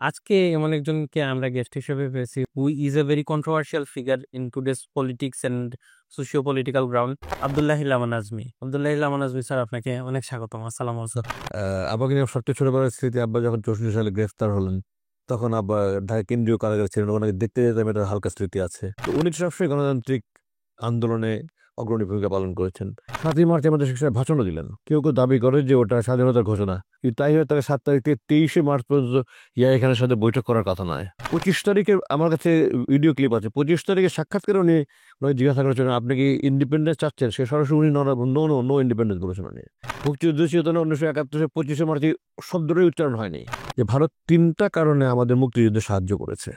আজকে এমন একজনকে আমরা গেস্ট হিসেবে পেয়েছি who is a very controversial figure in today's politics and socio political ground. Abdullahi Laman Azmi. Abdullahi Laman Azmi sir, আপনাকে অনেক স্বাগতম। আসসালামু আলাইকুম। আব্বাকে নিয়ে সবচেয়ে ছোটবেলার স্মৃতি, আব্বা যখন 64 সালে গ্রেফতার হলেন তখন আব্বা ঢাকা কেন্দ্রীয় কারাগারে ছিলেন। ওনাকে দেখতে যেতাম, এটা হালকা স্মৃতি আছে। তো উনি সবসময় গণতান্ত্রিক আন্দোলনে অগ্রণী ভূমিকা পালন করেছেন। 7ই মার্চ আমাদের শিক্ষায় ভাষণও দিলেন। কেউ কেউ দাবি করে যে ওটা স্বাধীনতার ঘোষণা, কিন্তু তাই হয়ে তাকে 7 তারিখ থেকে 23শে মার্চ পর্যন্ত ইয়া খানের সাথে বৈঠক করার কথা নয়। 25 তারিখে আমার কাছে ভিডিও ক্লিপ আছে। 25 তারিখে সাক্ষাৎকারে উনি জিজ্ঞাসা করেছেন, আপনি কি ইন্ডিপেন্ডেন্স চাচ্ছেন? সে সরাসরি উনি নো ইন্ডিপেন্ডেন্স বলেছেন। উনি মুক্তিযুদ্ধ চেতনা 1971 25শে মার্চে শব্দটাই উচ্চারণ হয়নি যে ভারত 3টা কারণে আমাদের মুক্তিযুদ্ধে সাহায্য করেছে।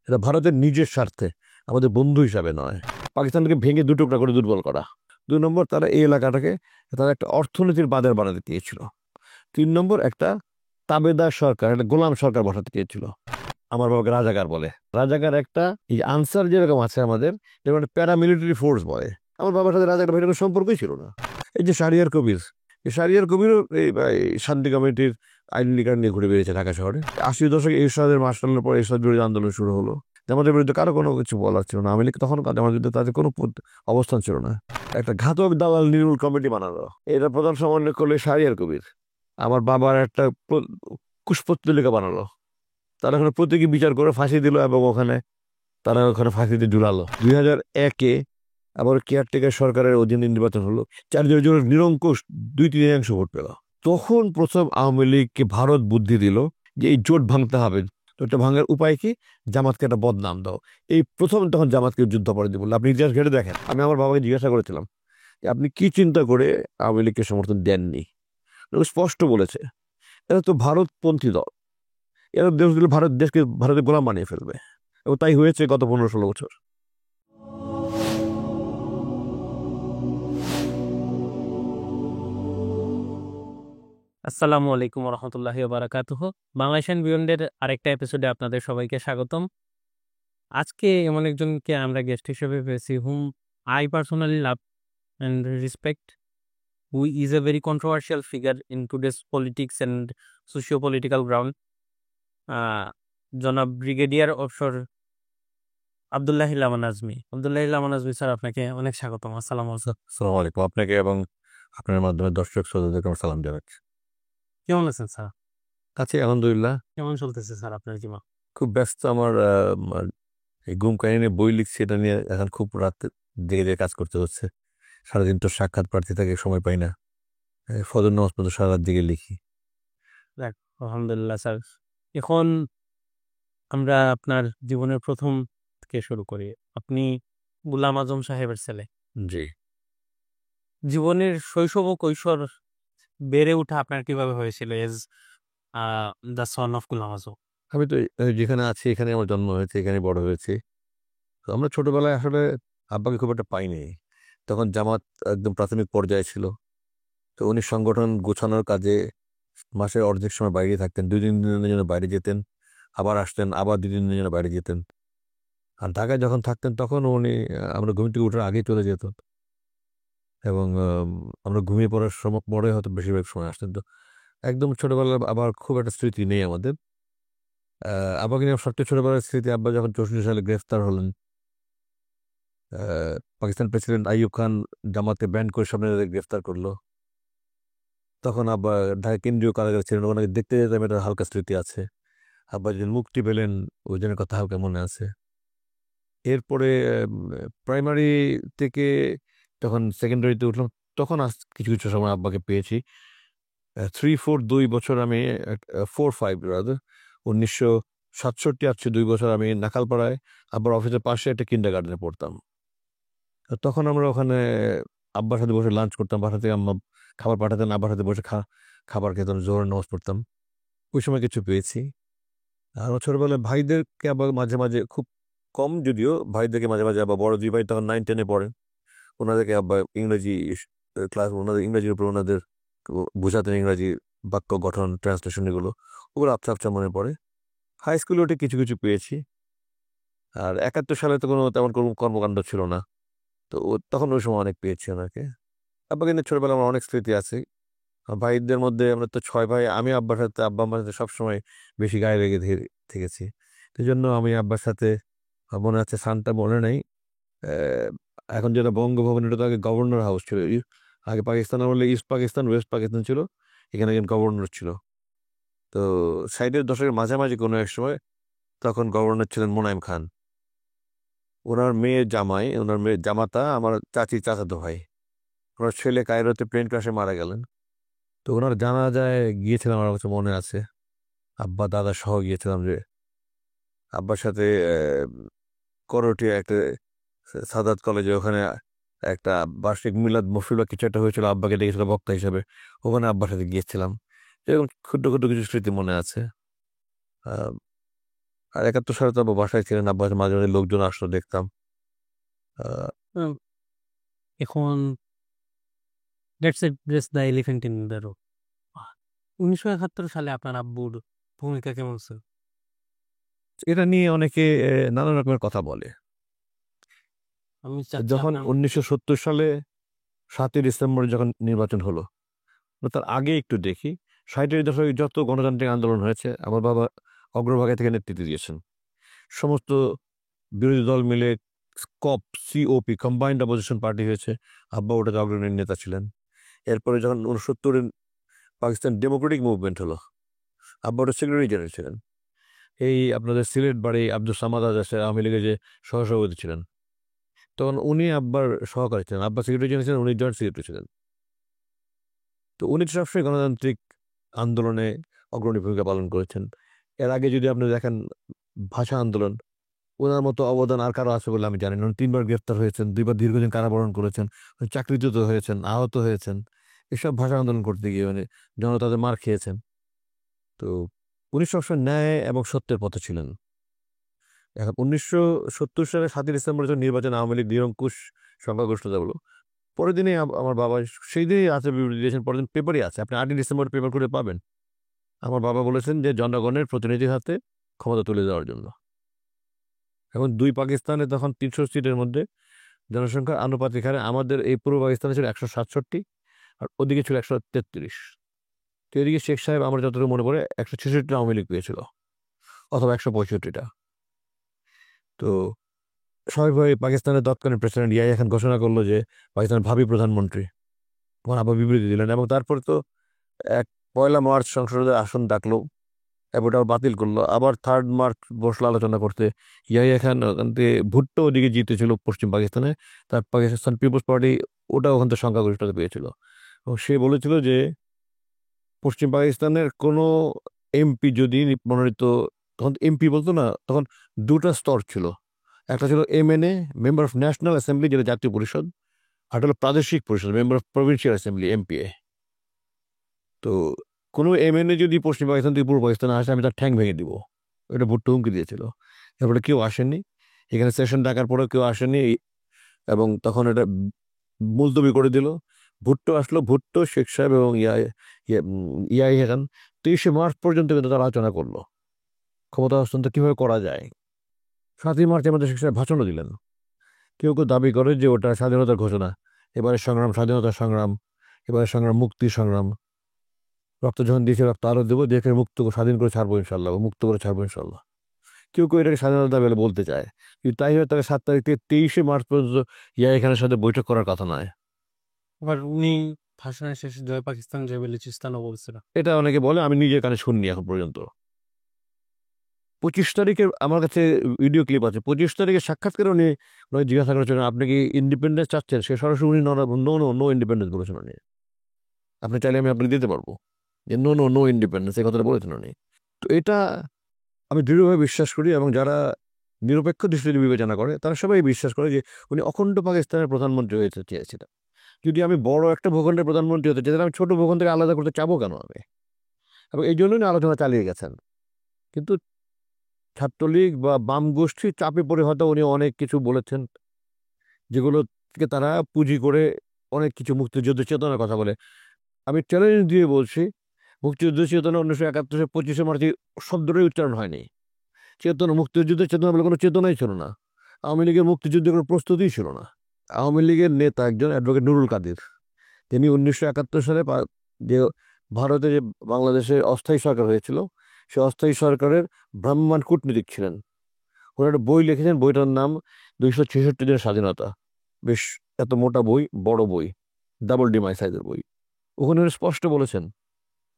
এটা ভারতের নিজের স্বার্থে, আমাদের বন্ধু হিসাবে নয়। পাকিস্তানকে ভেঙে দুটুকরা করে দুর্বল করা। 2 নম্বর, তারা এই এলাকাটাকে তারা একটা অর্থনীতির বাজার বানাতে চেয়েছিল। 3 নম্বর, একটা তাবেদার সরকার, একটা গোলাম সরকার বসাতে চেয়েছিল। আমার বাবাকে রাজাকার বলে। রাজাকার একটা এই আনসার যেরকম আছে আমাদের, যেরকম একটা প্যারামিলিটারি ফোর্স বলে। আমার বাবার সাথে রাজাকার ভাই কোনো সম্পর্কই ছিল না। এই যে শাহরিয়ার কবির, এই শাহরিয়ার কবিরও এই শান্তি কমিটির আইডেন্টি কার্ড নিয়ে ঘুরে বেরিয়েছে ঢাকা শহরে। 80 দশকে এরশাদের মার্শালের পর এরশাদ বিরোধী আন্দোলন শুরু হলো। আমাদের বিরুদ্ধে কারো কোনো কিছু বলার ছিল না। আওয়ামী লীগ তখন আমাদের বিরুদ্ধে তাদের কোনো অবস্থান ছিল না। একটা ঘাতক দালাল নির্মূল কমিটি বানালো। এটা প্রধান সমন্বয় করলে শাহরিয়ার কবির। আমার বাবার একটা কুশপত্রিকা বানালো। তারা ওখানে প্রত্যেকে বিচার করে ফাঁসি দিল এবং তারা ওখানে ফাঁসিতে ঝুলালো। 2001-এ আবার কেয়ারটেকার সরকারের অধীনে নির্বাচন হলো। 4 জন নিরঙ্কুশ 2/3 ভোট পেল। তখন প্রথম আওয়ামী লীগকে ভারত বুদ্ধি দিল যে এই জোট ভাঙতে হবে। জোটটা ভাঙার উপায় কি? জামাতকে একটা বদনাম দাও। এই প্রথম তখন জামাতকে যুদ্ধাপরাধী বললো। আপনি ইতিহাস ঘেটে দেখেন। আমি আমার বাবাকে জিজ্ঞাসা করেছিলাম যে আপনি কি চিন্তা করে আওয়ামী লীগকে সমর্থন দেননি। স্পষ্ট বলেছে, এটা তো ভারতপন্থী দল, এরা দেশগুলো ভারতের গোলাম বানিয়ে ফেলবে। এবং তাই হয়েছে গত 15-16 বছর। আসসালামু আলাইকুম রহমতুল্লাহি বারাকাতুহ। বাংলাদেশ বিয়ন্ডের আরেকটা এপিসোডে আপনাদের সবাইকে স্বাগতম। আজকে এমন একজনকে আমরা গেস্ট হিসেবে পেয়েছি whom I personally love and respect, who is a very controversial figure in today's politics and socio political ground. জনাব brigadier officer Abdullahi Laman Azmi. Abdullahi Laman Azmi sir, আপনাকে অনেক স্বাগতম। আসসালামু আলাইকুম। আসসালামু আলাইকুম। আপনাকে এবং আপনার মাধ্যমে দর্শক শ্রোতাদেরকে আমার সালাম জানাচ্ছি। কেমন আছেন স্যার? আছি আলহামদুলিল্লাহ। কেমন চলতেছে স্যার আপনার জীবন? খুব ব্যস্ত। আমার এই গুম কাহিনী বই লিখছি, এটা নিয়ে এখন খুব রাত জেগে জেগে কাজ করতে হচ্ছে। সারাদিন তো সাক্ষাৎ প্রার্থী থাকে, সময় পাই না। ফজর নামাজ পর্যন্ত সারা রাত জেগে লিখি। যাক, আলহামদুলিল্লাহ স্যার। এখন আমরা আপনার জীবনের প্রথম থেকে শুরু করি। আপনি গুলাম আজম সাহেবের ছেলে। জি। জীবনের শৈশব ও কৈশোর বেড়ে ওঠা আপনার কিভাবে হয়েছিল এজ দ্য সন অফ গুলাম আজম? আমি তো যেখানে আছি এখানে আমার জন্ম হয়েছে, এখানে বড় হয়েছি। তো আমরা ছোটবেলায় আসলে আব্বাকে খুব একটা পাইনি। তখন জামাত একদম প্রাথমিক পর্যায়ে ছিল। তো উনি সংগঠন গোছানোর কাজে মাসের অর্ধেক সময় বাইরে থাকতেন। 2-3 দিনের জন্য বাইরে যেতেন, আবার আসতেন, আবার 2-3 দিনের জন্য বাইরে যেতেন। আর ঢাকায় যখন থাকতেন তখন উনি আমরা ঘুম থেকে উঠার আগেই চলে যেত এবং আমরা ঘুমিয়ে পড়ার সময় পরে হয়তো বেশিরভাগ সময় আসতেন। তো একদম ছোটবেলায় আবার খুব একটা স্মৃতি নেই আমাদের। আব্বাকে নিয়ে সবচেয়ে ছোটবেলার স্মৃতি, আব্বা যখন 64 সালে গ্রেফতার হলেন, পাকিস্তান প্রেসিডেন্ট আইয়ুব খান জামাতে ব্যান্ড করে সামনে গ্রেফতার করলো। তখন আব্বা ঢাকা কেন্দ্রীয় কারাগারে ছিলেন। ওনাকে দেখতে যেতাম, এটা হালকা স্মৃতি আছে। আব্বা যেদিন মুক্তি পেলেন ওই জনের কথা হালকা মনে আছে। এরপরে প্রাইমারি থেকে যখন সেকেন্ডারিতে উঠলাম তখন কিছু কিছু সময় আব্বাকে পেয়েছি। 3-4 2 বছর আমি 4-5 রাদার 1967-68 2 বছর আমি নাকালপাড়ায় আব্বার অফিসের পাশে একটা কিন্ডারগার্টেনে পড়তাম। তখন আমরা ওখানে আব্বার সাথে বসে লাঞ্চ করতাম। বাসা থেকে আম্মা খাবার পাঠাতেন, আব্বার সাথে বসে খাবার খেতাম, জোহরের নামাজ পড়তাম। ওই সময় কিছু পেয়েছি। আর ছোটবেলায় ভাইদেরকে আবার মাঝে মাঝে, খুব কম যদিও, ভাইদেরকে মাঝে মাঝে আবার বড় 2 ভাই তখন 9-10-এ পড়েন, ওনাদেরকে আবার ইংরেজি ক্লাস, ওনাদের ইংরেজির উপর ওনাদের বোঝাতেন, ইংরেজি বাক্য গঠন, ট্রান্সলেশন, এগুলো ওগুলো আবছা আবছা মনে পড়ে। হাই স্কুলে ওঠে কিছু কিছু পেয়েছি। আর 71 সালে তো তেমন কোনো কর্মকাণ্ড ছিল না। তো তখন ওই সময় অনেক পেয়েছি ওনাকে। আব্বাকে নিয়ে ছোটবেলা আমার অনেক স্মৃতি আছে। ভাইদের মধ্যে আমরা তো 6 ভাই, আমি আব্বার সাথে আব্বা আমার সাথে সবসময় বেশি গায়ে লেগে থেকেছি। সেই জন্য আমি আব্বার সাথে মনে আছে সানটা মনে নেই। আহ, এখন যেটা বঙ্গভবন, এটা তো আগে গভর্নর হাউস ছিল। আগে পাকিস্তান আমলে ইস্ট পাকিস্তান ওয়েস্ট পাকিস্তান ছিল, এখানে একজন গভর্নর ছিল। তো ষাটের দশকের মাঝামাঝি কোনো এক সময় তখন গভর্নর ছিলেন মোনায়েম খান। ওনার মেয়ে জামাই, ওনার মেয়ে জামাতা আমার চাচির চাচাতো ভাই। ওনার ছেলে কায়রোতে প্লেন ক্রাশে মারা গেলেন। তো ওনার জানাজায় গিয়েছিলাম, আমার কাছে মনে আছে। আব্বা দাদা সহ গিয়েছিলাম, যে আব্বার সাথে করটিয়া একটা সাদাত কলেজে ওখানে একটা বার্ষিক মিলাদ মহফিল বা কিছু একটা হয়েছিল, আব্বাকে ডেকেছিল বক্তা হিসেবে। ওখানে আব্বার সাথে গিয়েছিলাম। এরকম ক্ষুদ্র ক্ষুদ্র কিছু স্মৃতি মনে আছে। আহ, আর 71 সালে তো আব্বা বাসায় ছিলেন, আব্বার মাঝে মাঝে লোকজন আসলো, দেখতাম। আহ, উম, এখন let's address the elephant in the room. 1971 সালে আপনার আব্বুর ভূমিকা কেমন ছিল? এটা নিয়ে অনেকে নানা রকমের কথা বলে। আমি চাচ্ছি যখন আপনার 1970 সালে 7ই ডিসেম্বর যখন নির্বাচন হলো, তার আগে একটু দেখি। 60-এর দশকে যত গণতান্ত্রিক আন্দোলন হয়েছে, আমার বাবা অগ্রভাগে থেকে নেতৃত্ব দিয়েছেন। সমস্ত বিরোধী দল মিলে কপ সিওপি কম্বাইন্ড অপোজিশন পার্টি হয়েছে, আব্বা ওটাতে অগ্রণী নেতা ছিলেন। এরপরে যখন 69-এর পাকিস্তান ডেমোক্রেটিক মুভমেন্ট হলো, আব্বা ওটা সেক্রেটারি জেনারেল ছিলেন। এই আপনাদের সিলেট বাড়ি আব্দুল সামাদ আজাদ আওয়ামী লীগের যে সহসভাপতি ছিলেন, তখন উনি আব্বার সহকারী ছিলেন। আব্বা সেক্রেটারি জেনারেল ছিলেন, উনি জয়েন্ট সেক্রেটারি ছিলেন। তো উনি সবসময় গণতান্ত্রিক আন্দোলনে অগ্রণী ভূমিকা পালন করেছেন। এর আগে যদি আপনি দেখেন ভাষা আন্দোলন, ওনার মতো অবদান আর কারো আছে বলে আমি জানি না। উনি 3বার গ্রেফতার হয়েছেন, 2বার দীর্ঘদিন কারাবরণ করেছেন, উনি চাকরিচ্যুত হয়েছেন, আহত হয়েছেন এসব ভাষা আন্দোলন করতে গিয়ে। মানে জনতাদের মার খেয়েছেন। তো উনি সবসময় ন্যায় এবং সত্যের পথে ছিলেন। এখন 1970 সালে 7ই ডিসেম্বর যখন নির্বাচন আওয়ামী লীগ নিরঙ্কুশ সংখ্যাগরিষ্ঠতা হলো, পরের দিনই আমার বাবা, সেই দিনই আছে বিবৃতি দিয়েছেন, পরের দিন পেপারই আছে, আপনি 8ই ডিসেম্বর পেপার করে পাবেন। আমার বাবা বলেছেন যে জনগণের প্রতিনিধির হাতে ক্ষমতা তুলে দেওয়ার জন্য। এখন দুই পাকিস্তানে তখন 300 সিটের মধ্যে জনসংখ্যার আনুপাতিক হারে আমাদের এই পূর্ব পাকিস্তানে ছিল 167, আর ওদিকে ছিল 133। তো এদিকে শেখ সাহেব, আমার যতটুকু মনে পড়ে, 166টা আওয়ামী লীগ পেয়েছিল, অথবা 165টা। তো স্বাভাবিকভাবে পাকিস্তানের তৎকালীন প্রেসিডেন্ট ইয়াহিয়া খান ঘোষণা করলো যে পাকিস্তানের ভাবি প্রধানমন্ত্রী। তখন আবার বিবৃতি দিলেন, এবং তারপরে তো এক 1লা মার্চ সংসদের আসন ডাকলো, এবং ওটা বাতিল করলো। আবার 3rd মার্চ বসলো আলোচনা করতে। ইয়াহিয়া খান ওখান থেকে, ভুট্টো ওদিকে জিতেছিল পশ্চিম পাকিস্তানে, তার পাকিস্তান পিপলস পার্টি ওটা ওখান থেকে সংখ্যাগরিষ্ঠতা পেয়েছিল। এবং সে বলেছিল যে পশ্চিম পাকিস্তানের কোনো এমপি যদি মনোনীত, তখন এমপি বলতো না, তখন দুটা স্তর ছিল। একটা ছিল MNA, member of national assembly, যেটা জাতীয় পরিষদ। আর হলো প্রাদেশিক পরিষদ, member of provincial assembly, MPA. তো কোনো এমএনএ যদি পশ্চিম পাকিস্তান থেকে পূর্ব পাকিস্তানে আসে, আমি তার ঠ্যাং ভেঙে দিব। এটা ভুট্টো হুমকি দিয়েছিল। এরপরে কেউ আসেনি, এখানে সেশন ডাকার পরেও কেউ আসেনি, এবং তখন এটা মুলতবি করে দিল। ভুট্টো আসলো, ভুট্টো, শেখ সাহেব এবং ইয়াহিয়া খান 23শে মার্চ পর্যন্ত কিন্তু তারা আলোচনা করলো ক্ষমতা হস্তান্তর কিভাবে করা যায়। 7ই মার্চের মধ্যে শেখ সাহেব ভাষণও দিলেন। কেউ কেউ দাবি করে যে ওটা স্বাধীনতার ঘোষণা। এবারে সংগ্রাম স্বাধীনতার সংগ্রাম, এবারে সংগ্রাম মুক্তির সংগ্রাম। রক্ত যখন দিয়েছে, রক্ত আরো দেবো, দেখে মুক্ত স্বাধীন করে ছাড়বো ইনশাল্লাহ, মুক্ত করে ছাড়বো ইনশাল্লাহ। কেউ কেউ এটাকে স্বাধীনতা বলে বলতে চায়, কিন্তু তাই হয়ে তাকে 7 তারিখ থেকে 23শে মার্চ পর্যন্ত ইয়াহিয়া খানের সাথে বৈঠক করার কথা নয়। আবার উনি ভাষণের শেষে জয় পাকিস্তান জয় বেলুচিস্তানও বলছিল। এটা অনেকে বলে, আমি নিজের কানে শুননি এখন পর্যন্ত। 25 তারিখে আমার কাছে ভিডিও ক্লিপ আছে। 25 তারিখে সাক্ষাৎকারে উনি উনি জিজ্ঞাসা করেছিলেন, আপনি কি ইন্ডিপেন্ডেন্স চাচ্ছেন? সে সরাসরি উনি নো নো নো ইন্ডিপেন্ডেন্স বলেছেন উনি। আপনি চাইলে আমি আপনাকে দিতে পারবো যে নো নো নো ইন্ডিপেন্ডেন্স, এই কথাটা বলেছেন উনি। তো এটা আমি দৃঢ়ভাবে বিশ্বাস করি, এবং যারা নিরপেক্ষ দৃষ্টিতে বিবেচনা করে তারা সবাই বিশ্বাস করে যে উনি অখণ্ড পাকিস্তানের প্রধানমন্ত্রী হতে চেয়েছিলেন। যদি আমি বড় একটা ভূখণ্ডের প্রধানমন্ত্রী হতে চাই, তাহলে আমি ছোট ভূখণ্ড থেকে আলাদা করতে চাবো কেন আমি? এবং এই জন্যই আলোচনা চালিয়ে গেছেন। কিন্তু ছাত্রলীগ বা বাম গোষ্ঠীর চাপে পড়ে হয়তো উনি অনেক কিছু বলেছেন, যেগুলো থেকে তারা পুঁজি করে অনেক কিছু মুক্তিযুদ্ধ চেতনার কথা বলে। আমি চ্যালেঞ্জ দিয়ে বলছি, মুক্তিযুদ্ধ চেতনা 1971 25শে মার্চে শব্দটাই উচ্চারণ হয়নি। চেতনা, মুক্তিযুদ্ধের চেতনা বলে কোনো চেতনাই ছিল না। আওয়ামী লীগের মুক্তিযুদ্ধের কোনো প্রস্তুতিই ছিল না। আওয়ামী লীগের নেতা একজন অ্যাডভোকেট নুরুল কাদের, তিনি 1971 সালে যে ভারতে যে বাংলাদেশে অস্থায়ী সরকার হয়েছিল, সে অস্থায়ী সরকারের ভ্রাম্যমাণ কূটনীতিক ছিলেন। ওনার একটা বই লিখেছেন, বইটার নাম 266 দিনের স্বাধীনতা। বেশ এত মোটা বই, বড় বই, ডাবল ডিমাই সাইজের বই। ওখানে উনি স্পষ্ট বলেছেন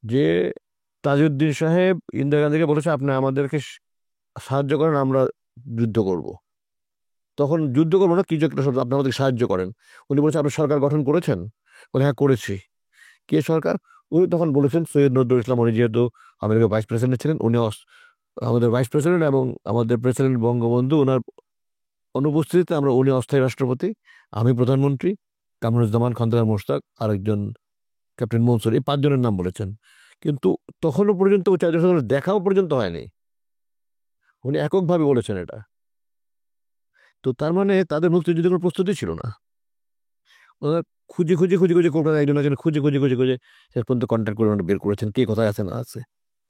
যে তাজউদ্দিন সাহেব ইন্দিরা গান্ধীকে বলেছে, আপনি আমাদেরকে সাহায্য করেন, আমরা যুদ্ধ করব। তখন যুদ্ধ করবো না, কিছু একটা শব্দ, আপনি আমাদেরকে সাহায্য করেন। উনি বলছেন, আপনি সরকার গঠন করেছেন? বলে, হ্যাঁ করেছি। কে সরকার? উনি তখন বলেছেন, সৈয়দ নজরুল ইসলাম, উনি যেহেতু আমেরিকার ভাইস প্রেসিডেন্ট ছিলেন, উনি আমাদের ভাইস প্রেসিডেন্ট, এবং আমাদের প্রেসিডেন্ট বঙ্গবন্ধু ওনার অনুপস্থিতিতে উনি অস্থায়ী রাষ্ট্রপতি, আমি প্রধানমন্ত্রী, কামরুজ্জামান, খন্দকার মোশতাক, আরেকজন ক্যাপ্টেন মনসুর, এই 5 জনের নাম বলেছেন। কিন্তু তখনও পর্যন্ত ওই 4 জনের সঙ্গে দেখাও পর্যন্ত হয়নি, উনি এককভাবে বলেছেন এটা। তো তার মানে তাদের মুক্তিযুদ্ধের কোনো প্রস্তুতি ছিল না। ওনারা খুঁজে খুঁজে খুঁজে খুঁজে কলকাতায় একজন একজন খুঁজে খুঁজে খুঁজে খুঁজে শেষ পর্যন্ত কন্ট্যাক্ট করে ওনারা বের করেছেন কে কোথায় আছে না আছে।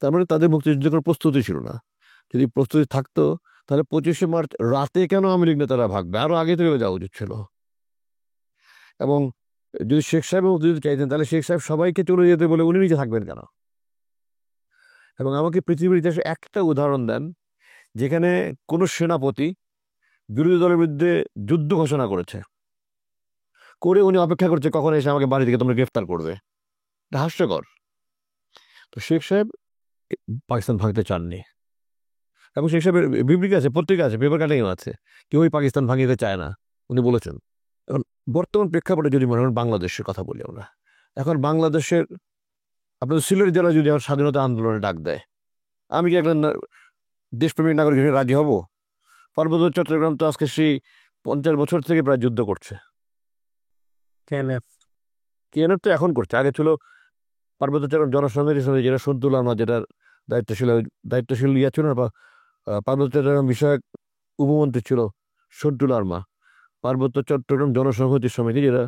তার মানে তাদের মুক্তিযুদ্ধের কোনো প্রস্তুতি ছিল না। যদি প্রস্তুতি থাকতো, তাহলে 25শে মার্চ রাতে কেন আওয়ামী লীগ নেতারা ভাগবে? আরো আগে থেকে যাওয়া উচিত ছিল। এবং যদি শেখ সাহেব মুক্তিযুদ্ধ চাইতেন, তাহলে শেখ সাহেব সবাইকে চলে যেতে বলে উনি নিজে থাকবেন কেন? এবং আমাকে পৃথিবীর ইতিহাসে একটা উদাহরণ দেন যেখানে কোনো সেনাপতি বিরোধী দলের বিরুদ্ধে যুদ্ধ ঘোষণা করেছে, করে উনি অপেক্ষা করছে কখন এসে আমাকে বাড়ি থেকে তোমরা গ্রেফতার করবে। এটা হাস্যকর। তো শেখ সাহেব পাকিস্তান ভাঙতে চাননি, এবং শেখ সাহেবের বিবৃতি আছে, পত্রিকা আছে, পেপার কাটিং আছে, কেউই পাকিস্তান ভাঙিতে চায় না, উনি বলেছেন। এখন বর্তমান প্রেক্ষাপটে যদি মনে করেন বাংলাদেশের কথা বলি আমরা, এখন বাংলাদেশের আপনাদের সিলেট জেলা যদি আমার স্বাধীনতা আন্দোলনে ডাক দেয়, আমি কি একটা দেশপ্রেমিক নাগরিক হিসেবে রাজি হব? পার্বত্য চট্টগ্রাম তো আজকে সেই 50 বছর থেকে প্রায় যুদ্ধ করছে। কেএনএফ। কেএনএফ তো এখন করছে, আগে ছিল পার্বত্য চট্টগ্রাম জনসংহতি সমিতি, যেটা সন্তুল আহমদ, যেটার দায়িত্বশীল ইয়া ছিল না, পার্বত্য চট্টগ্রাম বিষয়ক উপমন্ত্রী ছিল সন্তুল আর্মা। পার্বত্য চট্টগ্রাম জনসংহতি সমিতি, যেটা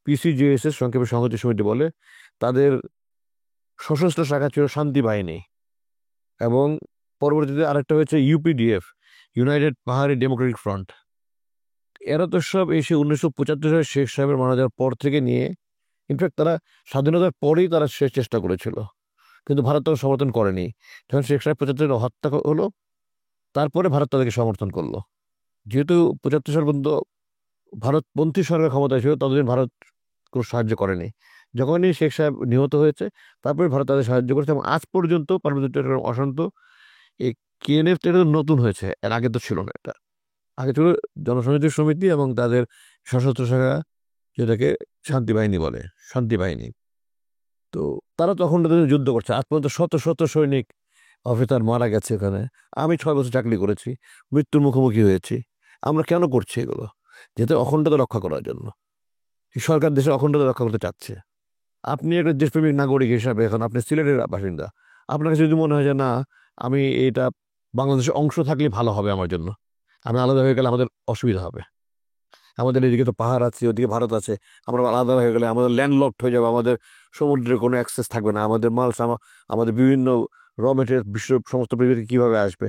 পিসিজিএস সংক্ষেপে সংহতি সমিতি বলে, তাদের সশস্ত্র শাখা ছিল শান্তি বাহিনী। এবং পরবর্তীতে আরেকটা হয়েছে ইউপিডিএফ, ইউনাইটেড পাহাড়ি ডেমোক্রেটিক ফ্রন্ট। এরা তো সব এসে 1975 সালে শেখ সাহেবের মারা যাওয়ার পর থেকে নিয়ে, ইনফ্যাক্ট তারা স্বাধীনতার পরেই তারা শেষ চেষ্টা করেছিল, কিন্তু ভারত তাকে সমর্থন করেনি। যখন শেখ সাহেব 75 হত্যা হলো, তারপরে ভারত তাদেরকে সমর্থন করলো। যেহেতু 75 সাল পর্যন্ত ভারতপন্থী সরকার ক্ষমতায় ছিল, ততদিন ভারত কোনো সাহায্য করেনি। যখনই শেখ সাহেব নিহত হয়েছে, তারপরে ভারত তাদের সাহায্য করেছে, এবং আজ পর্যন্ত পার্বত্য চট্টগ্রাম অশান্ত। এই কেএনএফ এটা নতুন হয়েছে, এর আগে তো ছিল না। এটা আগে ছিল জনসংহতি সমিতি এবং তাদের সশস্ত্র শাখা, যেটাকে শান্তি বাহিনী বলে, শান্তি বাহিনী। তো তারা তখন তাদের যুদ্ধ করছে, আজ পর্যন্ত শত শত সৈনিক অফিসার মারা গেছে ওখানে। আমি 6 বছর চাকরি করেছি, মৃত্যুর মুখোমুখি হয়েছি। আমরা কেন করছি এগুলো? যেহেতু অখণ্ডতা রক্ষা করার জন্য। এই সরকার দেশের অখণ্ডতা রক্ষা করতে চাচ্ছে। আপনি একটা দেশপ্রেমিক নাগরিক হিসাবে, এখন আপনি সিলেটের বাসিন্দা, আপনার কাছে যদি মনে হয় যে না, আমি এটা বাংলাদেশের অংশ থাকলে ভালো হবে আমার জন্য, আমি আলাদা হয়ে গেলে আমাদের অসুবিধা হবে, আমাদের এদিকে তো পাহাড় আছে, ওদিকে ভারত আছে, আমরা আলাদা হয়ে গেলে আমাদের ল্যান্ডলকড হয়ে যাবে, আমাদের সমুদ্রের কোনো অ্যাক্সেস থাকবে না, আমাদের আমাদের বিভিন্ন মেটেরিয়াল বিশ্বের সমস্ত পৃথিবীতে কীভাবে আসবে,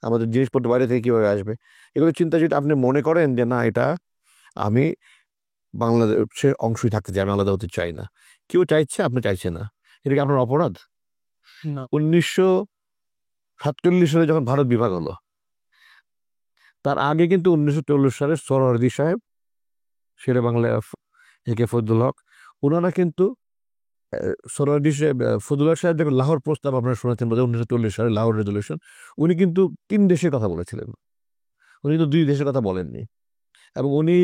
আমাদের জিনিসপত্র বাইরে থেকে কীভাবে আসবে। এগুলো চিন্তা যদি আপনি মনে করেন যে না, এটা আমি বাংলাদেশের অংশই থাকতে চাই, আমি আলাদা হতে চাই না, কেউ চাইছে, আপনি চাইছে না, এটা কি আপনার অপরাধ? না। 1947 সালে যখন ভারত বিভাগ হলো, তার আগে কিন্তু 1940 সালে সোহরাওয়ার্দী সাহেব, শেরে বাংলা একে ফজলুল হক, ওনারা কিন্তু সোহরাওয়ার্দী সাহেব, ফজলুল হক সাহেব যখন লাহোর প্রস্তাব আপনারা শুনেছেন বোধহয়, 1940 সালে লাহোর রেজলিউশন, উনি কিন্তু 3 দেশের কথা বলেছিলেন, উনি কিন্তু 2 দেশের কথা বলেননি। এবং উনি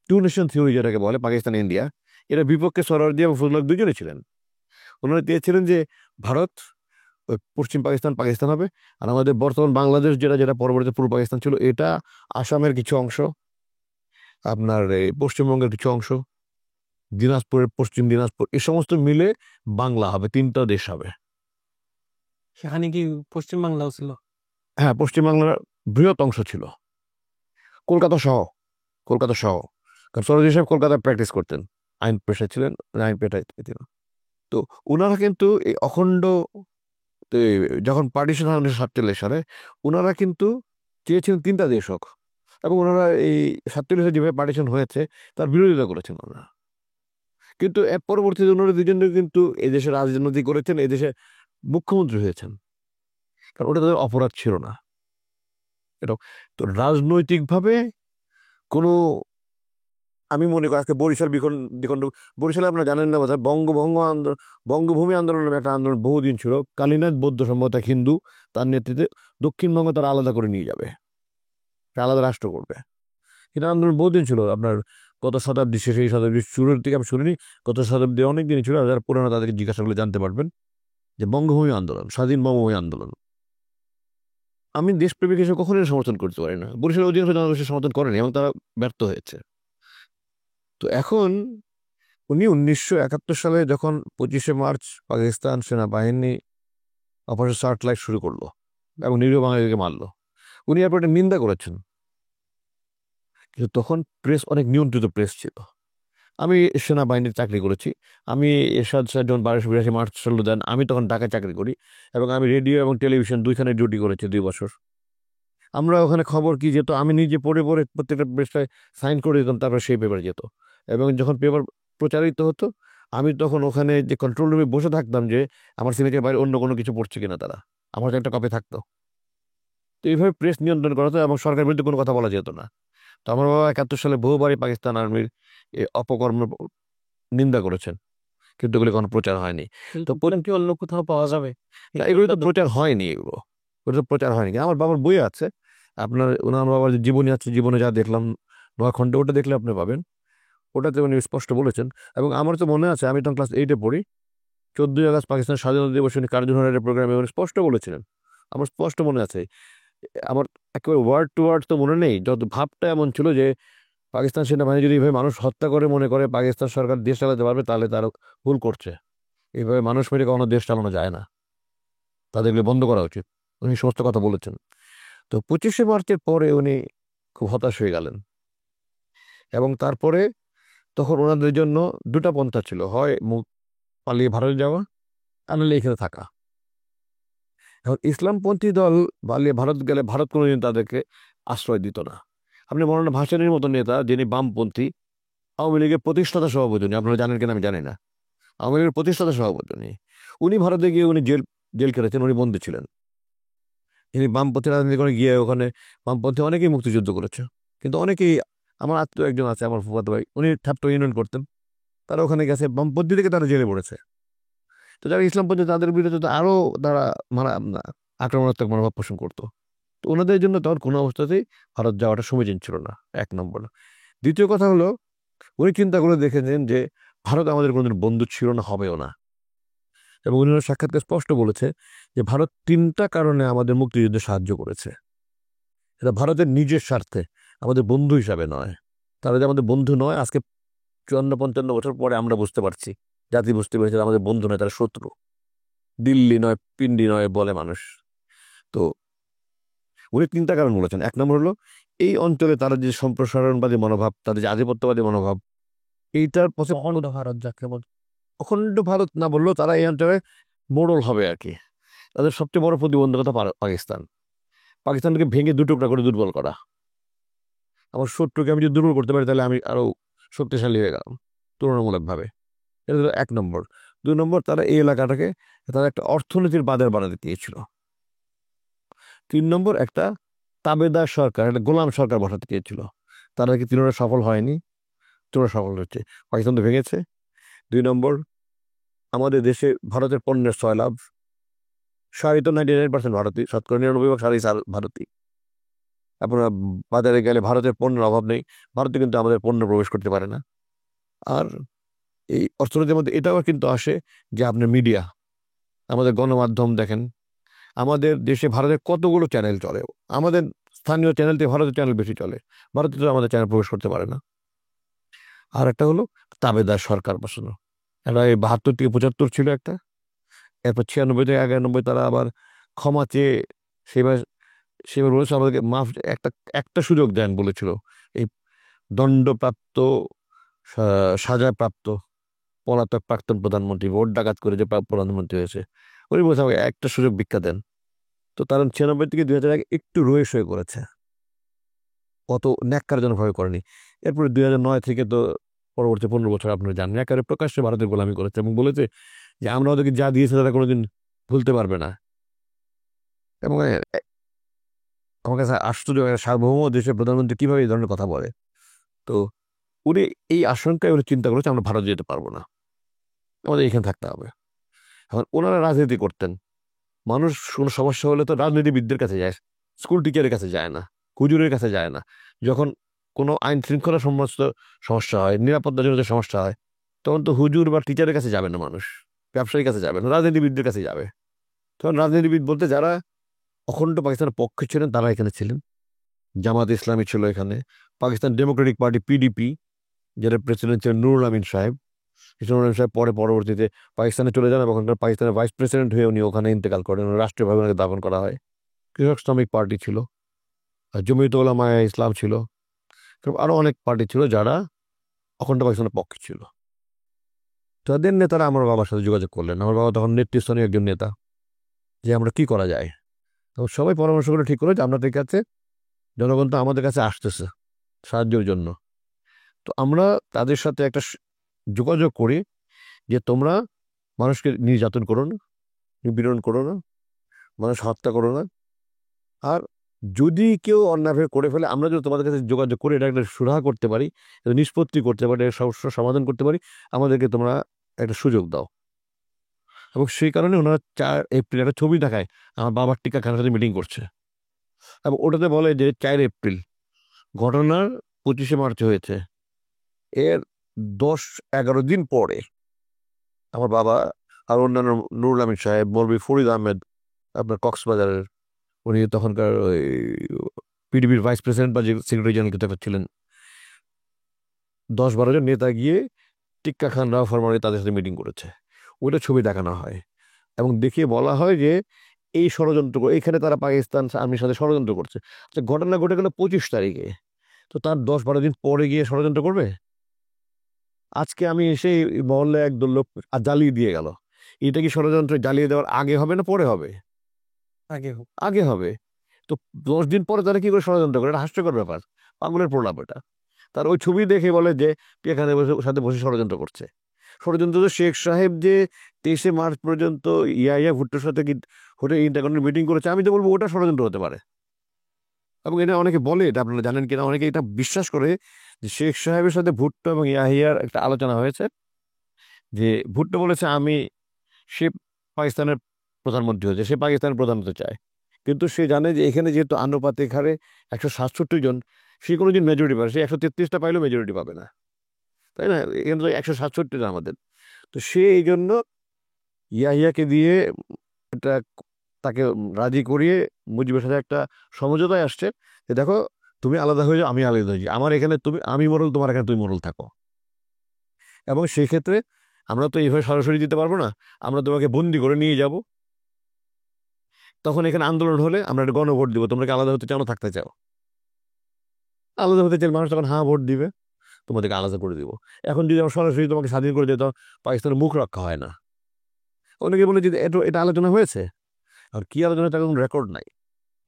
2 নেশন থিওরি, যেটাকে বলে পাকিস্তান ইন্ডিয়া, এর বিপক্ষে সোহরাওয়ার্দী এবং ফজলুল হক দুজনেই ছিলেন। ওনারা চেয়েছিলেন যে ভারত, পশ্চিম পাকিস্তান পাকিস্তান হবে, আর আমাদের বর্তমান বাংলাদেশ, যেটা যেটা পরবর্তীতে পূর্ব পাকিস্তান ছিল, এটা আসামের কিছু অংশ, আপনার এই পশ্চিমবঙ্গের কিছু অংশ, দিনাজপুরের পশ্চিম দিনাজপুর, এই সমস্ত মিলে বাংলা হবে, 3টা দেশ হবে। সেখানে কি পশ্চিম বাংলাও ছিল? হ্যাঁ, পশ্চিমবাংলার বৃহৎ অংশ ছিল, কলকাতা সহ, কলকাতা সহ। কারণ সরোজি সাহেব কলকাতায় প্র্যাকটিস করতেন, আইন পেশায় ছিলেন, আইন পেশায় ছিলেন। তো ওনারা কিন্তু এই অখণ্ড, যখন পার্টিশন হয় 1947 সালে, ওনারা কিন্তু চেয়েছিলেন 3টা দেশ হোক, এবং ওনারা এই 47 সালে যেভাবে পার্টিশন হয়েছে তার বিরোধিতা করেছেন ওনারা। কিন্তু এর পরবর্তীতে ওনারা দুজনে কিন্তু এই দেশে রাজনীতি করেছেন, এই দেশে মুখ্যমন্ত্রী হয়েছেন, কারণ ওটা তাদের অপরাধ ছিল না। এটা তো রাজনৈতিকভাবে কোনো, আমি মনে করি আজকে বরিশাল দ্বিখণ্ড, বরিশালে আপনারা জানেন না বোধহয় বঙ্গভূমি আন্দোলন নামে একটা আন্দোলন বহুদিন ছিল। কালীনাথ বৌদ্ধ সম্ভবত এক হিন্দু, তার নেতৃত্বে দক্ষিণবঙ্গ তারা আলাদা করে নিয়ে যাবে, আলাদা রাষ্ট্র করবে। কিন্তু আন্দোলন বহুদিন ছিল, আপনার কত শতাব্দী শেষে, এই শতাব্দীর শুরুর দিকে আমি শুনিনি, কত শতাব্দী অনেক দিনই ছিল। যারা পুরানো তাদেরকে জিজ্ঞাসা করলে জানতে পারবেন যে বঙ্গভূমি আন্দোলন, স্বাধীন বঙ্গভূমি আন্দোলন। আমি দেশপ্রেমিক হিসেবে কখনোই সমর্থন করতে পারি না, বরিশালের অধিকাংশ জনগোষ্ঠী সমর্থন করেনি এবং তারা ব্যর্থ হয়েছে। তো এখন উনি 1971 সালে যখন 25শে মার্চ পাকিস্তান সেনাবাহিনী অপারেশন সার্চলাইট শুরু করলো এবং নিরীহ বাঙালিদেরকে মারলো, উনি এরপর একটা নিন্দা করেছেন। কিন্তু তখন প্রেস অনেক নিয়ন্ত্রিত প্রেস ছিল। আমি সেনাবাহিনীর চাকরি করেছি, আমি এরশাদ সাহেব যখন 1282 মার্শাল দেন, আমি তখন ঢাকায় চাকরি করি এবং আমি রেডিও এবং টেলিভিশন দুইখানে ডিউটি করেছি 2 বছর। আমরা ওখানে খবর কি যেত, আমি নিজে পড়ে পড়ে প্রত্যেকটা পৃষ্ঠায় সাইন করে দিতাম, তারপর সেই পেপার যেত। এবং যখন পেপার প্রচারিত হতো, আমি তখন ওখানে যে কন্ট্রোল রুমে বসে থাকতাম যে আমার সিগনেচার বাইরে অন্য কোনো কিছু পড়ছে কিনা তারা, আমার একটা কপি থাকতো। তো এইভাবে প্রেস নিয়ন্ত্রণ করা হতো এবং সরকারের বিরুদ্ধে কোনো কথা বলা যেত না। তো আমার বাবা 71 সালে বহুবারই পাকিস্তান আর্মির অপকর্ম নিন্দা করেছেন, কিন্তু এগুলো কোনো প্রচার হয়নি। তো কি অন্য কোথাও পাওয়া যাবে? না, এগুলো তো প্রচার হয়নি, এগুলো তো প্রচার হয়নি। আমার বাবার বই আছে, আপনার ওনার বাবার যে জীবনী আছে, জীবনে যা দেখলাম নোয়াখণ্ডে, ওটা দেখলে আপনি পাবেন। ওটাতে উনি স্পষ্ট বলেছেন। এবং আমার তো মনে আছে, আমি তখন ক্লাস 8-এ পড়ি, 14ই আগস্ট পাকিস্তান স্বাধীনতা দিবস উনি কার্যনির্বাহী প্রোগ্রামে উনি স্পষ্ট বলেছিলেন, আমার স্পষ্ট মনে আছে। আমার একেবারে ওয়ার্ড টু ওয়ার্ড তো মনে নেই, যত ভাবটা এমন ছিল যে পাকিস্তান সেনাবাহিনী যদি এইভাবে মানুষ হত্যা করে মনে করে পাকিস্তান সরকার দেশ চালাতে পারবে, তাহলে তারা ভুল করছে। এইভাবে মানুষ মেরে কখনো দেশ চালানো যায় না, তাদেরকে বন্ধ করা উচিত। উনি সমস্ত কথা বলেছেন। তো 25শে মার্চের পরে উনি খুব হতাশ হয়ে গেলেন এবং তারপরে তখন ওনাদের জন্য দুটা পন্থা ছিল, হয় পালিয়ে ভারতে যাওয়া, আর নাহলে এখানে থাকা। এখন ইসলামপন্থী দল পালিয়ে ভারত গেলে ভারত কোনোদিন তাদেরকে আশ্রয় দিত না। আপনি মৌলানা ভাসানীর মতো নেতা, যিনি বামপন্থী, আওয়ামী লীগের প্রতিষ্ঠাতা সভাপতি, আপনারা জানেন কিনা আমি জানি না, আওয়ামী লীগের প্রতিষ্ঠাতা সভাপতি উনি ভারতে গিয়ে উনি জেল কেটেছেন, উনি বন্দী ছিলেন। তিনি বামপন্থী রাজনীতি করে গিয়ে ওখানে বামপন্থী অনেকেই মুক্তিযুদ্ধ করেছে, কিন্তু অনেকেই, আমার আত্মীয় একজন আছে, আমার ফুফাতো ভাই, উনি ছাত্র ইউনিয়ন করতেন, তারা ওখানে গেছে, বামপন্থী থেকে তারা জেলে পড়েছে। তো যারা ইসলামপন্থী তাদের বিরুদ্ধে তো আরো তারা মারা আক্রমণাত্মক মনোভাব পোষণ করতো। তো ওনাদের জন্য তখন কোনো অবস্থাতেই ভারত যাওয়াটা সমীচীন ছিল না, 1 নম্বর। দ্বিতীয় কথা হলো, উনি চিন্তা করে দেখেছেন যে ভারত আমাদের কোনোদিন বন্ধু ছিল না, হবেও না। এবং উনি সাক্ষাৎকার স্পষ্ট বলেছে যে ভারত 3টা কারণে আমাদের মুক্তিযুদ্ধে সাহায্য করেছে। এটা ভারতের নিজের স্বার্থে, আমাদের বন্ধু হিসাবে নয়। তারা যে আমাদের বন্ধু নয়, আজকে 54-55 বছর পরে আমরা বুঝতে পারছি, জাতি বুঝতে পেরেছে আমাদের বন্ধু নয়, তারা শত্রু। দিল্লি নয়, পিন্ডি নয় বলে মানুষ। তো উনি 3টা কারণ বলেছেন। 1 নম্বর হলো, এই অঞ্চলে তারা যে সম্প্রসারণবাদী মনোভাব, তাদের যে আধিপত্যবাদী মনোভাব, এইটার পথে অখণ্ড ভারত যাকে বল, অখণ্ড ভারত না বললেও তারা এই অঞ্চলে মোড়ল হবে আর কি। তাদের সবচেয়ে বড় প্রতিবন্ধকতা পাকিস্তান, পাকিস্তানকে ভেঙে দুটুকরা করে দুর্বল করা। আমার শত্রুকে আমি যদি দুর্বল করতে পারি, তাহলে আমি আরো শক্তিশালী হয়ে গেলাম তুলনামূলকভাবে। এটা হলো 1 নম্বর। 2 নম্বর, তারা এই এলাকাটাকে তারা একটা অর্থনীতির বাজার বানাতে চেয়েছিল। 3 নম্বর, একটা তাবেদার সরকার, একটা গোলাম সরকার বসাতে চেয়েছিল। তারা কি তিনটা সফল হয়নি? তোরা সফল হচ্ছে, পাকিস্তান তো ভেঙেছে। 2 নম্বর, আমাদের দেশে ভারতের পণ্যের সয়লাভ, শাড়ি তো 99% ভারতী, শতকরা 99% শাড়ি ভারতী। আপনারা বাজারে গেলে ভারতের পণ্যের অভাব নেই, ভারতে কিন্তু আমাদের পণ্য প্রবেশ করতে পারে না। আর এই অর্থনীতির মধ্যে এটাও কিন্তু আসে যে আপনার মিডিয়া, আমাদের গণমাধ্যম দেখেন, আমাদের দেশে ভারতের কতগুলো চ্যানেল চলে, আমাদের স্থানীয় চ্যানেল থেকে ভারতের চ্যানেল বেশি চলে, ভারতে তো আমাদের চ্যানেল প্রবেশ করতে পারে না। আর একটা হলো তাবেদার সরকার বসানো, এটা এই 72 থেকে 75 ছিল একটা, এরপর 96 থেকে 91 তারা আবার ক্ষমা চেয়ে সেবার সেবার বলেছে আমাদেরকে মাফ, একটা একটা সুযোগ দেন বলেছিল। এই দণ্ডপ্রাপ্ত, সাজাপ্রাপ্ত পলাতক প্রাক্তন প্রধানমন্ত্রী, ভোট ডাকাত করে যে প্রধানমন্ত্রী হয়েছে, উনি বলছে আমাকে একটা সুযোগ ভিক্ষা দেন। তো তারা 96 থেকে 2001 একটু রয়ে সয়ে করেছে, অত ন্যাক্কারজনক ভাবে করেনি। এরপরে 2009 থেকে তো পরবর্তী 15 বছর আপনারা জানেন, একেবারে প্রকাশ্যে ভারতের গোলামি করেছে এবং বলেছে যে আমরা ওদেরকে যা দিয়েছে তারা কোনোদিন ভুলতে পারবে না। এবং আমার কাছে আশ্চর্য, সার্বভৌম দেশের প্রধানমন্ত্রী কিভাবে এই ধরনের কথা বলে। তো উনি এই আশঙ্কায় উনি চিন্তা করেছে আমরা ভারত যেতে পারবো না, আমাদের এখানে থাকতে হবে। এখন ওনারা রাজনীতি করতেন, মানুষ কোনো সমস্যা হলে তো রাজনীতিবিদদের কাছে যায়, স্কুল টিচারের কাছে যায় না, হুজুরের কাছে যায় না। যখন কোনো আইন শৃঙ্খলা সমস্ত সমস্যা হয়, নিরাপত্তাজনিত সমস্যা হয়, তখন তো হুজুর বা টিচারের কাছে যাবে না মানুষ, ব্যবসায়ীর কাছে যাবে না, রাজনীতিবিদদের কাছে যাবে। তখন রাজনীতিবিদ বলতে যারা অখণ্ড পাকিস্তানের পক্ষে ছিলেন তারা এখানে ছিলেন। জামাত ইসলামী ছিল এখানে, পাকিস্তান ডেমোক্রেটিক পার্টি পিডিপি, যেটা প্রেসিডেন্ট ছিলেন নুরুল আমিন সাহেব। নুরুল আমিন সাহেব পরবর্তীতে পাকিস্তানে চলে যান এবং ওখানকার পাকিস্তানের ভাইস প্রেসিডেন্ট হয়ে উনি ওখানে ইন্তেকাল করেন, রাষ্ট্রীয়ভাবে ওনাকে দাফন করা হয়। কৃষক শ্রমিক পার্টি ছিল, আর জমিয়ত উলামায়ে ইসলাম ছিল, আরো অনেক পার্টি ছিল যারা অখণ্ড পাকিস্তানের পক্ষে ছিল। তাদের নেতারা আমার বাবার সাথে যোগাযোগ করলেন। আমার বাবা তখন নেতৃস্থানীয় একজন নেতা, যে আমরা কি করা যায়। তো সবাই পরামর্শ করে ঠিক করলো যে আপনাদের কাছে জনগণ তো আমাদের কাছে আসতেছে সাহায্যের জন্য, তো আমরা তাদের সাথে একটা যোগাযোগ করি যে তোমরা মানুষকে নির্যাতন করো না, নিপীড়ন করো না, মানুষ হত্যা করো না, আর যদি কেউ অন্যায়ভাবে করে ফেলে আমরা যদি তোমাদের কাছে যোগাযোগ করে এটা একটা সুরাহা করতে পারি, নিষ্পত্তি করতে পারি, সমস্যার সমাধান করতে পারি, আমাদেরকে তোমরা একটা সুযোগ দাও। এবং সেই কারণে ওনারা 4 এপ্রিল একটা ছবি দেখায় আমার বাবার টিকা খানের সাথে মিটিং করছে, এবং ওটাতে বলে যে 4 এপ্রিল ঘটনার 25শে মার্চ হয়েছে, এর 10-11 দিন পরে আমার বাবা আর অন্যান্য নুরুল আমিন সাহেব, মৌলভী ফরিদ আহমেদ, আপনার কক্সবাজারের, উনি তখনকার ওই পিডিবির ভাইস প্রেসিডেন্ট বা যে সেক্রেটারি জেনারেল কিছু একটা ছিলেন, 10-12 জন নেতা গিয়ে টিক্কা খান রাও ফরমানি তাদের সাথে মিটিং করেছে। ওইটা ছবি দেখানো হয় এবং দেখিয়ে বলা হয় যে এই ষড়যন্ত্র এখানে তারা পাকিস্তান আর্মির সাথে ষড়যন্ত্র করছে। আচ্ছা, ঘটনা ঘটে গেল 25 তারিখে, তো তার 10-12 দিন পরে গিয়ে ষড়যন্ত্র করবে? আজকে আমি এসে মহল্লে একদল লোক জ্বালিয়ে দিয়ে গেল, এটা কি ষড়যন্ত্র জ্বালিয়ে দেওয়ার আগে হবে না পরে হবে? আগে হোক। আগে হবে। তো 10 দিন পরে তারা কি করে ষড়যন্ত্র করে? এটা হাস্যকর ব্যাপার, পাগলের প্রলাপ এটা। তার ওই ছবি দেখে বলে যে এখানে সাথে বসে ষড়যন্ত্র করছে। ষড়যন্ত্র তো শেখ সাহেব যে 23শে মার্চ পর্যন্ত ইয়াহিয়া ভুট্টোর সাথে হোটেল ইন্টারকন্টিনেন্টাল মিটিং করেছে, আমি তো বলবো ওটা ষড়যন্ত্র হতে পারে। এবং এটা অনেকে বলে, এটা আপনারা জানেন কিনা, অনেকে এটা বিশ্বাস করে যে শেখ সাহেবের সাথে ভুট্টো এবং ইয়াহিয়ার একটা আলোচনা হয়েছে, যে ভুট্টো বলেছে সে পাকিস্তানের প্রধানমন্ত্রী হয়েছে, সে পাকিস্তানের প্রধান হতে চায়, কিন্তু সে জানে যে এখানে যেহেতু আনুপাতিক হারে 167 জন, সে কোনোদিন মেজরিটি পাবে, সে 133টা পাইলেও মেজরিটি পাবে না, তাই না? এখানে তো 167 জন আমাদের। তো সে এই জন্য ইয়াহিয়াকে দিয়ে এটা তাকে রাজি করিয়ে মুজিবের সাথে একটা সমঝোতায় আসছে যে দেখো তুমি আলাদা হয়ে যাও, আমি আলাদা হয়ে যাই, আমার এখানে আমি মোড়ল, তোমার এখানে তুমি মোড়ল থাকো। এবং সেই ক্ষেত্রে আমরা তো এইভাবে সরাসরি দিতে পারবো না, আমরা তোমাকে বন্দি করে নিয়ে যাব, তখন এখানে আন্দোলন হলে আমরা একটা গণভোট দিব, তোমরা কি আলাদা হতে চাও না থাকতে চাও? আলাদা হতে চাই মানুষ তখন হ্যাঁ ভোট দিবে, তোমাদেরকে আলাদা করে দিব। এখন যদি আমরা সরাসরি তোমাকে স্বাধীন করে দিই, পাকিস্তানের মুখ রক্ষা হয় না। অনেকে বলে যে এটা আলোচনা হয়েছে, আর কি আলোচনা তার কোনো রেকর্ড নাই।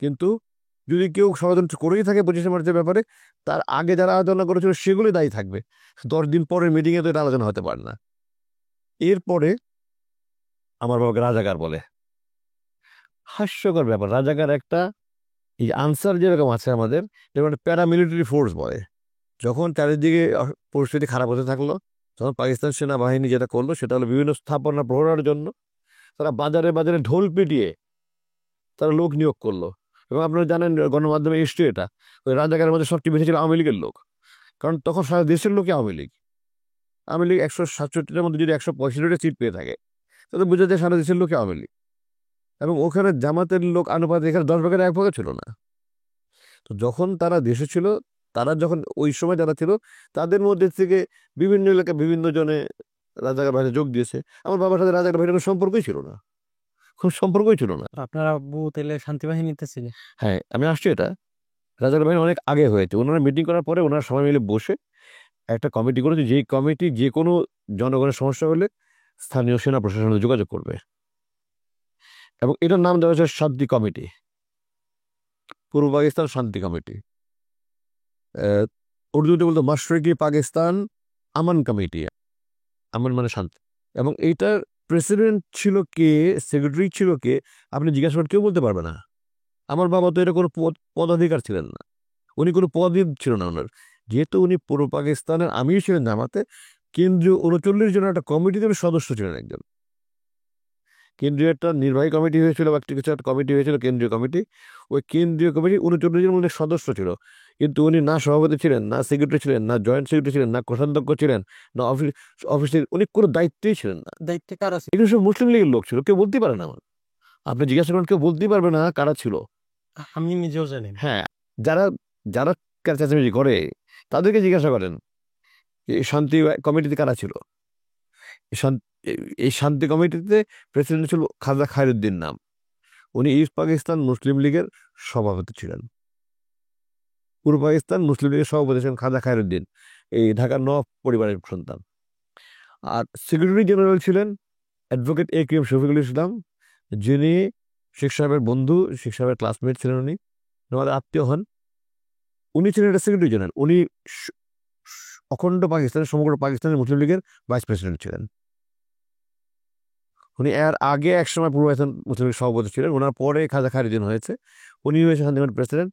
কিন্তু যদি কেউ ষড়যন্ত্র করেই থাকে 25শে মার্চের ব্যাপারে, তার আগে যারা আলোচনা করেছিল সেগুলোই দায়ী থাকবে। 10 দিন পরের মিটিংয়ে তো এটা আলোচনা হতে পারে না। এরপরে আমার বাবাকে রাজাকার বলে, হাস্যকর ব্যাপার। রাজাকার একটা, এই আনসার যেরকম আছে আমাদের, যেরকম একটা প্যারামিলিটারি ফোর্স বলে। যখন চারিদিকে পরিস্থিতি খারাপ হতে থাকলো, তখন পাকিস্তান সেনাবাহিনী যেটা করলো সেটা হলো বিভিন্ন স্থাপনা প্রহরার জন্য তারা বাজারে বাজারে ঢোল পিটিয়ে তারা লোক নিয়োগ করলো। এবং আপনারা জানেন গণমাধ্যমে এসছে এটা, ওই রাজাকারের মধ্যে সবচেয়ে বেশি ছিল আওয়ামী লীগের লোক, কারণ তখন সারা দেশের লোকই আওয়ামী লীগ। আওয়ামী লীগ 167টার মধ্যে যদি 165টা সিট পেয়ে থাকে, তাহলে বোঝা যায় সারা দেশের লোকই আওয়ামী লীগ। এবং ওখানে জামাতের লোক আনুপাতিক এখানে 10 ভাগের 1 ভাগও ছিল না। তো যখন তারা দেশে ছিল, তারা যখন ওই সময় যারা ছিল তাদের মধ্যে থেকে বিভিন্ন এলাকায় বিভিন্ন জনে রাজাকার বাহিনী যোগ দিয়েছে। আমার বাবার সাথে রাজাকার বাহিনীর কোনো সম্পর্কই ছিল না, কোনো সম্পর্কই ছিল না। আপনার আব্বু তাহলে শান্তি বাহিনীতে ছিলেন? হ্যাঁ, আমি আসছি এটা, রাজাকার বাহিনী অনেক আগে হয়েছে। ওনারা মিটিং করার পরে ওনারা সবাই মিলে বসে একটা কমিটি করেছে, যেই কমিটি যে কোনো জনগণের সমস্যা হলে স্থানীয় সেনা প্রশাসনের সাথে যোগাযোগ করবে, এবং এটার নাম দেওয়া হয়েছে শান্তি কমিটি, পূর্ব পাকিস্তান শান্তি কমিটি। উর্দুতে বলতো মাশরিকি পাকিস্তান আমান কমিটি, আমান মানে শান্তি, এবং এইটার প্রেসিডেন্ট ছিল কে, সেক্রেটারি ছিল কে, আপনি জিজ্ঞাসা করেন কেউ বলতে পারবে না। আমার বাবা তো এটা কোনো পদাধিকার ছিলেন না, উনি কোনো পদই ছিল না ওনার। যেহেতু উনি পূর্ব পাকিস্তানের আমির ছিলেন জামাতে, কেন্দ্রীয় 39 জনের একটা কমিটিতে উনি সদস্য ছিলেন একজন। কেন্দ্রীয় একটা নির্বাহী কমিটি হয়েছিল বা কিছু একটা কমিটি হয়েছিল, কেন্দ্রীয় কমিটি। ওই কেন্দ্রীয় কমিটি 39 জনের মধ্যে সদস্য ছিল, কিন্তু উনি না সভাপতি ছিলেন, না সেক্রেটারি ছিলেন, না জয়েন্ট সেক্রেটারি ছিলেন, না কোষাধ্যক্ষ ছিলেন, না অফিসের উনি কোনো দায়িত্বেই ছিলেন না। দায়িত্বে কারা ছিল? এগুলো সব মুসলিম লীগের লোক ছিল, কেউ বলতেই পারে না। আমার আপনি জিজ্ঞাসা করেন কেউ বলতেই পারবে না কারা ছিল। আমি নিজেও জানি না। হ্যাঁ, যারা যারা চেঁচামেচি করে তাদেরকে জিজ্ঞাসা করেন এই শান্তি কমিটিতে কারা ছিল। এই শান্তি কমিটিতে প্রেসিডেন্ট ছিল খাজা খায়রুদ্দিন নাম, উনি ইস্ট পাকিস্তান মুসলিম লীগের সভাপতি ছিলেন। পূর্ব পাকিস্তান মুসলিম লীগের সভাপতি ছিলেন খাজা খায়রুদ্দিন, এই ঢাকার নওয়াব পরিবারের সন্তান। আর সেক্রেটারি জেনারেল ছিলেন অ্যাডভোকেট A.K.M. শফিকুল ইসলাম, যিনি শেখ সাহেবের বন্ধু, শেখ সাহেবের ক্লাসমেট ছিলেন, উনি আমাদের আত্মীয় হন। উনি ছিলেন একটা সেক্রেটারি জেনারেল, উনি অখণ্ড পাকিস্তানের, সমগ্র পাকিস্তানের মুসলিম লীগের ভাইস প্রেসিডেন্ট ছিলেন। উনি এর আগে একসময় পূর্ব পাকিস্তান মুসলিম লীগের সভাপতি ছিলেন, ওনার পরে খাজা খায়রুদ্দিন হয়েছে, উনি হয়েছে শান্তিগঞ্জ প্রেসিডেন্ট।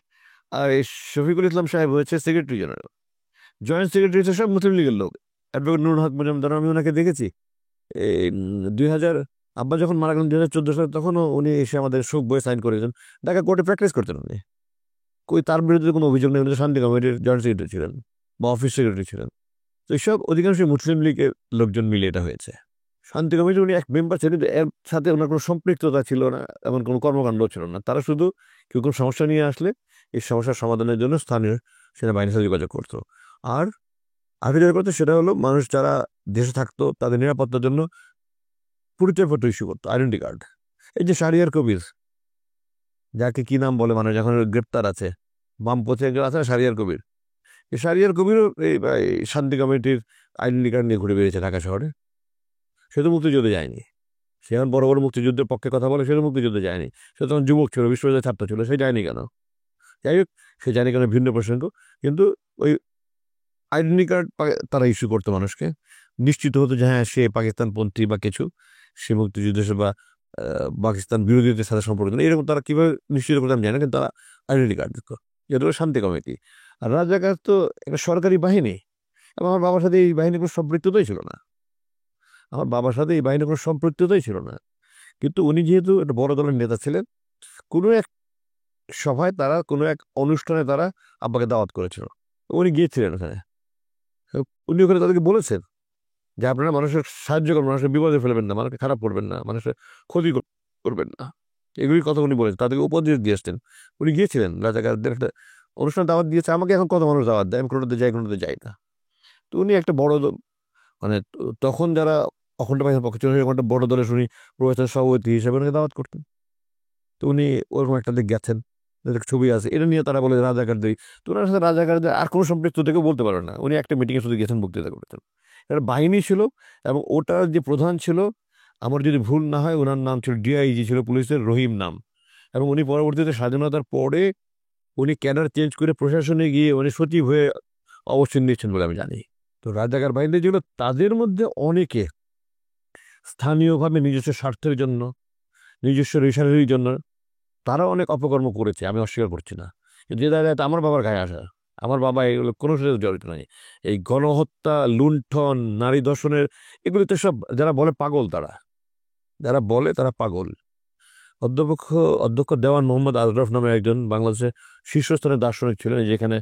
আর এই শফিকুল ইসলাম সাহেব হয়েছে সেক্রেটারি জেনারেল। জয়েন্ট সেক্রেটারি হচ্ছে সব মুসলিম লীগের লোক। অ্যাডভোকেট নুরুল হক মজুমদার, আমি ওনাকে দেখেছি এই 2000 আব্বা যখন মারা গেলেন 2014 সালে, তখনও উনি এসে আমাদের শোক বই সাইন করেছেন। ঢাকা কোর্টে প্র্যাকটিস করতেন উনি, কই তার বিরুদ্ধে কোনো অভিযোগ নেই, উনি তো শান্তি কমিটির জয়েন্ট সেক্রেটারি ছিলেন বা অফিস সেক্রেটারি ছিলেন। তো এইসব অধিকাংশ মুসলিম লীগের লোকজন মিলে এটা হয়েছে। শান্তি কমিটির উনি এক মেম্বার ছিলেন, কিন্তু এর সাথে ওনার কোনো সম্পৃক্ততা ছিল না, এমন কোনো কর্মকাণ্ড ছিল না। তারা শুধু কেউ কোনো সমস্যা নিয়ে আসলে এই সমস্যার সমাধানের জন্য স্থানীয় সেনাবাহিনীর সাথে যোগাযোগ করতো। আর আগে যেটা করতো সেটা হলো, মানুষ যারা দেশে থাকতো তাদের নিরাপত্তার জন্য পরিচয়পত্র ইস্যু করতো, আইডেন্টি কার্ড। এই যে শাহরিয়ার কবির, যাকে কি নাম বলে মানুষ এখন গ্রেপ্তার আছে, বামপন্থী একজন আছে না, শাহরিয়ার কবির। এই শাহরিয়ার কবিরও এই শান্তি কমিটির আইডেন্টি কার্ড নিয়ে ঘুরে বেরিয়েছে ঢাকা শহরে। সে তো মুক্তিযুদ্ধে যায়নি, সে এখন বড় বড় মুক্তিযুদ্ধের পক্ষে কথা বলে, সে তো মুক্তিযুদ্ধে যায়নি, সে তখন যুবক ছিল, বিশ্ববিদ্যালয়ের ছাত্র ছিল, সে যায়নি কেন? যাই হোক, সে যায়নি কেন ভিন্ন প্রসঙ্গ। কিন্তু ওই আইডেন্টি কার্ড তারা ইস্যু করতো মানুষকে, নিশ্চিত হতো যে হ্যাঁ সে পাকিস্তানপন্থী বা কিছু, সে মুক্তিযুদ্ধের বা পাকিস্তান বিরোধীদের সাথে সম্পর্ক নেই, এরকম তারা কিভাবে নিশ্চিত করতে আমি জানি না, কিন্তু তারা আইডেন্টি কার্ড দিত। যেটা হলো শান্তি কমিটি। আর রাজাকার তো একটা সরকারি বাহিনী, এবং আমার বাবার সাথে এই বাহিনীর কোনো সম্পৃক্ততাই ছিল না, আমার বাবার সাথে এই বাহিনীর কোনো সম্পৃক্ততাই ছিল না। কিন্তু উনি যেহেতু একটা বড় দলের নেতা ছিলেন, কোনো এক সভায় তারা, কোনো এক অনুষ্ঠানে তারা আব্বাকে দাওয়াত করেছিল, উনি গিয়েছিলেন ওখানে। উনি ওখানে তাদেরকে বলেছেন যে আপনারা মানুষের সাহায্য করবেন, মানুষের বিপদে ফেলবেন না, মানুষকে খারাপ করবেন না, মানুষের ক্ষতি করবেন না, এগুলি কথা উনি বলেছেন, তাদেরকে উপদেশ দিয়ে আসতেন। উনি গিয়েছিলেন, রাজাকারদের একটা অনুষ্ঠান দাওয়াত দিয়েছে, আমাকে এখন কত মানুষ দাওয়াত দেয়, আমি কোনোটাতে যাই, কোনোটাতে যাই না। তো উনি একটা বড় মানে তখন যারা অখণ্ড বাহিনীর পক্ষে ছিল, সেরকম একটা বড় দলের উনি প্রফেসর সভাপতি হিসেবে ওনাকে দাওয়াত করতেন। তো উনি ওরকম একটা দিক গেছেন, যাদের ছবি আছে, এটা নিয়ে তারা বলে রাজাকারদের। তো ওনার সাথে রাজাকারদের আর কোনো সম্পৃক্ত থেকে বলতে পারবে না, উনি একটা মিটিংয়ে শুধু গেছেন, বক্তৃতা করেছেন। একটা বাহিনী ছিল, এবং ওটার যে প্রধান ছিল, আমার যদি ভুল না হয়, ওনার নাম ছিল DIG, ছিল পুলিশের রহিম নাম। এবং উনি পরবর্তীতে স্বাধীনতার পরে উনি ক্যাডার চেঞ্জ করে প্রশাসনে গিয়ে উনি সচিব হয়ে অবস্থান নিয়েছেন বলে আমি জানি। তো রাজাকার বাহিনী যেগুলো, তাদের মধ্যে অনেকে স্থানীয়ভাবে নিজস্ব স্বার্থের জন্য, নিজস্ব রেশারের জন্য তারা অনেক অপকর্ম করেছে, আমি অস্বীকার করছি না। কিন্তু যে দাঁড়ায় আমার বাবার গায়ে আসা, আমার বাবা এগুলো কোনো সাথে জড়িত নাই। এই গণহত্যা, লুণ্ঠন, নারী ধর্ষণের, এগুলিতে সব যারা বলে পাগল, তারা যারা বলে তারা পাগল। অধ্যক্ষ অধ্যক্ষ দেওয়ান মোহাম্মদ আশরাফ নামে একজন বাংলাদেশের শীর্ষস্থানের দার্শনিক ছিলেন, যেখানে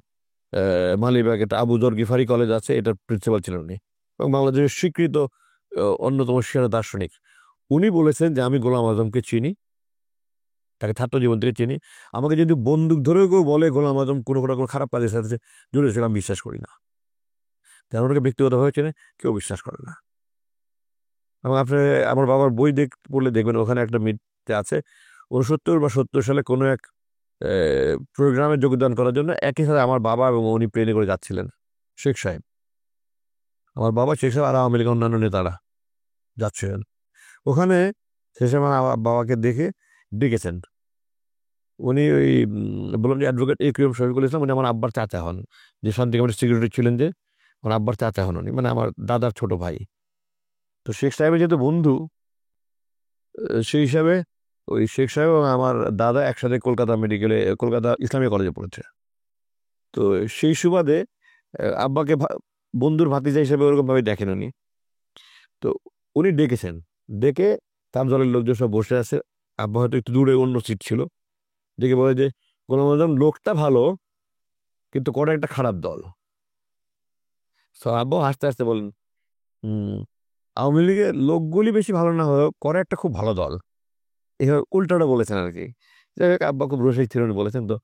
মালিবাগ একটা আবু যর গিফারি কলেজ আছে, এটার প্রিন্সিপাল ছিলেন উনি, এবং বাংলাদেশের স্বীকৃত অন্যতম সেরা দার্শনিক। উনি বলেছেন যে আমি গোলাম আজমকে চিনি, তাকে ছাত্র জীবন থেকে চিনি, আমাকে যদি বন্দুক ধরেও কেউ বলে গোলাম আজম কোনো কোনো খারাপ কাজের সাথে জড়িত, আমি বিশ্বাস করি না। তেমন ওনাকে ব্যক্তিগতভাবে চেনে, কেউ বিশ্বাস করে না। এবং আপনি আমার বাবার বই পড়লে দেখবেন, ওখানে একটা মিথ্যে আছে, 69 বা 70 সালে কোনো এক প্রোগ্রামে যোগদান করার জন্য একই সাথে আমার বাবা এবং উনি প্লেনে করে যাচ্ছিলেন, শেখ সাহেব, আমার বাবা, শেখ সাহেব আর আওয়ামী লীগের অন্যান্য নেতারা যাচ্ছিলেন ওখানে। শেষে আমার বাবাকে দেখে ডেকেছেন। উনি ওই বললাম যে অ্যাডভোকেট A.K.M. শফিকুল ইসলাম, উনি আমার আব্বার চাচা হন, যে শান্তি কমিটির সেক্রেটারি ছিলেন, যে আমার আব্বার চাচা হন উনি, মানে আমার দাদার ছোট ভাই। তো শেখ সাহেবের যেহেতু বন্ধু, সেই হিসাবে ওই শেখ সাহেব এবং আমার দাদা একসাথে কলকাতা ইসলামী কলেজে পড়েছে। তো সেই সুবাদে আব্বাকে বন্ধুর ভাতিজা হিসেবে ওরকম ভাবে দেখেন উনি। তো উনি ডেকেছেন, ডেকে তার দলের লোকজন সব বসে আছে, আব্বা হয়তো একটু দূরে অন্য সিট ছিল, ডেকে বলে যে গোলাম আজম লোকটা ভালো কিন্তু করে একটা খারাপ দল। তো আব্বা হাসতে হাসতে বলেন, হম, আওয়ামী লীগের লোকগুলি বেশি ভালো না হলেও করে একটা খুব ভালো দল, এভাবে উল্টাটা বলেছেন আর কি। যাই হোক, আব্বা খুব রসিক ছিলেন বলেছেন। তো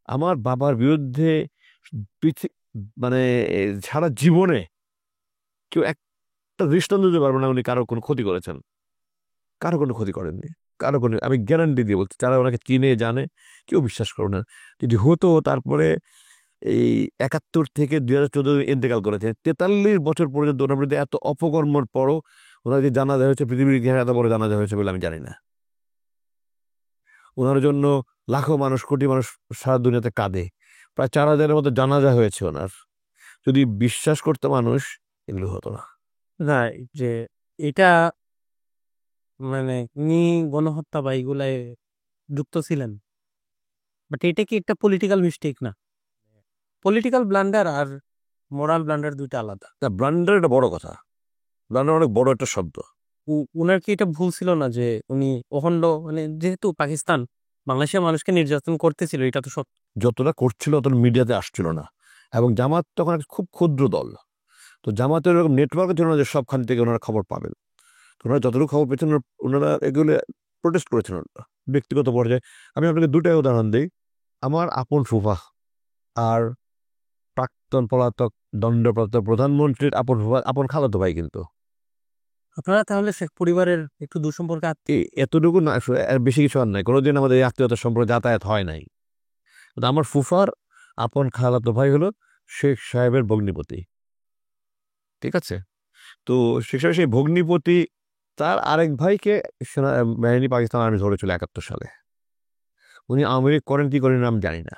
আমার বাবার বিরুদ্ধে পৃথি- মানে সারা জীবনে কেউ একটা দৃষ্টান্ত দিতে পারবো না উনি কারো কোনো ক্ষতি করেছেন, কারো কোনো ক্ষতি করেননি, কারো কোনো, আমি গ্যারান্টি দিয়ে বলছি, যারা ওনাকে চিনে জানে কেউ বিশ্বাস করো না। যদি হতো, তারপরে এই 71 থেকে 2014 ইন্তেকাল করেছে, 43 বছর পর্যন্ত ওনার বিরুদ্ধে এত অপকর্মর পরও ওনার যে জানাজা হয়েছে, পৃথিবীর ইতিহাসে এত বড় জানাজা হয়েছে বলে আমি জানি না। ওনার জন্য লাখো মানুষ, কোটি মানুষ সারা দুনিয়াতে কাঁদে, প্রায় 4000-এর মতো জানাজা হয়েছে ওনার। যদি বিশ্বাস করতো মানুষ, এগুলো হতো না। না, যে এটা মানে উনি গণহত্যা বা এগুলায় যুক্ত ছিলেন, বাট এটা কি একটা পলিটিক্যাল মিস্টেক না? পলিটিক্যাল ব্লান্ডার আর মোরাল ব্লান্ডার দুইটা আলাদা। তা ব্লান্ডার একটা বড় কথা, ব্লান্ডার অনেক বড় একটা শব্দ। উনার কি এটা ভুল ছিল না যে উনি অখণ্ড, মানে যেহেতু পাকিস্তান বাংলাদেশের মানুষকে নির্যাতন করতেছিল, এটা তো সব যতটা করছিল অতটা মিডিয়াতে আসছিল না, এবং জামাত তখন একটা খুব ক্ষুদ্র দল। তো জামাতের এরকম নেটওয়ার্কের জন্য যে সবখান থেকে ওনারা খবর পাবেন, তো ওনারা যতটুকু খবর পেয়েছেন ওনারা এগুলো প্রোটেস্ট করেছেন ওনারা ব্যক্তিগত পর্যায়ে। আমি আপনাকে দুটাই উদাহরণ দিই। আমার আপন ফুফা আর প্রাক্তন পলাতক দণ্ডপ্রাপ্ত প্রধানমন্ত্রীর আপন ফুফা, আপন খালাতো ভাই কিন্তু। আপনারা তাহলে শেখ পরিবারের একটু দুঃসম্পর্কে এতটুকু না, আর বেশি কিছু আর নাই, কোনোদিন আমাদের এই আত্মীয়তার সম্পর্কে যাতায়াত হয় নাই। কিন্তু আমার ফুফার আপন খালাতো ভাই হলো শেখ সাহেবের ভগ্নিপতি, ঠিক আছে? তো শেখ সাহেব সেই ভগ্নিপতি, তার আরেক ভাইকে সেনাবাহিনী পাকিস্তান আর্মি ধরেছিল 71 সালে। উনি আওয়ামী লীগ করেন কি করেন আমি জানি না।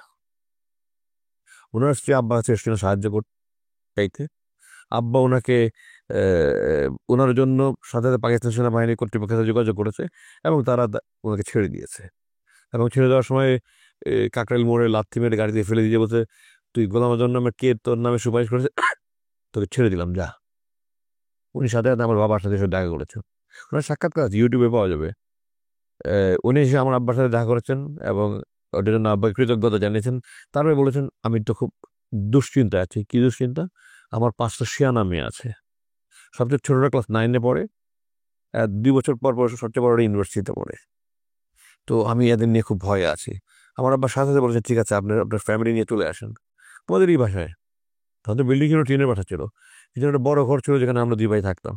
ওনার স্ত্রী আব্বা কাছে এসেছিল সাহায্য চাইতে। আব্বা ওনাকে ওনার জন্য সাথে সাথে পাকিস্তান সেনাবাহিনী কর্তৃপক্ষের সাথে যোগাযোগ করেছে, এবং তারা ওনাকে ছেড়ে দিয়েছে। এবং ছেড়ে দেওয়ার সময় কাকরাইল মোড়ে লাথি মেরে গাড়ি দিয়ে ফেলে দিয়ে বলছে, তুই গোলাম আজম নামে কে তোর নামে সুপারিশ করেছে, তোকে ছেড়ে দিলাম, যা। উনি সাথে সাথে আমার বাবার সাথে এসে দেখা করেছেন। ওনার সাক্ষাৎকার আছে, ইউটিউবে পাওয়া যাবে। উনি এসে আমার আব্বার সাথে দেখা করেছেন এবং ওটার জন্য আব্বাকে কৃতজ্ঞতা জানিয়েছেন। তারপরে বলেছেন, আমি তো খুব দুশ্চিন্তা আছি। কি দুশ্চিন্তা? আমার 5টা শিয়ানা মেয়ে আছে, সবচেয়ে ছোটটা ক্লাস 9-এ পড়ে, 2 বছর পর পর সবচেয়ে বড় ইউনিভার্সিটিতে পড়ে। তো আমি এদের নিয়ে খুব ভয়ে আছি। আমার আব্বার সাথে সাথে বলেছে, ঠিক আছে, আপনার ফ্যামিলি নিয়ে চলে আসেন আমাদেরই বাসায়। তখন তো বিল্ডিং ছিল, টিনের বাসা ছিল, এই জন্য একটা বড় ঘর ছিল যেখানে আমরা 2 ভাই থাকতাম,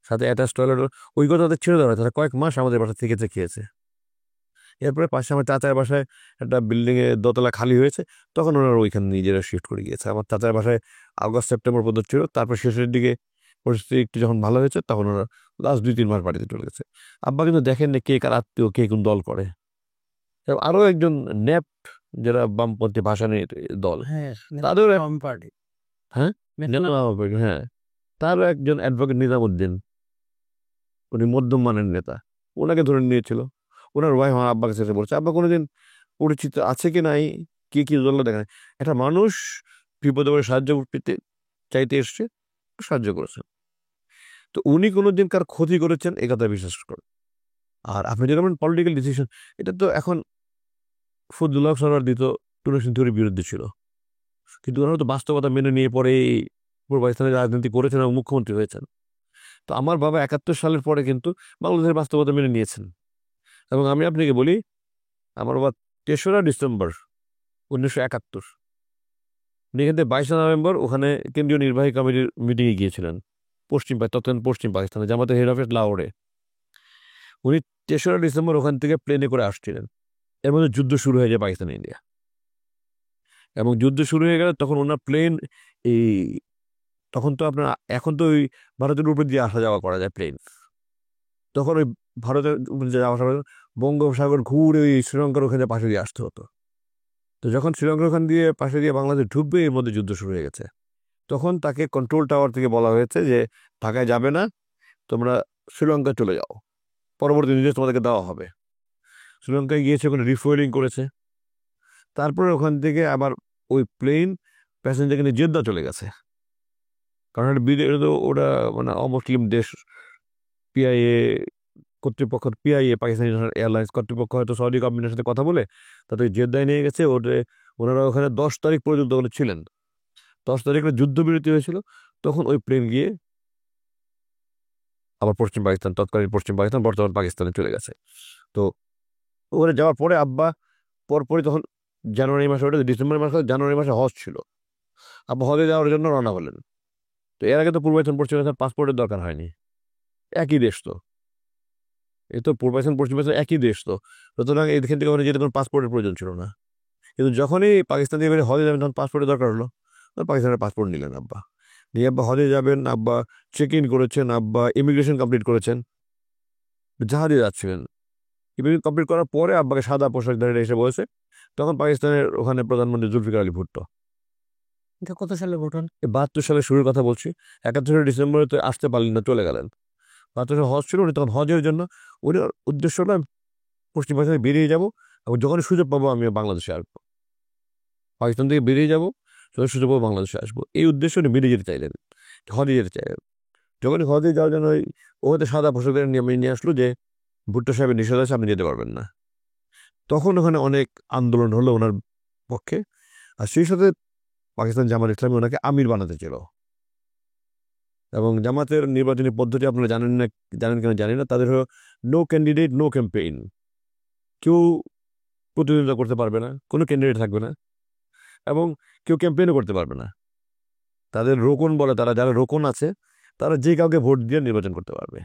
সাথে অ্যাটাচ টয়লেট। ওই কথা তাদের ছেড়ে দেওয়া হয়, তারা কয়েক মাস আমাদের বাসা থেকে খেয়েছে। এরপরে পাশে আমার চাচার বাসায় একটা বিল্ডিংয়ে দোতলা খালি হয়েছে, তখন ওনারা ওইখানে নিজেরা শিফট করে গিয়েছে। আমার চাচার বাসায় আগস্ট সেপ্টেম্বর পর্যন্ত ছিল, তারপর শেষের দিকে পরিস্থিতি একটু যখন ভালো হয়েছে তখন ওরা লাস্ট 2-3 মাস বাড়িতে চলে গেছে। আব্বা কিন্তু দেখেন না কে কার আত্মীয়, কে কোন দল করে। এবং আরো একজন ন্যাপ, যারা বামপন্থী ভাসানির দল, হ্যাঁ, তাদের পার্টি। হ্যাঁ, হ্যাঁ, তারও একজন অ্যাডভোকেট নিজামুদ্দিন, উনি মধ্যম মানের নেতা, ওনাকে ধরে নিয়েছিল। ওনার ওয়াইফ আমার আব্বাকে কাছে বলছে, আব্বা কোনোদিন পরিচিত আছে কি নাই, কি কি দল দেখা, একটা মানুষ বিপদে পড়ে সাহায্য পেতে চাইতে এসছে, সাহায্য করেছেন। তো উনি কোনোদিন কার ক্ষতি করেছেন এ কথা বিশ্বাস করেন। আর আপনি যেরকম পলিটিক্যাল ডিসিশন, এটা তো এখন ফজলুল হক সরওয়ার দিত টুনেশন থিওরির বিরুদ্ধে ছিল, কিন্তু ওনারা তো বাস্তবতা মেনে নিয়ে পরে পূর্ব পাকিস্তানের রাজনীতি করেছেন এবং মুখ্যমন্ত্রী হয়েছেন। তো আমার বাবা 71 সালের পরে কিন্তু বাংলাদেশের বাস্তবতা মেনে নিয়েছেন। এবং আমি আপনাকে বলি, আমার বাবা 3রা ডিসেম্বর 1971, উনি এখান থেকে 22 নভেম্বর ওখানে কেন্দ্রীয় নির্বাহী কমিটির মিটিংয়ে গিয়েছিলেন তৎকালীন পশ্চিম পাকিস্তানে, জামাতের হেড অফিস লাহোরে। উনি 3রা ডিসেম্বর ওখান থেকে প্লেনে করে আসছিলেন। এর মধ্যে যুদ্ধ শুরু হয়ে যায় পাকিস্তান ইন্ডিয়া, এবং যুদ্ধ শুরু হয়ে গেলে তখন ওনার প্লেন এই, তখন তো আপনার, এখন তো ওই ভারতের উপর দিয়ে আসা যাওয়া করা যায় প্লেন, তখন ওই ভারতের উপর দিয়ে যাওয়া আসা বঙ্গোপসাগর ঘুরে ওই শ্রীলঙ্কার ওখানে পাশে দিয়ে আসতে হতো। তো যখন শ্রীলঙ্কার ওখান দিয়ে পাশে দিয়ে বাংলাদেশ ঢুকবে, এর মধ্যে যুদ্ধ শুরু হয়ে গেছে। তখন তাকে কন্ট্রোল টাওয়ার থেকে বলা হয়েছে যে ঢাকায় যাবে না, তোমরা শ্রীলঙ্কায় চলে যাও, পরবর্তী নির্দেশ তোমাদেরকে দেওয়া হবে। শ্রীলঙ্কায় গিয়েছে, ওখানে রিফুয়েলিং করেছে। তারপরে ওখান থেকে আবার ওই প্লেন প্যাসেঞ্জারকে নিয়ে জেদ্দা চলে গেছে, কারণ এটা তো ওরা মানে অমুসলিম দেশ। পিআইএ কর্তৃপক্ষ, পিআইএ পাকিস্তান ইন্টারন্যাশনাল এয়ারলাইন্স কর্তৃপক্ষ হয়তো সৌদি গভর্নমেন্টের সাথে কথা বলে তাদের জেদ্দায় নিয়ে গেছে। ওনারা ওখানে 10 তারিখ পর্যন্ত ওখানে ছিলেন। 10 তারিখে যুদ্ধবিরতি হয়েছিল, তখন ওই প্লেন গিয়ে আবার পশ্চিম পাকিস্তান, তৎকালীন পশ্চিম পাকিস্তান, বর্তমান পাকিস্তানে চলে গেছে। তো ওখানে যাওয়ার পরে আব্বা পরপরই তখন জানুয়ারি মাসে, ওটা ডিসেম্বর মাসে, জানুয়ারি মাসে হজ ছিল, আব্বা হজে যাওয়ার জন্য রওনা হলেন। তো এর আগে তো পূর্ব পাকিস্তান পশ্চিম পাকিস্তান পাসপোর্টের দরকার হয়নি, একই দেশ তো, এই তো পূর্ব পাকিস্তান পশ্চিম পাকিস্তান একই দেশ তো, সুতরাং এখান থেকে ওখানে যেতে কোনো পাসপোর্টের প্রয়োজন ছিল না। কিন্তু যখনই পাকিস্তান থেকে বেরিয়ে হজে যাবেন তখন পাসপোর্টের দরকার হলো, পাকিস্তানের পাসপোর্ট নিলেন আব্বা। নিয়ে আব্বা হজে যাবেন, আব্বা চেক ইন করেছেন, আব্বা ইমিগ্রেশন কমপ্লিট করেছেন, জাহাজে যাচ্ছিলেন। ইমিগ্রেশন কমপ্লিট করার পরে আব্বাকে সাদা পোশাক ধরে এসে বলেছে, তখন পাকিস্তানের ওখানে প্রধানমন্ত্রী জুলফিকার আলী ভুট্টো। এটা কত সালে ঘটনা? 72 সালে শুরুর কথা বলছি। 71 ডিসেম্বরে তো আসতে পারলেন না, চলে গেলেন। 72 হজ ছিল, উনি তখন হজের জন্য, উনি উদ্দেশ্য হলো পশ্চিম পাকিস্তানে বেরিয়ে যাবো, এবং যখনই সুযোগ পাবো আমি বাংলাদেশে আসবো, পাকিস্তান থেকে বেরিয়ে যাবো, যখন সুযোগ পাবো বাংলাদেশে আসবো, এই উদ্দেশ্যে উনি বেরিয়ে যেতে চাইলেন, হজে যেতে চাইলেন। যখনই হজে যাওয়ার জন্য ওখানে সাদা পোশাকের নিয়ে আসলো যে ভুট্টো সাহেবের নিষেধ আছে, আপনি যেতে পারবেন না। তখন ওখানে অনেক আন্দোলন হলো ওনার পক্ষে, আর সেই সাথে পাকিস্তান জামাত ইসলামী ওনাকে আমির বানাতে ছিল। এবং জামাতের নির্বাচনী পদ্ধতি আপনারা জানেন না, জানেন কেন জানি না, তাদের হলো নো ক্যান্ডিডেট নো ক্যাম্পেইন, কেউ প্রতিদ্বন্দ্বিতা করতে পারবে না, কোনো ক্যান্ডিডেট থাকবে না, এবং কেউ ক্যাম্পেইনও করতে পারবে না। তাদের রোকন বলে, তারা যারা রোকন আছে তারা যে কাউকে ভোট দিয়ে নির্বাচন করতে পারবে।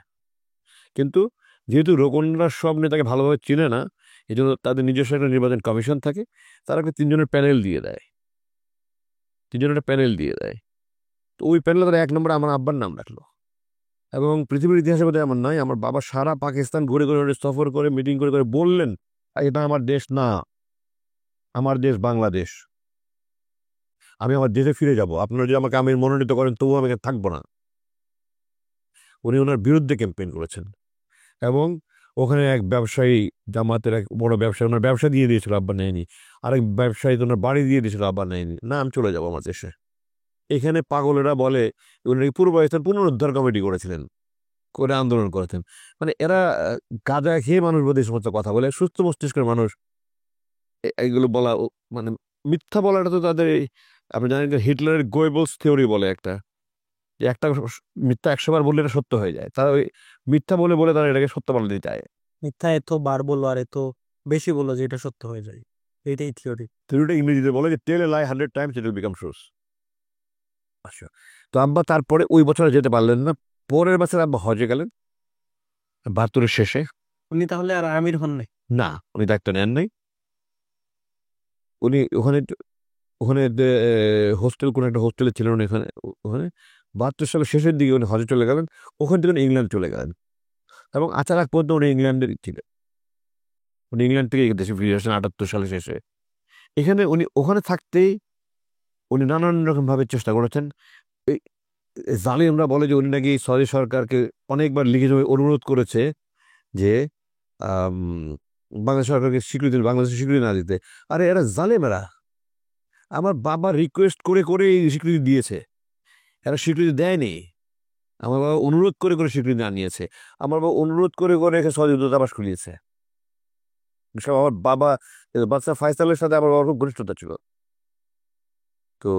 কিন্তু যেহেতু রোকনরা সব নেতাকে ভালোভাবে চিনে না, এই জন্য তাদের নিজস্ব একটা নির্বাচন কমিশন থাকে, তারা একটা 3 জনের প্যানেল দিয়ে দেয়, 3 জনের একটা প্যানেল দিয়ে দেয়। তো ওই প্যানেলে তারা 1 নম্বরে আমার আব্বার নাম রাখলো। এবং পৃথিবীর ইতিহাসে বোধহয় এমন নয়, আমার বাবা সারা পাকিস্তান ঘুরে ঘুরে সফর করে মিটিং করে করে বললেন, এটা আমার দেশ না, আমার দেশ বাংলাদেশ, আমি আমার দেশে ফিরে যাব, আপনারা যদি আমাকে আমির মনোনীত করেন তবুও আমি এখানে থাকবো না। উনি ওনার বিরুদ্ধে ক্যাম্পেইন করেছেন। এবং ওখানে এক ব্যবসায়ী, জামাতের এক বড় ব্যবসায়ী, ওনার ব্যবসা দিয়ে দিয়েছিল, আব্বা নেয়নি। আরেক ব্যবসায়ী ওনার বাড়ি দিয়ে দিয়েছিল, আব্বা নেয়নি, না আমি চলে যাবো আমার দেশে। এখানে পাগলেরা বলে উনি পূর্ব পাকিস্তান পুনরুদ্ধার কমিটি করেছিলেন, করে আন্দোলন করেছেন। মানে এরা গাঁজা খেয়ে মানুষ বোধ এই সমস্ত কথা বলে, সুস্থ মস্তিষ্কের মানুষ এইগুলো বলা মানে মিথ্যা বলাটা তো তাদের আপনি জানেন যে হিটলারের গোয়েবলস থিওরি বলে একটা, যে একটা মিথ্যা 100 বার বললে এটা সত্য হয়ে যায়, তারা ওই মিথ্যা বলে বলে তারা এটাকে সত্য বানাতে চায়। মিথ্যা এত বার বললো আর এত বেশি বললো যে এটা সত্য হয়ে যায়, এটাই থিওরি। থিওরিটা ইংরেজিতে বলে যে টেল এ লাই 100 times it will become truth. আচ্ছা, তো আব্বা তারপরে ওই বছর যেতে পারলেন না, পরের বছর আব্বা হজে গেলেন 72-এর শেষে। উনি তাহলে আর আমির হন নাই? না, উনি দায়িত্ব নেন নাই। উনি ওখানে ওখানে হোস্টেল, কোনো একটা হোস্টেলে ছিলেন উনি এখানে, ওখানে 72 সালের শেষের দিকে উনি হজে চলে গেলেন, ওখান থেকে উনি ইংল্যান্ড চলে গেলেন। এবং আচার আগ পর্যন্ত উনি ইংল্যান্ডের ছিলেন, উনি ইংল্যান্ড থেকে দেশে ফিরে আসেন 78 সালের শেষে। এখানে উনি ওখানে থাকতেই উনি নানান রকম ভাবে চেষ্টা করেছেন। এই জালিমরা বলে যে উনি নাকি সৌদি সরকারকে অনেকবার লিখিতভাবে অনুরোধ করেছে যে আম, বাংলাদেশ সরকারকে বাংলাদেশের স্বীকৃতি না দিতে। আরে এরা জালেমেরা, আমার বাবা রিকোয়েস্ট করে করে এই স্বীকৃতি দিয়েছে, এরা স্বীকৃতি দেয়নি। আমার বাবা অনুরোধ করে করে স্বীকৃতি আনিয়েছে, আমার বাবা অনুরোধ করে করে এখানে সৌদি দূতাবাস খুলিয়েছে। সব আমার বাবা, বাদশা ফায়সালের সাথে আমার বাবার খুব ঘনিষ্ঠতা ছিল। তো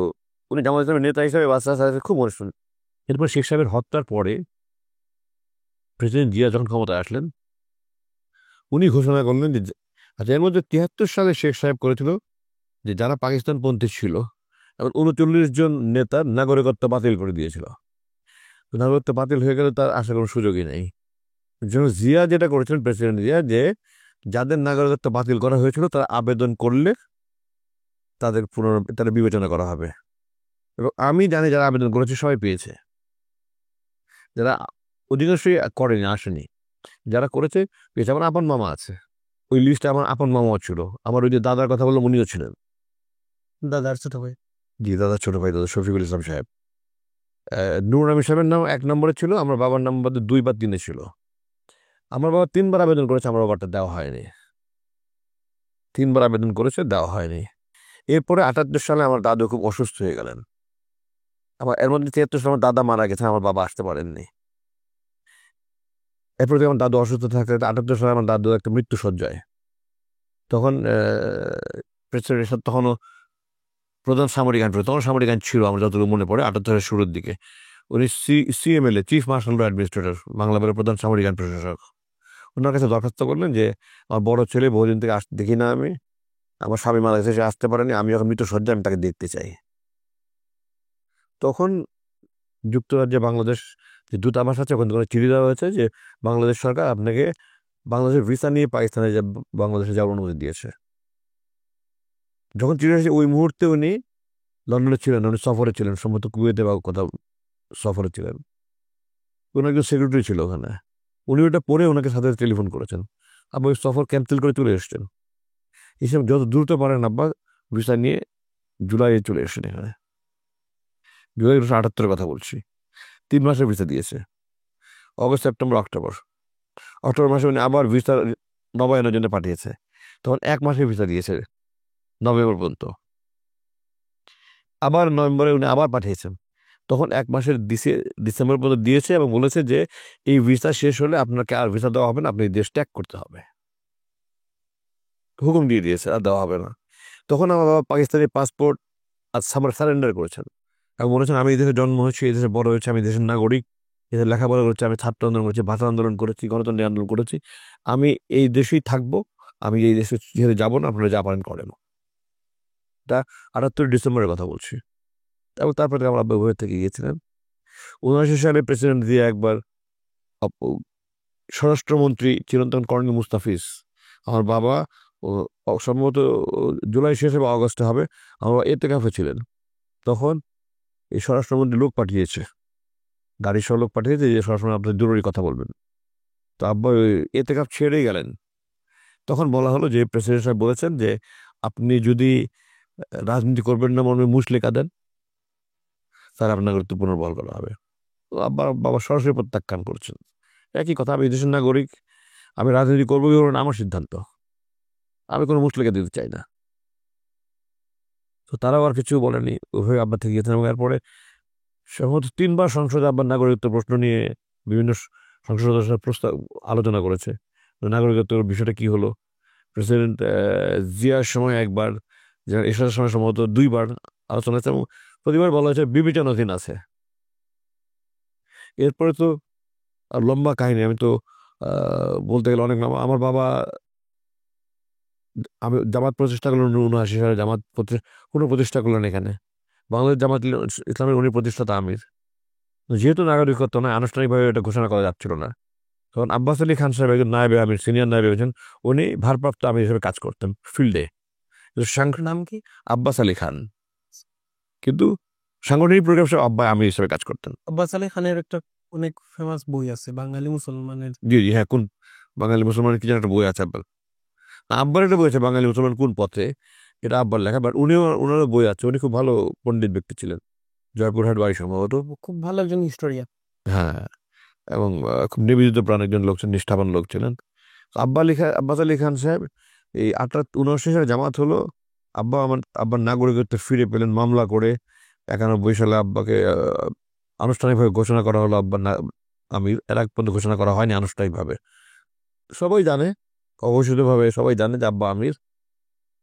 উনি জামাত ইসলামের নেতা হিসাবে বাদশাহ সাহেবের খুব ঘনিষ্ঠ। এরপর শেখ সাহেবের হত্যার পরে প্রেসিডেন্ট জিয়া যখন ক্ষমতায় আসলেন, উনি ঘোষণা করলেন যে আচ্ছা, এর মধ্যে 73 সালে শেখ সাহেব করেছিল যে যারা পাকিস্তানপন্থী ছিল এবং 39 জন নেতার নাগরিকত্ব বাতিল করে দিয়েছিল। তো নাগরিকত্ব বাতিল হয়ে গেলে তার আসার কোনো সুযোগই নেই। যেন জিয়া যেটা করেছিলেন, প্রেসিডেন্ট জিয়া, যে যাদের নাগরিকত্ব বাতিল করা হয়েছিল তারা আবেদন করলে তাদের তারা বিবেচনা করা হবে। এবং আমি জানি যারা আবেদন করেছে সবাই পেয়েছে, যারা অধিকাংশই করেনি, আসেনি, যারা করেছে পেয়েছে। আমার আপন মামা আছে ওই লিস্টে, আমার আপন মামাও ছিল, আমার ওই যে দাদার কথা বললাম উনিও ছিলেন। দাদার ছোট ভাই? জি, দাদা ছোট ভাই, দাদা শফিকুল ইসলাম সাহেব। নূর আমিন সাহেবের নাম 1 নম্বরে ছিল, আমার বাবার নাম বাদে 2 বা 3-এ ছিল। আমার বাবা 3 বার আবেদন করেছে, আমার বাবাটা দেওয়া হয়নি। 3 বার আবেদন করেছে, দেওয়া হয়নি। এরপরে 78 সালে আমার দাদু খুব অসুস্থ হয়ে গেলেন। আবার এর মধ্যে 73 সালে আমার দাদা মারা গেছেন, আমার বাবা আসতে পারেননি। এরপর থেকে আমার দাদু অসুস্থ থাকতে 78 সালে আমার দাদু একটা মৃত্যু শয্যায়। তখন প্রেসিডেন্ট এরশাদ তখনও প্রধান সামরিক আইন, তখন সামরিক আইন ছিল আমার যতটুকু মনে পড়ে 78 শুরুর দিকে। উনি CMLA, chief martial law administrator, Bangla বইয়ের প্রধান সামরিক আইন প্রশাসক। ওনার কাছে দরখাস্ত করলেন যে আমার বড় ছেলে বহুদিন থেকে দেখি না আমি, আমার স্বামী মারা গেছে, সে আসতে পারেনি, আমি যখন মৃত্যু সজ্জা আমি তাকে দেখতে চাই। তখন যুক্তরাজ্যে বাংলাদেশ যে দূতাবাস আছে ওখান থেকে চিঠি দেওয়া হয়েছে যে বাংলাদেশ সরকার আপনাকে বাংলাদেশের ভিসা নিয়ে পাকিস্তানে বাংলাদেশে যাওয়ার অনুমতি দিয়েছে। যখন চিঠি এসেছে ওই মুহূর্তে উনি লন্ডনে ছিলেন, উনি সফরে ছিলেন, সম্ভবত কুয়েতে বা কোথাও সফরে ছিলেন। কোনো একজন সেক্রেটারি ছিল ওখানে, উনি ওটা পড়ে ওনাকে সাথে টেলিফোন করেছেন। আবার ওই সফর ক্যান্সেল করে চলে এসছেন। এসব যত দ্রুত পারেন আব্বা ভিসা নিয়ে জুলাইয়ে চলে এসছেন এখানে। জুলাই 1978 কথা বলছি। 3 মাসের ভিসা দিয়েছে, অগস্ট, সেপ্টেম্বর, অক্টোবর। অক্টোবর মাসে উনি আবার ভিসা নবায়নের জন্য পাঠিয়েছে, তখন 1 মাসের ভিসা দিয়েছে নভেম্বর পর্যন্ত। আবার নভেম্বরে উনি আবার পাঠিয়েছেন, তখন 1 মাসের ডিসেম্বর পর্যন্ত দিয়েছে এবং বলেছে যে এই ভিসা শেষ হলে আপনাকে আর ভিসা দেওয়া হবে না, আপনি দেশ ত্যাগ করতে হবে। হুকুম দিয়ে দিয়েছে, আর দেওয়া হবে না। তখন আমার বাবা পাকিস্তানি পাসপোর্ট আর সারেন্ডার করেছেন এবং বলেছেন আমি এই দেশে জন্ম হয়েছি, এই দেশে বড় হয়েছে, আমি দেশের নাগরিক, এদের লেখাপড়া করেছি, আমি ছাত্র আন্দোলন করেছি, ভাষা আন্দোলন করেছি, গণতন্ত্র আন্দোলন করেছি, আমি এই দেশেই থাকবো, আমি এই দেশে যেহেতু যাবো না, আপনারা যা পারেন করেন। এটা 78 ডিসেম্বরের কথা বলছি। এবং তারপরে আমার আব্বা ঘরে থেকে গিয়েছিলেন। 79 সালে প্রেসিডেন্ট দিয়ে একবার স্বরাষ্ট্রমন্ত্রী ছিলেন তখন কর্নেল মুস্তাফিজ। আমার বাবা সম্ভবত জুলাই শেষে বা অগস্টে হবে, আমার এতেকাফে ছিলেন। তখন এই স্বরাষ্ট্রমন্ত্রী লোক পাঠিয়েছে, গাড়ি সহ লোক পাঠিয়েছে যে স্বরাষ্ট্রমন্ত্রী আপনার জরুরি কথা বলবেন। তো আব্বা ওই এতেকাফ ছেড়েই গেলেন। তখন বলা হলো যে প্রেসিডেন্ট সাহেব বলেছেন যে আপনি যদি রাজনীতি করবেন না মনে মুচলেকা দেন, স্যার আপনাকে তো পুনর্বহাল করা হবে। তো বাবা সরাসরি প্রত্যাখ্যান করছেন। একই কথা, আমি দেশের নাগরিক, আমি রাজনীতি করবো কি করবো না আমার সিদ্ধান্ত, আমি কোনো মুচলেকা দিতে চাই না। তো তারাও আর কিছু বলেনি, ওইভাবে আব্বা থেকে গিয়েছেন। এবং এরপরে সম্ভবত 3 বার সংসদে আব্বার নাগরিকত্ব প্রশ্ন নিয়ে বিভিন্ন সংসদ সদস্যরা প্রস্তাব আলোচনা করেছে, নাগরিকত্বের বিষয়টা কি হলো। প্রেসিডেন্ট জিয়ার সময় একবার, এরশাদের সময় সম্ভবত 2 বার আলোচনা হয়েছে এবং প্রতিবার বলা হয়েছে বিবেচনাধীন আছে। এরপরে তো আর লম্বা কাহিনী, আমি তো বলতে গেলে অনেক আমার বাবা আমি জামাত প্রতিষ্ঠা করলেন 79 সালে, জামাত কোনো প্রতিষ্ঠা করলেন এখানে, বাংলাদেশ জামাত ইসলামের উনি প্রতিষ্ঠাতা আমির। যেহেতু নাগরিকত্ব নয়, আনুষ্ঠানিকভাবে এটা ঘোষণা করা যাচ্ছিল না, তখন আব্বাস আলী খান সাহেব একজন নায়েবে আমির, সিনিয়র নায়েবে হয়েছেন, উনি ভারপ্রাপ্ত আমির হিসেবে কাজ করতেন ফিল্ডে। নাম কি? আব্বাস আলী খান, কিন্তু সাংগঠনিক প্রোগ্রাম সব আব্বা আমির হিসেবে কাজ করতেন। আব্বাস আলী খানের একটা অনেক ফেমাস বই আছে বাঙালি মুসলমানের। জি জি, হ্যাঁ, কোন বাঙালি মুসলমানের কি যেন একটা বই আছে আব্বার, আব্বার একটা বই আছে বাঙালি মুসলমান কোন পথে, এটা আব্বার লেখা, বাট ওনারও বই আছে। উনি খুব ভালো পণ্ডিত ব্যক্তি ছিলেন, জয়পুরহাট বাড়ি সম্ভবত। খুব ভালো একজন হিস্টোরিয়ান। হ্যাঁ, এবং খুব নিবেদিত প্রাণ একজন লোক ছিলেন, নিষ্ঠাবান লোক ছিলেন। আব্বাস আলী খান সাহেব এই 79 সালে জামাত হলো, আব্বার নাগরিকত্ব ফিরে পেলেন মামলা করে। 91 সালে আব্বাকে আনুষ্ঠানিকভাবে ঘোষণা করা হলো আব্বার আমির। এর আগ পর্যন্ত ঘোষণা করা হয়নি আনুষ্ঠানিকভাবে। সবাই জানে, অঘোষিতভাবে সবাই জানে যে আব্বা আমির,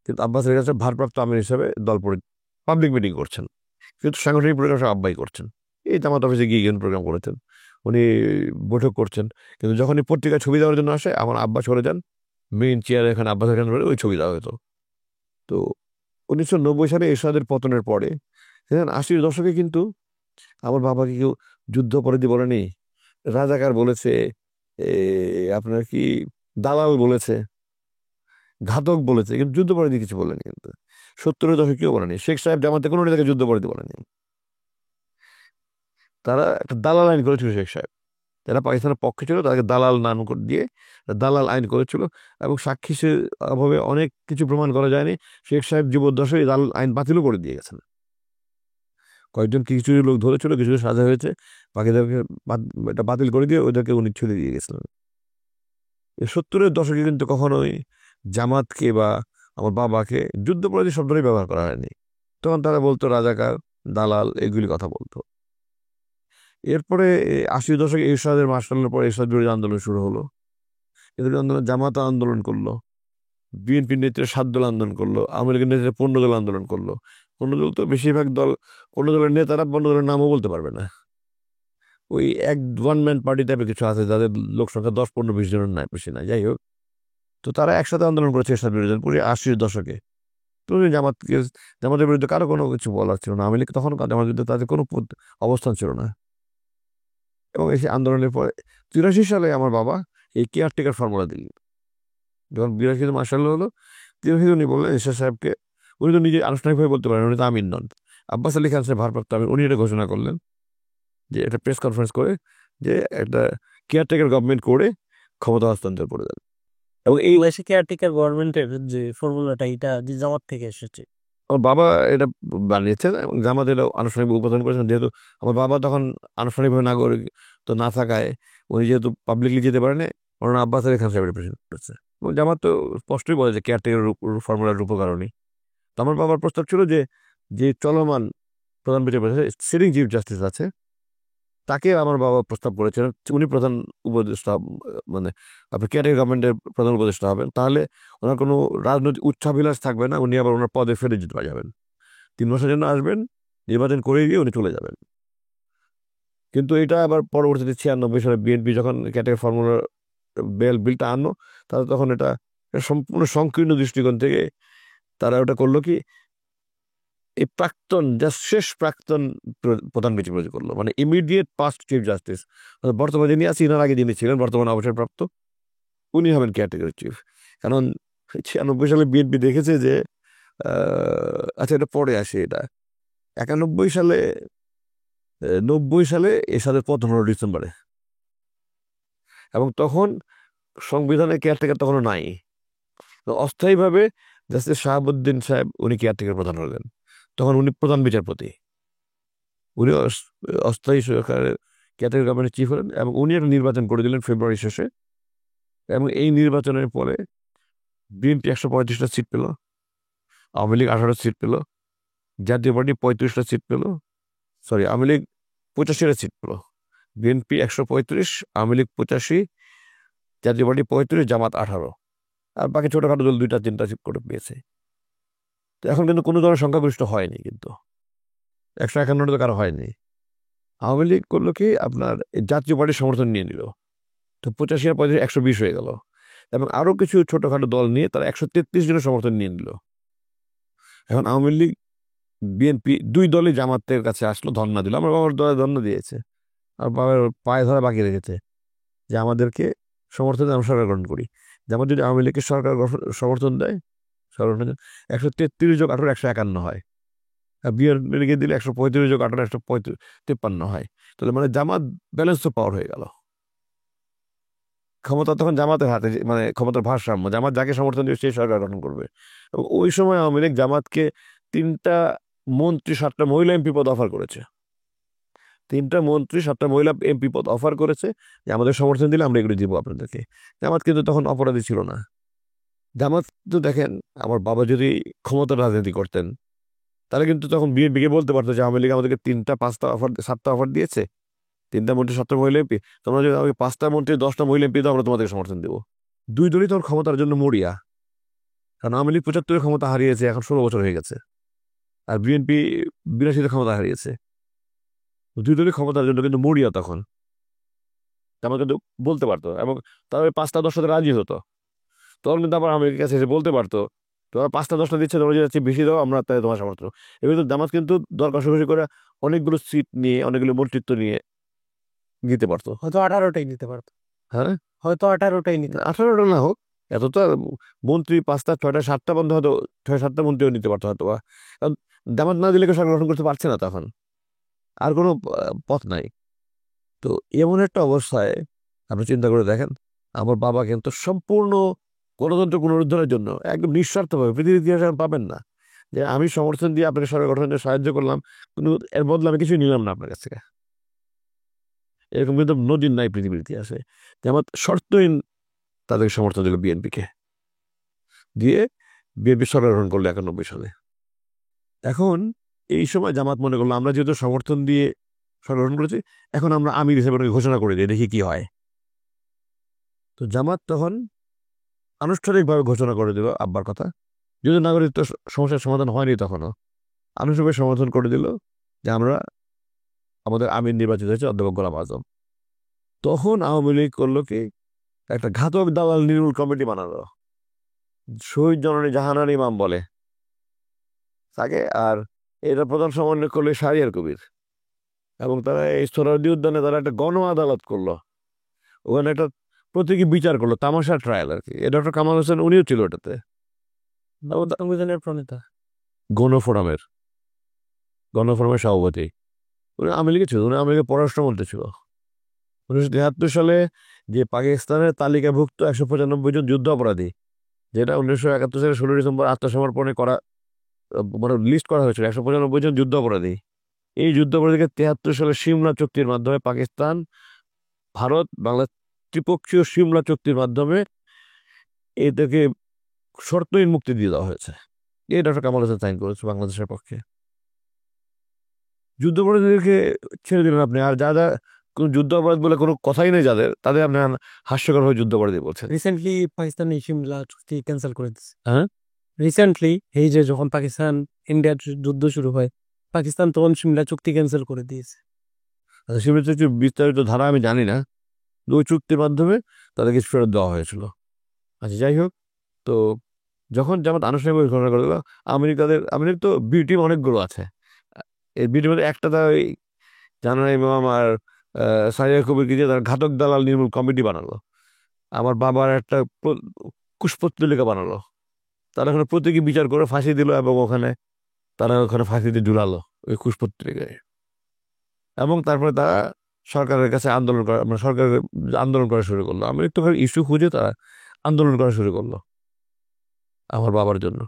কিন্তু আব্বাস আলী খান সাহেব ভারপ্রাপ্ত আমির হিসেবে পাবলিক মিটিং করছেন, কিন্তু সাংগঠনিক প্রোগ্রাম সব আব্বাই করছেন। এই জামাত অফিসে গিয়ে প্রোগ্রাম করেছেন, উনি বৈঠক করছেন, কিন্তু যখনই পত্রিকায় ছবি দেওয়ার জন্য আসে আমার আব্বা সরে যান, মেইন চেয়ার এখানে আব্বাস আলী খান বলে ওই ছবি দেওয়া হতো। তো 1990 সালে এরশাদের পতনের পরে 80-র দশকে কিন্তু আমার বাবাকে কেউ যুদ্ধাপরাধী বলেনি, রাজাকার বলেছে, আপনার কি দালাল বলেছে, ঘাতক বলেছে, কিন্তু যুদ্ধাপরাধী কিছু বলেনি। কিন্তু 70-এর দশকে কেউ বলেনি। শেখ সাহেব জামাতে কোনো নেতাকে যুদ্ধাপরাধী বলেনি। তারা একটা দালাল আইন করেছিল, শেখ সাহেব যারা পাকিস্তানের পক্ষে ছিল তাদেরকে দালাল নাম দিয়ে দালাল আইন করেছিল, এবং সাক্ষী অভাবে অনেক কিছু প্রমাণ করা যায়নি। শেখ সাহেব জীবদ্দশায় দালাল আইন বাতিলও করে দিয়ে গেছেন। কয়েকজন কিছু লোক ধরেছিল, কিছু সাজা হয়েছে, বাকিদেরকে এটা বাতিল করে দিয়ে ওদেরকে উনি ছেড়ে দিয়ে গেছিলেন। 70-এর দশকে কিন্তু কখনোই জামাতকে বা আমার বাবাকে যুদ্ধপরাধী শব্দটাই ব্যবহার করা হয়নি। তখন তারা বলতো রাজাকার, দালাল, এগুলি কথা বলতো। এরপরে 80 দশকে এরশাদের মার্শালের পর এরশাদ বিরোধী আন্দোলন শুরু হলো। এদের আন্দোলন জামাত আন্দোলন করলো, বিএনপির নেতৃত্বে 7 দল আন্দোলন করলো, আওয়ামী লীগের নেতৃত্বে 15 দল আন্দোলন করলো। 15 দল তো বেশিরভাগ দল, 15 দলের নেতারা 15 দলের নামও বলতে পারবে না। ওই এক ওয়ান ম্যান পার্টি টাইপের কিছু আছে যাদের লোক সংখ্যা 10-15-20 জনের নাই, বেশি নাই। যাই হোক, তো তারা একসাথে আন্দোলন করেছে এরশাদ বিরোধী পুরো 80-এর দশকে। তো জামাতের বিরুদ্ধে কারো কোনো কিছু বলার ছিল না। আওয়ামী লীগ তখন জামাতের বিরুদ্ধে তাদের কোনো অবস্থান ছিল না। এবং এই আন্দোলনের পরে 83 সালে আমার বাবা এই কেয়ারটেকার ফর্মুলা দিলেন। যখন 82 মার্শাল হলো, 83 উনি বললেন এরশাদ সাহেবকে, উনি তো নিজে আনুষ্ঠানিকভাবে বলতে পারেন, উনি তো আমির নন, আব্বাস আলী খান সাহেব ভারপ্রাপ্ত আমির, উনি এটা ঘোষণা করলেন যে একটা প্রেস কনফারেন্স করে যে একটা কেয়ারটেকার গভর্নমেন্ট করে ক্ষমতা হস্তান্তর করে দেন। এবং এই বয়সে কেয়ারটেকার গভর্নমেন্টের যে ফর্মুলাটা, এটা যে জামাত থেকে এসেছে। আমার বাবা এটা বানিয়েছেন এবং জামাত এটা আনুষ্ঠানিক উদ্বোধন করেছেন। যেহেতু আমার বাবা তখন আনুষ্ঠানিকভাবে নাগরিক তো না থাকায় উনি যেহেতু পাবলিকলি যেতে পারেন, ওনার আব্বাস আলী খান সাহেব রিপ্রেজেন্ট করেছে। এবং জামাত তো স্পষ্টই বলে যে কেয়ারটেকার ফর্মুলার রূপকারণী। তো আমার বাবার প্রস্তাব ছিল যে যে চলমান প্রধান বিচারপতি সিটিং চিফ জাস্টিস আছে, তাকে আমার বাবা প্রস্তাব করেছিলেন উনি প্রধান উপদেষ্টা, মানে আপনার কেয়ারটেকার গভর্নমেন্টের প্রধান উপদেষ্টা হবেন। তাহলে ওনার কোনো রাজনৈতিক উচ্চাভিলাষ থাকবে না, উনি আবার ওনার পদে ফেরত যেতে যাবেন, 3 বছরের জন্য আসবেন, নির্বাচন করে দিয়ে উনি চলে যাবেন। কিন্তু এটা আবার পরবর্তীতে 96 সালে বিএনপি যখন ক্যাটেগরি ফর্মুলা বিলটা আনলো, তারা তখন এটা সম্পূর্ণ সংকীর্ণ দৃষ্টিকোণ থেকে তারা ওটা করলো কি, এই প্রাক্তন শেষ প্রাক্তন প্রধান বিচারপতি করলো, মানে ইমিডিয়েট পাস্ট চিফ জাস্টিস, বর্তমানে যিনি আছে ইনার আগে যিনি ছিলেন বর্তমানে অবসরপ্রাপ্ত, উনি হবেন ক্যাটেগরি চিফ। কারণ 96 সালে বিএনপি দেখেছে যে আচ্ছা এটা পরে আসে, এটা 91 সালে 90 সালে এরশাদের পতন হলো ডিসেম্বরে, এবং তখন সংবিধানে কেয়ারটেকার তখনও নাই। তো অস্থায়ীভাবে জাস্টিস শাহাবুদ্দিন সাহেব উনি কেয়ারটেকার প্রধান হলেন, তখন উনি প্রধান বিচারপতি, উনি অস্থায়ী সরকারের কেয়ারটেকার গভর্নমেন্টের চিফ হলেন, এবং উনি একটা নির্বাচন করে দিলেন ফেব্রুয়ারি শেষে। এবং এই নির্বাচনের পরে বিএনপি 135টা সিট পেল, আওয়ামী লীগ 18টা সিট পেল, জাতীয় পার্টি 35টা সিট পেল, সরি আওয়ামী লীগ 85টা সিট পেল, বিএনপি 135, আওয়ামী লীগ 85, জাতীয় পার্টি 35, জামাত 18, আর বাকি ছোটখাটো দল 2-3টা সিট করে পেয়েছে। তো এখন কিন্তু কোনো ধরনের সংখ্যাগরিষ্ঠ হয়নি, কিন্তু 151টা তো কারো হয়নি। আওয়ামী লীগ করলো কি, আপনার জাতীয় পার্টির সমর্থন নিয়ে নিল, তো 85 আর 35 120 হয়ে গেল, এবং আরো কিছু ছোটখাটো দল নিয়ে তারা 133 জনের সমর্থন নিয়ে নিল। এখন আওয়ামী লীগ বিএনপি দুই দলই জামাতের কাছে আসলো, ধর্ণা দিল, আমার বাবার দলে ধর্ণা দিয়েছে, আর বাবার পায়ে ধরা বাকি রেখেছে যে আমাদেরকে সমর্থন আমরা সরকার গঠন করি। যেমন যদি আওয়ামী লীগের সরকার সমর্থন দেয়, সরকার 133 যোগ 18 151 হয়, আর বিএনপি লিগে দিলে 135 যোগ 18 153 হয়। তাহলে মানে জামাত ব্যালেন্স তো পাওয়ার হয়ে গেল, ক্ষমতা তখন জামাতের হাতে, মানে ক্ষমতার ভারসাম্য, জামাত যাকে সমর্থন দিবে সেই সরকার গঠন করবে। এবং ওই সময় আওয়ামী লীগ জামাতকে 3টা মন্ত্রী 7টা মহিলা এমপি পদ অফার করেছে, 3টা মন্ত্রী 7টা মহিলা এমপি পদ অফার করেছে যে আমাদের সমর্থন দিলে আমরা এগুলো দিব আপনাদেরকে। জামাত কিন্তু তখন অপরাধী ছিল না। জামাত তো দেখেন, আমার বাবা যদি ক্ষমতার রাজনীতি করতেন তাহলে কিন্তু তখন বিএনপিকে বলতে পারতো যে আওয়ামী লীগ আমাদেরকে 3টা 5টা অফার 7টা অফার দিয়েছে, 3টা মন্ত্রী 7টা মহিলা এমপি, তোমরা যদি আমাকে 5টা মন্ত্রী 10টা মহিলা এমপি দাও, আমরা তোমাদের সমর্থন দেবো। দুই দলই তখন ক্ষমতার জন্য মরিয়া, কারণ আওয়ামী লীগ 75 ক্ষমতা হারিয়েছে, এখন 16 বছর হয়ে গেছে, আর বিএনপি 82 ক্ষমতা হারিয়েছে। দুই দলই ক্ষমতার জন্য কিন্তু মরিয়া তখন, আমার কিন্তু বলতে পারতো, এবং তারা 5টা 10টাতে রাজি হতো। তখন কিন্তু আবার আমেরিকার কাছে এসে বলতে পারতো তোমরা 5টা 10টা দিচ্ছে, তোমরা যদি বেশি দাও আমরা তাই তোমার সমর্থন। এবার তো জামাত কিন্তু দর কষাকষি করে অনেকগুলো সিট নিয়ে, অনেকগুলো মন্ত্রিত্ব নিয়ে নিতে পারতো, হয়তো 18টাই নিতে পারতো, হ্যাঁ হয়তো 18টাই নিতে 18টা না হোক, এত তো আর মন্ত্রী 5টা 6টা 7টা বন্ধ হয়তো 6-7টা মন্ত্রীও নিতে পারতো হয়তো, কারণ জামাত না দিলে কেউ সরকার গঠন করতে পারছে না, তখন আর কোনো পথ নাই। তো এমন একটা অবস্থায় আপনি চিন্তা করে দেখেন, আমার বাবা কিন্তু সম্পূর্ণ গণতন্ত্র পুনরুদ্ধারের জন্য একদম নিঃস্বার্থভাবে, পৃথিবীর ইতিহাসে পাবেন না যে আমি সমর্থন দিয়ে আপনাকে সরকার গঠনে সাহায্য করলাম, কিন্তু এর বদলে আমি কিছু নিলাম না আপনার কাছ থেকে। এরকম কিন্তু নজির নাই পৃথিবীর ইতিহাসে। জামাত শর্তহীন তাদেরকে সমর্থন দিল বিএনপিকে, দিয়ে বিএনপি সরকার গঠন করলো 91 সালে। এখন এই সময় জামাত মনে করলো আমরা যেহেতু সমর্থন দিয়ে সরকার গঠন করেছি, এখন আমরা আমির হিসেবে ওনাকে ঘোষণা করে দিই, দেখি কি হয়। তো জামাত তখন আনুষ্ঠানিকভাবে ঘোষণা করে দিল আব্বার কথা, যদি নাগরিকত্ব সমস্যার সমাধান হয়নি তখনও, আনুষ্ঠানিকভাবে সমর্থন করে দিল যে আমরা, আমাদের আমির নির্বাচিত হয়েছে অধ্যাপক গোলাম আজম। তখন আওয়ামী লীগ করলো কি, একটা ঘাতক দালাল নির্মূল কমিটি বানালো, শহীদ জননী জাহানারা ইমাম বলে তাকে, আর এটা প্রধান সমন্বয় করলো শাহরিয়ার কবির। এবং তারা এই সোহরাওয়ার্দী উদ্যানে তারা একটা গণ আদালত করলো, ওখানে একটা প্রতীকী বিচার করলো, তামাশা ট্রায়াল আর কি। ডক্টর কামাল হোসেন উনিও ছিল ওটাতে, সংবিধানের প্রণেতা, গণফোরামের গণফোরামের সভাপতি। উনি আওয়ামী লীগে ছিল, উনি আওয়ামী লীগের পররাষ্ট্রমন্ত্রী ছিল। 1973 সালে যে পাকিস্তানের তালিকাভুক্ত 195 জন যুদ্ধ অপরাধী, যেটা 1971 সালে 16 ডিসেম্বর আত্মসমর্পণে করা, মানে লিস্ট করা হয়েছিল 195 জন যুদ্ধ অপরাধী। এই যুদ্ধ অপরাধীকে 73 সালে সিমলা চুক্তির মাধ্যমে পাকিস্তান, ভারত, বাংলাদেশ ত্রিপক্ষীয় সিমলা চুক্তির মাধ্যমে এদেরকে শর্তহীন মুক্তি দিয়ে দেওয়া হয়েছে। এই ডক্টর কামাল হোসেন সাইন করেছে বাংলাদেশের পক্ষে। যুদ্ধাপরাধীদেরকে ছেড়ে দিলেন আপনি, আর যারা কোনো যুদ্ধ অপরাধ বলে কোনো কথাই নেই যাদের, তাদের আপনি হাস্যকরভাবে যুদ্ধ অপরাধী বলছেন। রিসেন্টলি পাকিস্তান এই সিমলা চুক্তি ক্যান্সেল করে দিচ্ছে। হ্যাঁ, রিসেন্টলি এই যে যখন পাকিস্তান ইন্ডিয়ার যুদ্ধ শুরু হয়, পাকিস্তান তখন সিমলা চুক্তি ক্যান্সেল করে দিয়েছে। আচ্ছা, সেগুলো একটু বিস্তারিত ধারা আমি জানি না, ওই চুক্তির মাধ্যমে তাদেরকে ফেরত দেওয়া হয়েছিল। আচ্ছা, যাই হোক, তো যখন জামাত আনুষ্ঠানিকভাবে ঘোষণা করে দিল, আমেরিকার তো বি টিম অনেকগুলো আছে। এই বি টিমের একটা তার ওই জাহানারা ইমাম আর সাইয়া কবিরকে দিয়ে তার ঘাতক দালাল নির্মূল কমিটি বানালো। আমার বাবার একটা কুশপত্রিকা বানালো, তারা ওখানে প্রতীকী বিচার করে ফাঁসি দিল, এবং তারা ওখানে ফাঁসি দিয়ে ঝুলালো ওই কুশপত্রিকায়। এবং তারপরে তারা সরকারের কাছে আন্দোলন করা, মানে সরকারের আন্দোলন করা শুরু করলো। আমি একটু ইস্যু খুঁজে তারা আন্দোলন করা শুরু করলো আমার বাবার জন্য।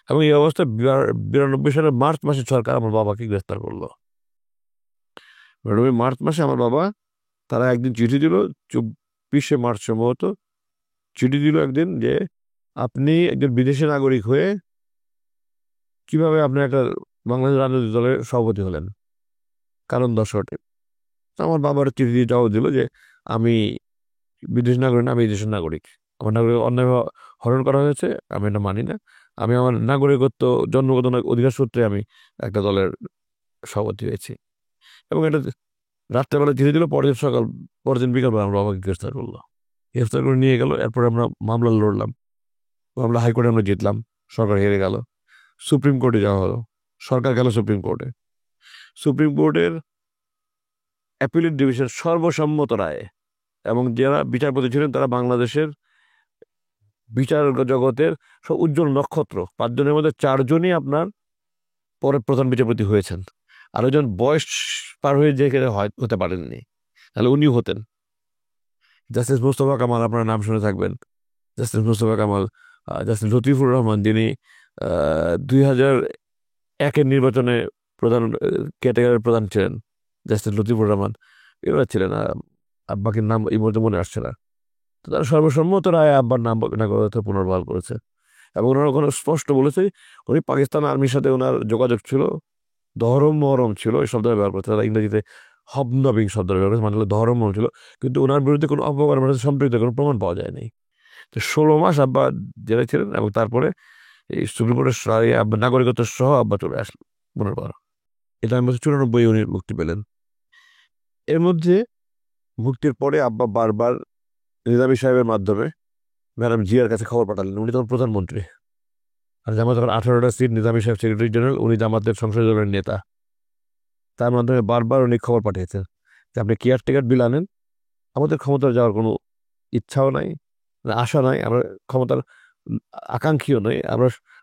এবং এই অবস্থায় 92 সালের মার্চ মাসে সরকার আমার বাবাকে গ্রেফতার করলো। মার্চ মাসে আমার বাবা, তারা একদিন চিঠি দিল, 24শে মার্চ সম্ভবত, চিঠি দিল একদিন যে আপনি একজন বিদেশি নাগরিক হয়ে কিভাবে আপনি একটা বাংলাদেশ রাজনৈতিক দলের সভাপতি হলেন, কারণ দর্শকটি। আমার বাবার চিঠি দিয়ে জবাব দিল যে আমি বিদেশি নাগরিক না, আমি এই দেশের নাগরিক, আমার নাগরিক অন্যায়ভাবে হরণ করা হয়েছে, আমি এটা মানি না, আমি আমার নাগরিকত্ব জন্মগত অধিকার সূত্রে আমি একটা দলের সভাপতি হয়েছি। এবং এটা রাত্রেবেলা চিঠি দিল, পরের দিন বিকালবেলা আমরা বাবাকে গ্রেফতার করলো। গ্রেফতার করে নিয়ে গেল, এরপরে আমরা মামলা লড়লাম, মামলা হাইকোর্টে আমরা জিতলাম, সরকার হেরে গেল, সুপ্রিম কোর্টে যাওয়া হলো, সরকার গেল সুপ্রিম কোর্টে। সুপ্রিম কোর্টের অ্যাপিলেট ডিভিশন সর্বসম্মত রায়, এবং যারা বিচারপতি ছিলেন তারা বাংলাদেশের বিচার জগতের সব উজ্জ্বল নক্ষত্র। 5 জনের মধ্যে 4 জনই আপনার পরে প্রধান বিচারপতি হয়েছেন, আর ওইজন বয়স পার হয়ে যে হতে পারেননি, তাহলে উনিও হতেন। জাস্টিস মুস্তফা কামাল, আপনার নাম শুনে থাকবেন, জাস্টিস মুস্তফা কামাল। জাস্টিস লতিফুর রহমান, যিনি 2001-এর নির্বাচনে প্রধান ক্যাটেগরির প্রধান ছিলেন, জাস্টিস লতিফুর রহমান, এরা ছিলেন। আব্বাকে নাম এই মুহূর্তে মনে আসছে না। তো তারা সর্বসম্মত রায় আব্বার নাম নাগরিকত্ব পুনর্বহাল করেছে। এবং ওনারা ওখানে স্পষ্ট বলেছে উনি পাকিস্তান আর্মির সাথে ওনার যোগাযোগ ছিল, ধরম মহরম ছিল, এই শব্দ ব্যবহার করছে। তারা ইংরেজিতে হবনবিং শব্দ ব্যবহার করছে, মানে ধরম মহরম ছিল, কিন্তু ওনার বিরুদ্ধে কোনো অপকর্মের সাথে সম্পৃক্ত কোনো প্রমাণ পাওয়া যায়নি। তো 16 মাস আব্বা জেলে ছিলেন, এবং তারপরে এই সুপ্রিম কোর্টের আব্বা নাগরিকত্ব সহ আব্বা চলে আসলো পুনর্বার। এটা আমি 94 উনি মুক্তি পেলেন। এর মধ্যে মুক্তির পরে আব্বা বারবার নিজামী সাহেবের মাধ্যমে ম্যাডাম জিয়ার কাছে খবর পাঠালেন, উনি তখন প্রধানমন্ত্রী, আর জামাত তখন 18টা সিট, নিজামী সাহেব সেক্রেটারি জেনারেল, উনি জামাতের সংসদ দলের নেতা। তার মাধ্যমে বারবার উনি খবর পাঠিয়েছেন যে আপনি কেয়ারটেকার বিল আনেন, আমাদের ক্ষমতা যাওয়ার কোনো ইচ্ছাও নাই, আশা নাই, আমরা ক্ষমতার আকাঙ্ক্ষীও নই,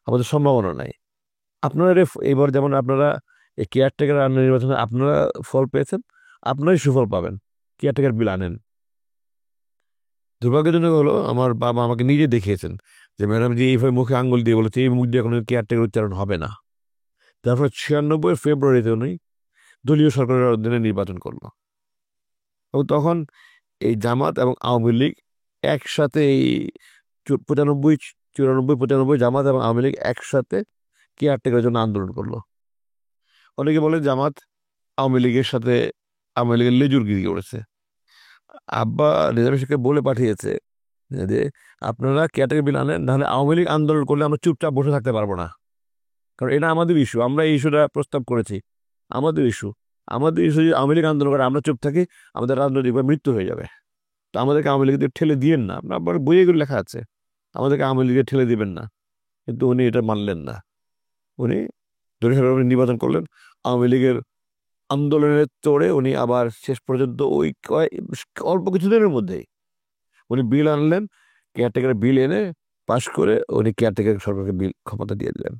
আমাদের সম্ভাবনা নাই। আপনারা এইবার যেমন আপনারা এই কেয়ারটেকার নির্বাচনে আপনারা ফল পেয়েছেন, আপনারাই সুফল পাবেন, কেয়ারটেকার বিল আনেন। দুর্ভাগ্যজনক হলো আমার বাবা আমাকে নিজে দেখিয়েছেন যে ম্যাডাম জি এইভাবে মুখে আঙ্গুল দিয়ে বলেছে এই মুখ দিয়ে কোনো কেয়ারটেকার উচ্চারণ হবে না। তারপর 96 ফেব্রুয়ারিতে উনি দলীয় সরকারের অধীনে নির্বাচন করলো। এবং তখন এই জামাত এবং আওয়ামী লীগ একসাথে এই 95 জামাত এবং আওয়ামী লীগ একসাথে কেয়ারটেকারের জন্য আন্দোলন করলো। অনেকে বলে জামাত আওয়ামী লীগের সাথে আওয়ামী লীগের লেজুরগিরি করেছে। আব্বা নিজাম শেখকে বলে পাঠিয়েছে যে আপনারা কেয়ারটেকার বিল আনেন, নাহলে আওয়ামী লীগ আন্দোলন করলে আমরা চুপচাপ বসে থাকতে পারবো না, কারণ এটা আমাদের ইস্যু, আমরা এই ইস্যুটা প্রস্তাব করেছি, আমাদের ইস্যু যদি আওয়ামী লীগ আন্দোলন করে আমরা চুপ থাকি আমাদের রাজনৈতিকভাবে মৃত্যু হয়ে যাবে। তো আমাদেরকে আওয়ামী লীগের ঠেলে দিয়েন না, আপনার আবার বইয়েগুলো লেখা আছে আমাদেরকে আওয়ামী লীগের ঠেলে দিবেন না। কিন্তু উনি এটা মানলেন না, উনি দলীয় সরকার নির্বাচন করলেন। আওয়ামী লীগের আন্দোলনের তোড়ে উনি আবার শেষ পর্যন্ত ওই অল্প কিছুদিনের মধ্যেই উনি বিল আনলেন, কেয়ারটেকার বিল এনে পাশ করে উনি কেয়ারটেকার সরকারকে বিল ক্ষমতা দিয়ে দিলেন।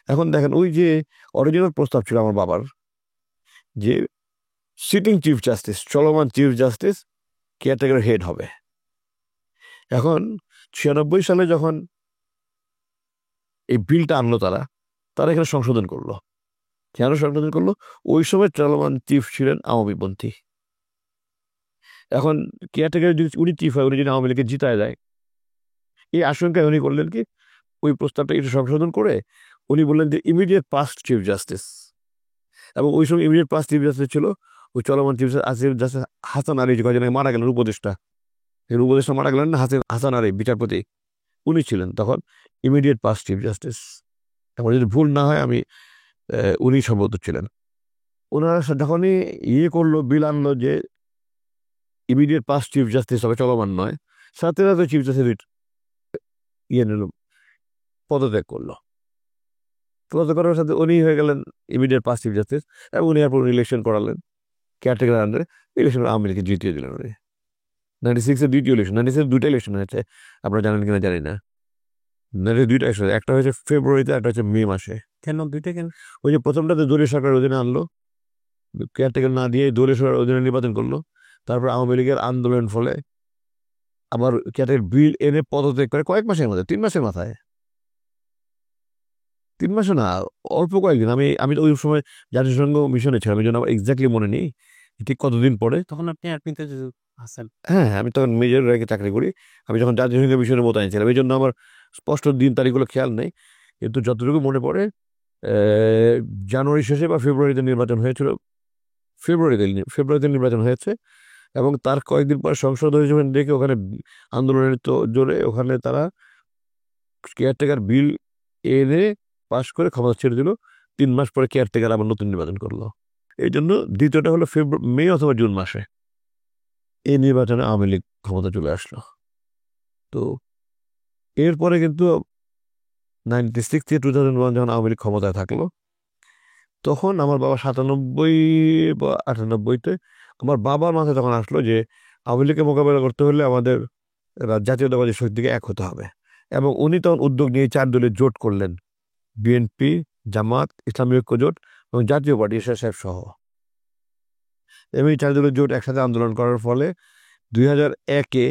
এখন দেখেন ওই যে অরিজিনাল প্রস্তাব ছিল আমার বাবার, যে সিটিং চিফ জাস্টিস, চলমান চিফ জাস্টিস কেয়ারটেকার হেড হবে। এখন 96 সালে যখন এই বিলটা আনলো তারা এখানে সংশোধন করলো। কেন সংশোধন করলো? ওই সময় চলমান চিফ ছিলেন আওয়ামীপন্থী। এখন কেয়ারটেকার যদি উনি চিফ হয়, উনি যদি আওয়ামী লীগকে জিতায় যায়, এই আশঙ্কায় উনি করলেন কি ওই প্রস্তাবটা একটু সংশোধন করে উনি বললেন যে ইমিডিয়েট পাস্ট চিফ জাস্টিস। এবং ওই সময় ইমিডিয়েট পাস্ট চিফ জাস্টিস ছিল ওই চলমান চিফ জাস্টিস হাসান আলী, কয়েকজন মারা গেলেন উপদেষ্টা, উপদেষ্টা মারা গেলেন না, হাসান আলী বিচারপতি, উনি ছিলেন তখন ইমিডিয়েট পাস্ট চিফ জাস্টিস। এখন যদি ভুল না হয় আমি উনি সম্ভবত ছিলেন। ওনারা যখনই করলো বিল আনলো যে ইমিডিয়েট পাস্ট চিফ জাস্টিস হবে, চলমান নয়, সাথে সাথে চিফ জাস্টিস নিল, পদত্যাগ করলো। পদত্যাগ করার সাথে উনি হয়ে গেলেন ইমিডিয়েট পাস্ট চিফ জাস্টিস। এবং উনি এরপর ইলেকশন করালেন কেয়ারটেকার আন্ডারে, ইলেকশন আওয়ামী লীগকে জিতিয়ে দিলেন উনি। 96-এর দ্বিতীয় ইলেকশন, 96-এর দুইটা ইলেকশন হয়েছে, আপনারা জানেন কিনা জানি না। 96 দুইটা ইলেকশন, একটা হয়েছে ফেব্রুয়ারিতে, একটা হচ্ছে মে মাসে। কেন দুইটা কেন? ওই যে প্রথমটাতে দলীয় সরকার অধীনে আনলো, কেয়ারটেকার না দিয়ে দলীয় সরকার অধীনে নির্বাচন করলো। তারপর আওয়ামী লীগের আন্দোলন ফলে আবার কেয়ারটেকার বিল এনে পদত্যাগ করে কয়েক মাসের মধ্যে, 3 মাসের মাথায়, 3 মাসে না, অল্প কয়েকদিন। আমি তো ওই সময় জাতিসংঘ মিশনে ছিলাম, এই জন্য আমার এক্স্যাক্টলি মনে নেই ঠিক কতদিন পরে। তখন আপনি আর্মিতে আছেন? হ্যাঁ, আমি তখন মেজর র্যাঙ্কে চাকরি করি। আমি যখন জাতিসংঘ মিশনে মোতায়েন ছিলাম, এই জন্য আমার স্পষ্ট দিন তারিখগুলো খেয়াল নেই। কিন্তু যতটুকু মনে পড়ে জানুয়ারি শেষে বা ফেব্রুয়ারিতে নির্বাচন হয়েছিল, ফেব্রুয়ারিতে নির্বাচন হয়েছে। এবং তার কয়েকদিন পর সংসদ অধিবেশন ডেকে ওখানে আন্দোলনের তো জোরে ওখানে তারা কেয়ারটেকার বিল এনে পাশ করে ক্ষমতা ছেড়ে দিল। 3 মাস পরে কেয়ারটেকার আবার নতুন নির্বাচন করলো। এই জন্য দ্বিতীয়টা হলো মে অথবা জুন মাসে এই নির্বাচনে আওয়ামী লীগ ক্ষমতা চলে আসলো। তো এরপরে কিন্তু 96 থেকে 2001 যখন আওয়ামী লীগ ক্ষমতায় থাকলো, তখন আমার বাবা 97 বা 98-তে আমার বাবার মাথায় তখন আসলো যে আওয়ামী লীগকে মোকাবেলা করতে হলে আমাদের জাতীয়তাবাদী শক্তিকে এক হতে হবে। এবং উনি তখন উদ্যোগ নিয়ে 4 দলের জোট করলেন, বিএনপি, জামাত, ইসলামী ঐক্য জোট এবং জাতীয় পার্টি সাহেব সহ। এবং এই 4 দলের জোট একসাথে আন্দোলন করার ফলে 2001-এ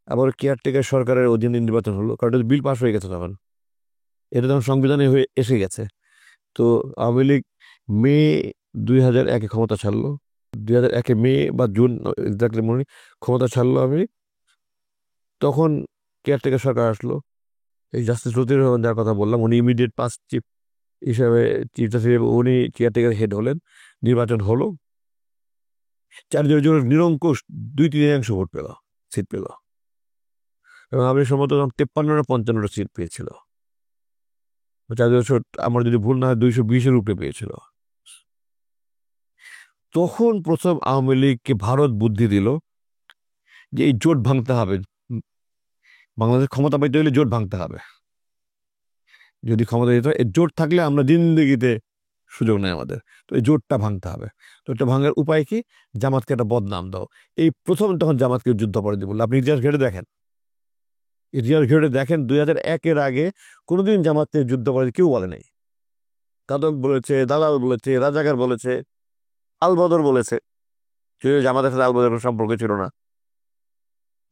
আবার কেয়ারটেকার সরকারের অধীনে নির্বাচন হলো, কারণ বিল পাস হয়ে গেছে তখন, এটা তখন সংবিধানে হয়ে এসে গেছে। তো আওয়ামী লীগ মে 2001-এ ক্ষমতা ছাড়লো, 2001-এ মে বা জুন এক্স্যাক্টলি মনে নেই, ক্ষমতা ছাড়লো আওয়ামী লীগ। তখন কেয়ারটেকার সরকার আসলো, এই জাস্টিস লতিফুর রহমান যার কথা বললাম, উনি ইমিডিয়েট পাস্ট চিফ হিসাবে, চিফ জাস্টিস হিসেবে উনি কেয়ারটেকার হেড হলেন। নির্বাচন হলো, 4 জনের নিরঙ্কুশ 2/3 ভোট পেল, সিট পেল। এবং আমি সম্ভবত 53 না 55টা সিট পেয়েছিল। 4 আমার যদি ভুল না হয় 220-এর উপরে পেয়েছিল। তখন প্রথম আওয়ামী লীগকে ভারত বুদ্ধি দিল যে এই জোট ভাঙতে হবে, বাংলাদেশ ক্ষমতা পাইতে হলে জোট ভাঙতে হবে। যদি ক্ষমতা দিতে হয়, এই জোট থাকলে আমরা জিন্দেগিতে সুযোগ নেই আমাদের, তো এই জোটটা ভাঙতে হবে। তো এটা ভাঙার উপায় কি? জামাতকে একটা বদনাম দাও। এই প্রথম তখন জামাতকে যুদ্ধাপরাধী বললো। আপনি ইতিহাস ঘেটে দেখেন, 2001-এর আগে কোনোদিন জামাতকে যুদ্ধাপরাধী কেউ বলে নাই। কাদক বলেছে, দালাল বলেছে, রাজাকার বলেছে, আলবদর বলেছে, যদিও জামাতের সাথে আলবদরের সম্পর্ক ছিল না,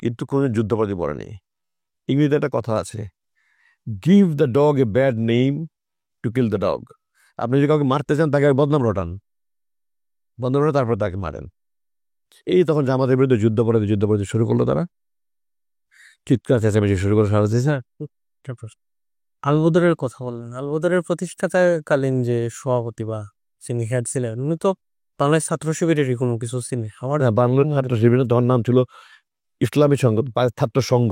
কিন্তু কোনো যুদ্ধাপরাধী বলেনি। ইংরেজিতে একটা কথা আছে, give the dog a bad name to kill the dog. আপনি যদি কাউকে মারতে চান তাকে আগে বদনাম রটান, বদনাম রটান তারপর তাকে মারেন। এই তখন জামাতের বিরুদ্ধে যুদ্ধ শুরু করলো, তারা চিৎকার চেঁচামেচি শুরু করে সারা দেশে। একটা প্রশ্ন। আলবদরের কথা বললেন, আলবদরের প্রতিষ্ঠাতাকালীন যে সভাপতি বা যিনি হেড ছিলেন উনি তো বাংলাদেশ ছাত্র শিবিরেরই কোনো কিছু ছিলেন। আমার বাংলার ছাত্র শিবিরের তখন নাম ছিল ইসলামী সংঘ, ছাত্র সংঘ,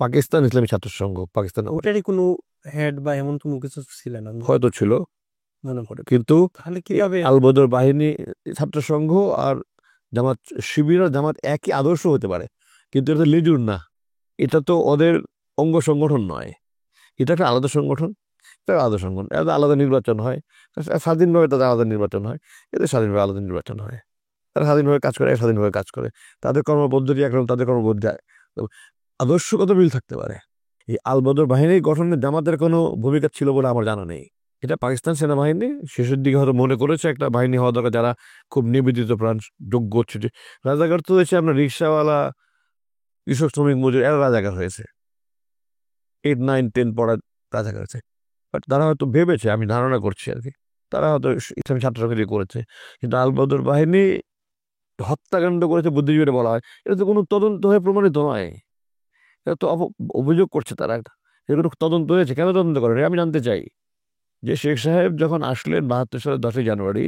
পাকিস্তান ইসলামী ছাত্র সংঘ, পাকিস্তান ওটারই কোনো হেড বা এমন কোনো কিছু ছিলেন আমি হয়তো ছিল, মনে পড়ে। কিন্তু তাহলে কিভাবে আলবদর বাহিনী, ছাত্র সংঘ আর জামাত শিবির আর জামাত একই আদর্শ হতে পারে, কিন্তু এটা তো লেজুর না, এটা তো ওদের অঙ্গ সংগঠন নয়, এটা একটা আলাদা সংগঠন, এটা আলাদা সংগঠন, এটা আলাদা নির্বাচন হয়, স্বাধীনভাবে তাদের আলাদা নির্বাচন হয়, এদের স্বাধীনভাবে আলাদা নির্বাচন হয়, তারা স্বাধীনভাবে কাজ করে, স্বাধীনভাবে কাজ করে, তাদের কর্মপদ্ধতি একরকম, তাদের কর্মপদ্ধতি আদর্শগত মিল থাকতে পারে। এই আলবদর বাহিনীর গঠনে জামাতের কোনো ভূমিকা ছিল বলে আমার জানা নেই। এটা পাকিস্তান সেনাবাহিনী শেষের দিকে হয়তো মনে করেছে একটা বাহিনী হওয়া দরকার যারা খুব নিবেদিত প্রাণ, যোগ্য ছুটি। রাজাকার তো হয়েছে আপনার রিক্সাওয়ালা, কৃষক, শ্রমিক, মজুর, এরা রাজাকার হয়েছে, 8, 9, 10 পড়া রাজাকার হয়েছে। বাট তারা হয়তো ভেবেছে, আমি ধারণা করছি আর কি, তারা হয়তো ইসলামী ছাত্রকে দিয়ে করেছে। কিন্তু আলবদর বাহিনী হত্যাকাণ্ড করেছে বুদ্ধিজীবীরা বলা হয়, এটা তো কোনো তদন্ত হয়ে প্রমাণিত নয়, এটা তো অভিযোগ করছে তারা, এগুলো তদন্ত হয়েছে, কেন তদন্ত করেন আমি জানতে চাই। যে শেখ সাহেব যখন আসলেন 72 সালের 10ই জানুয়ারি,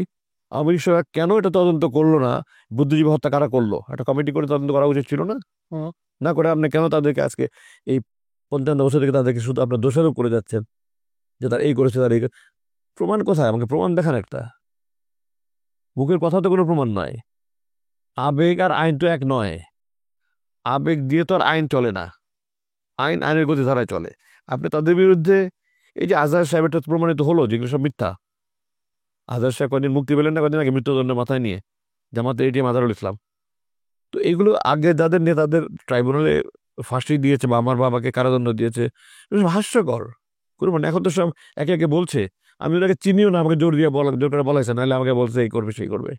আওয়ামী লীগ সরকার কেন এটা তদন্ত করলো না, বুদ্ধিজীবী হত্যা কারা করলো, একটা কমিটি করে তদন্ত করা উচিত ছিল না? না করে আপনি কেন তাদেরকে আজকে এই 55 বছর থেকে তাদেরকে শুধু আপনার দোষারোপ করে যাচ্ছেন যে তারা এই করেছে, তার এই প্রমাণ কোথায়? আমাকে প্রমাণ দেখান একটা। মুখের কথা তো কোনো প্রমাণ নয়। আবেগ আর আইন তো এক নয়, আবেগ দিয়ে তো আর আইন চলে না, আইনের গতি ধারায় চলে। আপনি তাদের বিরুদ্ধে, এই যে আজহার সাহেবের প্রমাণিত হলো যেগুলো সব মিথ্যা। আজহার সাহেব কদিন মুক্তি পেলেন না, কদিন আগে মৃত্যুদণ্ডের মাথায় নিয়ে, জামাতের এটিএম আজহারুল ইসলাম। তো এগুলো আগে যাদের নেতাদের ট্রাইব্যুনালে ফাঁসি দিয়েছে বা আমার বাবাকে কারাদণ্ড দিয়েছে, হাস্যকর কোনো মানে। এখন তো সব একে একে বলছে, আমি ওনাকে চিনিও না, আমাকে জোর দিয়ে জোর করে বলাইছে, নাহলে আমাকে বলছে এই করবে সেই করবে,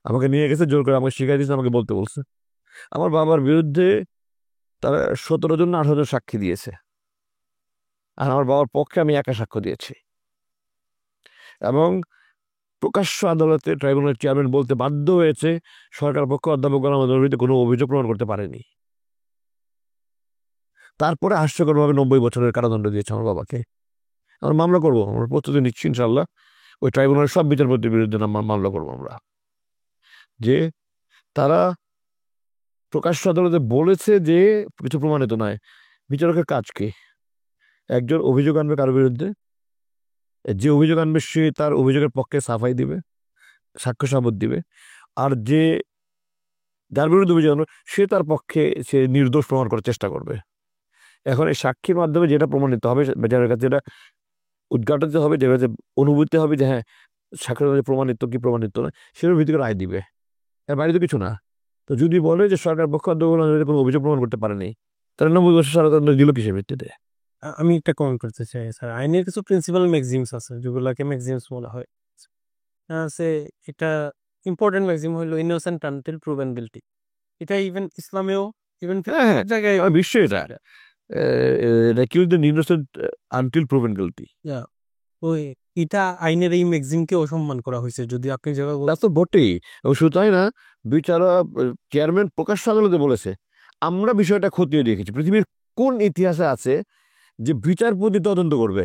আমাকে নিয়ে গেছে জোর করে, আমাকে শিখাই দিয়েছে, আমাকে বলতে বলছে। আমার বাবার বিরুদ্ধে তারা 17 জন না 18 জন সাক্ষী দিয়েছে, আর আমার বাবার পক্ষে আমি একা সাক্ষ্য দিয়েছি। এবং প্রকাশ্য আদালতে ট্রাইব্যুনাল চেয়ারম্যান বলতে বাধ্য হয়েছে সরকার পক্ষ অধ্যাপক গোলাম আজমের বিরুদ্ধে কোনো অভিযোগ প্রমাণ করতে পারেনি। তারপরে হাস্যকরভাবে 90 বছরের কারাদণ্ড দিয়েছে আমার বাবাকে। আমরা মামলা করবো, আমরা প্রস্তুতি নিচ্ছি ইনশাল্লাহ, ওই ট্রাইব্যুনালের সব বিচারপতির বিরুদ্ধে মামলা করবো আমরা, যে তারা প্রকাশ্য আদালতে বলেছে যে কিছু প্রমাণিত নয়। বিচারকের কাজ কি? একজন অভিযোগ আনবে কারোর বিরুদ্ধে, যে অভিযোগ আনবে সে তার অভিযোগের পক্ষে সাফাই দিবে, সাক্ষ্য সাবত দিবে, আর যার বিরুদ্ধে অভিযোগ আনবে সে তার পক্ষে সে নির্দোষ প্রমাণ করার চেষ্টা করবে। এখন এই সাক্ষীর মাধ্যমে যেটা প্রমাণিত হবে, যার কাছে যেটা উদ্ঘাটিত হবে, যে কাছে অনুভূতি হবে যে হ্যাঁ সাক্ষীর কাছে প্রমাণিত কি প্রমাণিত নয়, সেটার ভিত্তি করে রায় দিবে, এর বাইরে তো কিছু না। তো যদি বলে যে সরকার পক্ষ কোনো অভিযোগ প্রমাণ করতে পারেনি, তাহলে 90 বছর সরকার দিল কিসের ভিত্তিতে? আমি একটা কমেন্ট করতে চাই স্যার, আইনের কিছু প্রিন্সিপাল ম্যাক্সিমস আছে যেগুলোকে ম্যাক্সিমস বলা হয়। আছে এটা ইম্পর্টেন্ট ম্যাক্সিম হলো ইনোসেন্ট আনটিল প্রুভেন গিল্টি। এটা ইভেন ইসলামেও ইভেন হ্যাঁ, জায়গায় বিশ্বে এটা accused and innocent until proven guilty. ওই এটা আইনের এই ম্যাক্সিমকে অসম্মান করা হয়েছে। যদি আপনি যেভাবে তা তো বটেই। এবং শুধু তাই না, বিচারক চেয়ারম্যান প্রকাশ্য আদালতে বলেছে, আমরা বিষয়টা খতিয়ে দেখেছি, পৃথিবীর কোন ইতিহাসে আছে যে বিচারপতি তদন্ত করবে?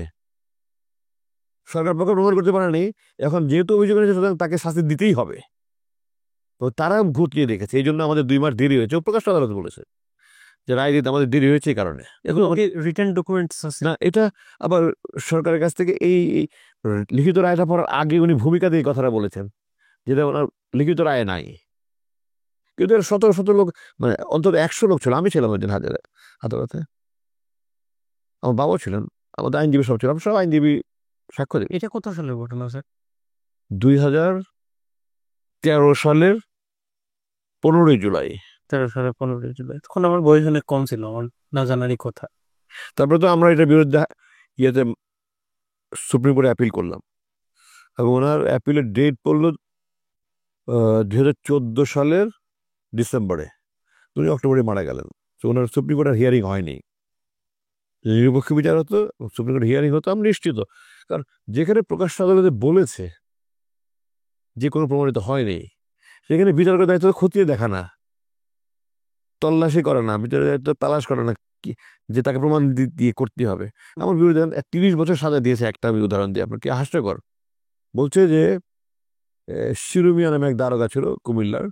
সরকার পক্ষ প্রমাণ করতে পারেনি, এখন যেহেতু অভিযোগ এনেছে সুতরাং তাকে শাস্তি দিতেই হবে। তো তারা খতিয়ে দেখেছে, এই জন্য আমাদের 2 মাস দেরি হয়েছে, প্রকাশ্য আদালত বলেছে যে রায় দিতে আমাদের দেরি হয়েছে এই কারণে। এখন রিটার্ন ডকুমেন্টস আছে না, এটা আবার সরকারের কাছ থেকে এই লিখিত রায়টা পড়ার আগে উনি ভূমিকা দিয়ে কথাটা বলেছেন, যেটা ওনার লিখিত রায় নাই। কিন্তু এর শত শত লোক, মানে অন্তত 100 লোক ছিল, আমি ছিলাম ওই দিন আদালতে, আমার বাবাও ছিলেন, আমাদের আইনজীবী সব ছিলাম, সব আইনজীবী সাক্ষ্য দেবে। এটা কত সালের ঘটনা স্যার? 2013 সালের 15ই জুলাই। 13 সালে 15 জুলাই, তখন আমার বয়স অনেক কম ছিল, আমার না জানারই কথা। তারপরে তো আমরা এটার বিরুদ্ধে ইয়েতে সুপ্রিম কোর্টে অ্যাপিল করলাম, এবং ওনার অ্যাপিলের ডেট পড়লো 2014 সালের ডিসেম্বরে। উনি অক্টোবরে মারা গেলেন, তো ওনার সুপ্রিম কোর্টের হিয়ারিং হয়নি। নিরপেক্ষ বিচার হতো, সুপ্রিম কোর্ট হিয়ারিং হতো, আমি নিশ্চিত। কারণ যেখানে প্রকাশ্য আদালতে বলেছে যে কোনো প্রমাণিত হয়নি, সেখানে বিচারকের দায়িত্ব খতিয়ে দেখা না, তল্লাশি করে না, বিচারের দায়িত্ব তালাশ করে না কি যে তাকে প্রমাণ দিয়ে করতে হবে। আমার বিরুদ্ধে 30 বছর সাজা দিয়েছে। একটা আমি উদাহরণ দিই আপনার, কি হাস্যকর। বলছে যে শিরুমিয়া নামে এক দারোগা ছিল কুমিল্লার,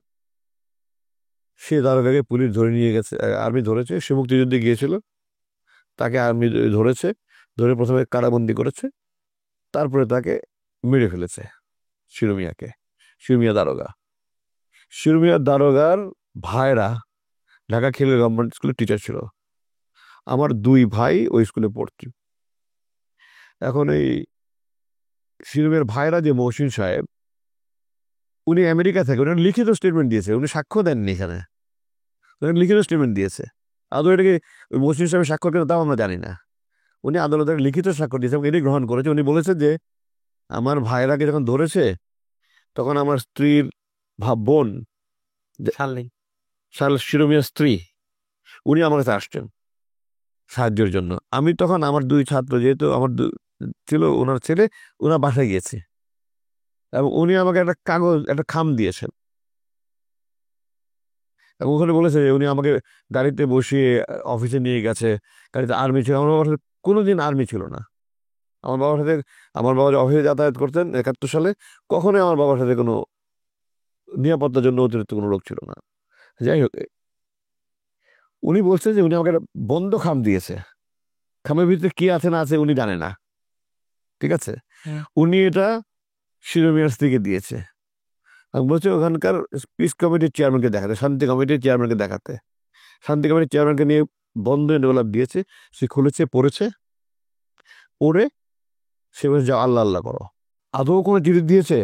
সে দারোগাকে পুলিশ ধরে নিয়ে গেছে, আর্মি ধরেছে, সে মুক্তিযুদ্ধে গিয়েছিল, তাকে আর্মি ধরেছে, ধরে প্রথমে কারাবন্দি করেছে, তারপরে তাকে মেরে ফেলেছে শিরুমিয়াকে। শিরুমিয়া দারোগা, শিরুমিয়া দারোগার ভাইরা ঢাকা খিলগাঁও গভর্নমেন্ট স্কুলের টিচার ছিল। আমার 2 ভাই ওই স্কুলে পড়তো। এখন এই শিরুমিয়ার ভাইরা যে মহসিন সাহেব, উনি আমেরিকা থেকে, উনি লিখিত স্টেটমেন্ট দিয়েছে, উনি সাক্ষ্য দেননি এখানে, উনি লিখিত স্টেটমেন্ট দিয়েছে। আদৌ এটাকে ওই মহসিন সাহেবের স্বাক্ষর কেন তাও আমরা জানি না। উনি আদালতের লিখিত স্বাক্ষর দিয়েছে এবং এটি গ্রহণ করেছে। উনি বলেছে যে আমার ভাইরাকে যখন ধরেছে তখন আমার স্ত্রীর বোন, শিরোমিয়ার স্ত্রী, উনি আমার কাছে আসছেন সাহায্যের জন্য। আমি তখন আমার 2 ছাত্র, যেহেতু আমার ছিল ওনার ছেলে, ওনার বাসায় গিয়েছি এবং উনি আমাকে একটা কাগজ, একটা খাম দিয়েছেন এবং ওখানে বলেছে যে উনি আমাকে গাড়িতে বসিয়ে অফিসে নিয়ে গেছে। গাড়িতে আর্মি ছিল, আমার বাবার সাথে কোনোদিন আর্মি ছিল না। আমার বাবার সাথে, আমার বাবা যে অফিসে যাতায়াত করতেন 71 সালে, কখনোই আমার বাবার সাথে কোনো নিরাপত্তার জন্য অতিরিক্ত কোনো লোক ছিল না। যাই হোক, উনি বলছেন যে উনি আমাকে একটা বন্ধ খাম দিয়েছে, খামের ভিতরে কি আছে না আছে উনি জানে না, ঠিক আছে। উনি এটা শিরোমিয়ার স্ত্রীকে দিয়েছে। আমি বলছি ওখানকার পিস কমিটির চেয়ারম্যানকে দেখাতে, শান্তি কমিটির চেয়ারম্যানকে দেখাতে। শান্তি কমিটির চেয়ারম্যানকে নিয়ে বন্ধ এন্ডোলাপ দিয়েছে, সে খুলেছে, পড়েছে, পড়ে সে বলছে যাও আল্লাহ আল্লাহ করো। আদৌ কোনো চিঠি দিয়েছে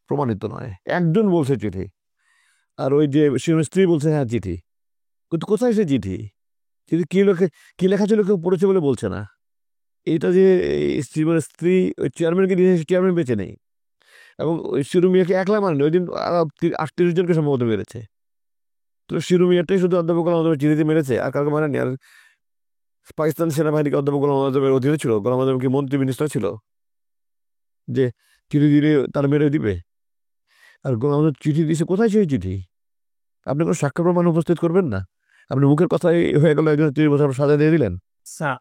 প্রমাণিত নয়, একজন বলছে চিঠি, আর ওই যে শিরোমিয়ার স্ত্রী বলছে হ্যাঁ চিঠি। কিন্তু কোথায় সে চিঠি? চিঠি কি লেখা ছিল কেউ পড়েছে বলে বলছে না। এটা যে শিরোমিয়ার স্ত্রী ওই চেয়ারম্যানকে দিয়েছে, চেয়ারম্যান বেঁচে নেই এবং ওই শিরোমিয়াকে একলা মানেনি, ওই দিন 38 জনকে সম্ভবত মেরেছে। তো শিরোমিয়াটাই শুধু অধ্যাপক গোলাম আজমের চিঠিতে মেরেছে, আর কাউকে মারেনি। আর পাকিস্তান সেনাবাহিনীকে অধ্যাপক গোলাম আজমের অধীনে ছিল, গোলাম আজম কি মন্ত্রী মিনিস্টার ছিল যে চিঠি দিলে তারা মেরে দিবে? আর গোলাম আজম চিঠি দিয়েছে, কোথায় সেই চিঠি? আপনি কোনো সাক্ষ্য প্রমাণ উপস্থিত করবেন না, আপনি মুখের কথাই হয়ে গেল একজন 30 বছর সাজা দিয়ে দিলেন।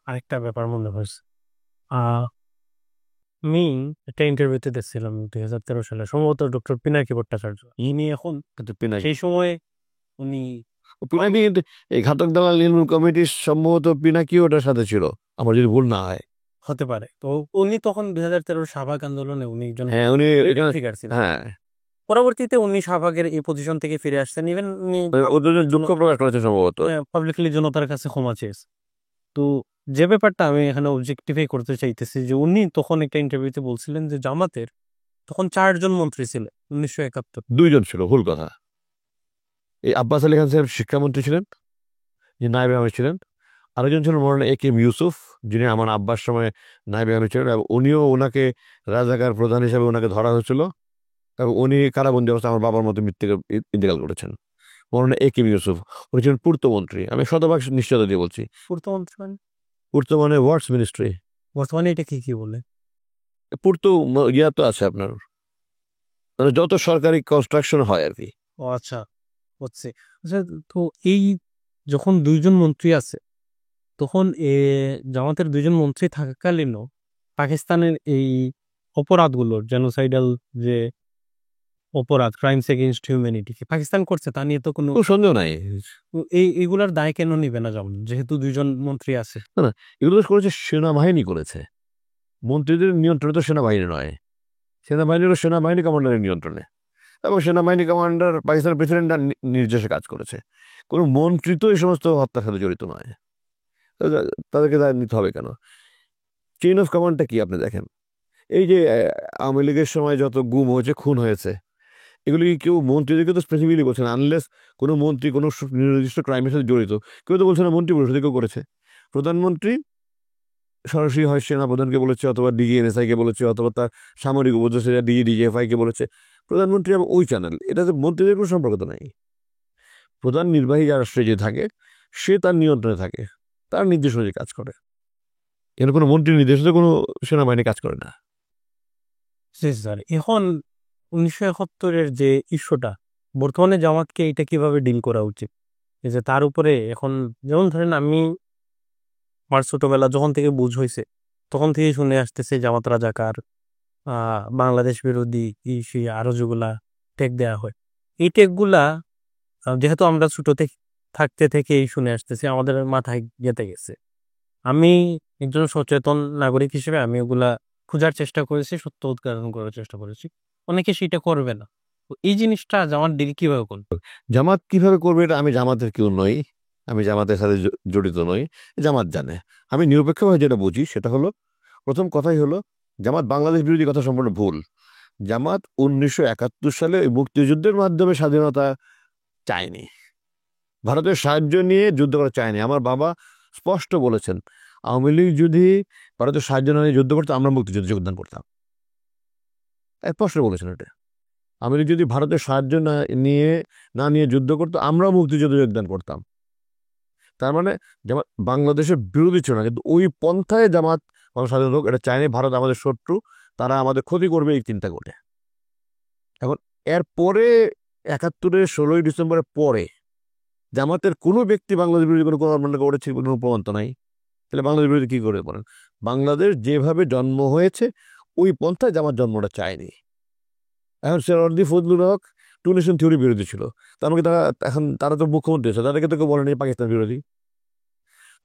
আরেকটা ব্যাপার মনে হয়েছে, আমি একটা ইন্টারভিউতে দেখছিলাম 2013 সালে, সম্ভবত ডক্টর পিনাকি ভট্টাচার্য, ইনি এখন কিন্তু পিনাকি, সেই সময় উনি পিনাকি কিন্তু এই ঘাতক দালাল নির্মূল কমিটির সম্ভবত পিনাকি ওটার সাথে ছিল, আমার যদি ভুল না হয়। হতে পারে। তো উনি তখন 2013 শাহবাগ আন্দোলনে উনি একজন হ্যাঁ উনি ফিগার ছিলেন। হ্যাঁ পরবর্তীতে উনি শাহবাগের এই পজিশন থেকে ফিরে আসছেন, ইভেন উনি ওদের জন্য দুঃখ প্রকাশ করেছে সম্ভবত। পাবলিকলি জনতার কাছে ক্ষমা চেয়েছে। তো যে ব্যাপারটা আমি এখানে অবজেক্টিফাই করতে চাইতেছি, যে উনি তখন একটা ইন্টারভিউতে বলছিলেন যে জামাতের তখন 4 জন মন্ত্রী ছিলেন 1971। 2 জন ছিল, ভুল কথা। এই আব্বাস আলী খান সাহেব শিক্ষামন্ত্রী ছিলেন, যে নায়েবে আমির ছিলেন। আরেকজন ছিলেন মৌলানা A.K.M. ইউসুফ, যিনি আমার আব্বার সময় নায়েবে আমির ছিলেন এবং উনিও ওনাকে রাজাকার প্রধান হিসেবে ওনাকে ধরা হয়েছিল এবং উনি কারাবন্দি অবস্থা আমার বাবার মতো মৃত্যুকে ইন্তেকাল করেছেন। মৌলানা A.K.M. ইউসুফ, উনি ছিলেন পূর্তমন্ত্রী। আমি শতভাগ নিশ্চয়তা দিয়ে বলছি, পূর্তমন্ত্রী মানে পূর্ত মানে ওয়ার্ডস মিনিস্ট্রি। বর্তমানে এটা কি বলে? পূর্ত ইয়া তো আছে আপনার, মানে যত সরকারি কনস্ট্রাকশন হয় আর কি। ও আচ্ছা, হচ্ছে। আচ্ছা, তো এই যখন 2 জন মন্ত্রী আছে, তখন জামাতের 2 জন মন্ত্রী থাকাকালীনও পাকিস্তানের এই অপরাধগুলোর, জেনোসাইডাল যে অপরাধ, ক্রাইমস এগেইনস্ট হিউম্যানিটি পাকিস্তান করছে, তা নিয়ে তো কোনো সন্দেহ নাই। এইগুলার দায় কেন নিবে না যেমন, যেহেতু 2 জন মন্ত্রী আছে? না, এগুলো তো করেছে সেনাবাহিনী করেছে, মন্ত্রীদের নিয়ন্ত্রণে তো সেনাবাহিনী নয়। সেনাবাহিনী হলো সেনাবাহিনী কমান্ডারের নিয়ন্ত্রণে এবং সেনাবাহিনী কমান্ডার পাকিস্তানের প্রেসিডেন্টের নির্দেশে কাজ করেছে। কোনো মন্ত্রী তো এই সমস্ত হত্যার সাথে জড়িত নয়, তাদেরকে দায় নিতে হবে কেন? চেইন অফ কমান্ডটা কি আপনি দেখেন, এই যে আওয়ামী লীগের সময় যত গুম হয়েছে, খুন হয়েছে, এগুলি কেউ মন্ত্রীদেরকে তো স্পেসিফিকলি বলছে না, আনলেস কোনো মন্ত্রী কোনো নির্দিষ্ট ক্রাইমের সাথে জড়িত, কেউ তো বলছে না মন্ত্রী পরিষদে কেউ করেছে। প্রধানমন্ত্রী সরাসরি হয় সেনাপ্রধানকে বলেছে, অথবা DGNSI-কে বলেছে, অথবা তার সামরিক উপদেষ্টা DGFI-কে বলেছে। প্রধানমন্ত্রী এবং ওই চ্যানেল, এটাতে মন্ত্রীদের কোনো সম্পর্ক তো নাই। প্রধান নির্বাহী রাষ্ট্রে যে থাকে, সে তার নিয়ন্ত্রণে থাকে, তার নির্দেশ অনুযায়ী কাজ করে। এর কোনো মন্ত্রী নির্দেশিত কোনো সেনাবাহিনী কাজ করে না। স্যার এখন 1971-এর যে ইস্যুটা, বর্তমানে জামাতকে এটা কিভাবে ডিল করা উচিত? এই যে তার উপরে এখন, যেমন ধরেন আমি আমার ছোটবেলা যখন থেকে বুঝ হয়েছে তখন থেকে শুনে আসতেছে জামাত রাজাকার, বাংলাদেশ বিরোধী সেই আরো যেগুলা টেক দেয়া হয়, এই টেকগুলা যেহেতু আমরা ছোট থেকে থাকতে থেকেই শুনে আসতেছি, আমাদের মাথায় গেঁথে গেছে। আমি একজন সচেতন নাগরিক হিসেবে আমি ওগুলা খোঁজার চেষ্টা করেছি, সত্য উদ্ঘাটন করার চেষ্টা করেছি। অনেকে সেটা করবে না। তো এই জিনিসটা জামাত ডিল কিভাবে করবে? জামাত কিভাবে করবে এটা আমি জামাতের কেউ নই, আমি জামাতের সাথে জড়িত নই, জামাত জানে। আমি নিরপেক্ষভাবে যেটা বুঝি সেটা হলো, প্রথম কথাই হলো জামাত বাংলাদেশ বিরোধী কথা সম্পূর্ণ ভুল। জামাত 1971 সালে ওই মুক্তিযুদ্ধের মাধ্যমে স্বাধীনতা চায়নি, ভারতের সাহায্য নিয়ে যুদ্ধ করা চায়নি। আমার বাবা স্পষ্ট বলেছেন, আওয়ামী লীগ যদি ভারতের সাহায্য না নিয়ে যুদ্ধ করতো আমরা মুক্তিযুদ্ধে যোগদান করতাম, স্পষ্ট বলেছেন এটা। আওয়ামী লীগ যদি ভারতের সাহায্য না নিয়ে যুদ্ধ করতো আমরাও মুক্তিযুদ্ধে যোগদান করতাম। তার মানে জামাত বাংলাদেশের বিরোধী ছিল না, কিন্তু ওই পন্থায় জামাত স্বাধীন হোক এটা চায়নি। ভারত আমাদের শত্রু, তারা আমাদের ক্ষতি করবে এই চিন্তা করে। এখন এরপরে 71-এর 16ই ডিসেম্বরের পরে জামাতের কোনো ব্যক্তি বাংলাদেশ বিরোধী কোনো কর্মকাণ্ড করেছে কোনো প্রমাণ তো নাই। তাহলে বাংলাদেশ বিরোধী কি করে বলেন? বাংলাদেশ যেভাবে জন্ম হয়েছে ওই পন্থায় জামাত জন্মটা চায়নি। এখন শেরওয়ার্দী ফজলুল হক টু নেশন থিওরি বিরোধী ছিল, তার মানে তারা তো মুখ্যমন্ত্রী আছে, তাদেরকে তো কেউ বলেনি পাকিস্তান বিরোধী।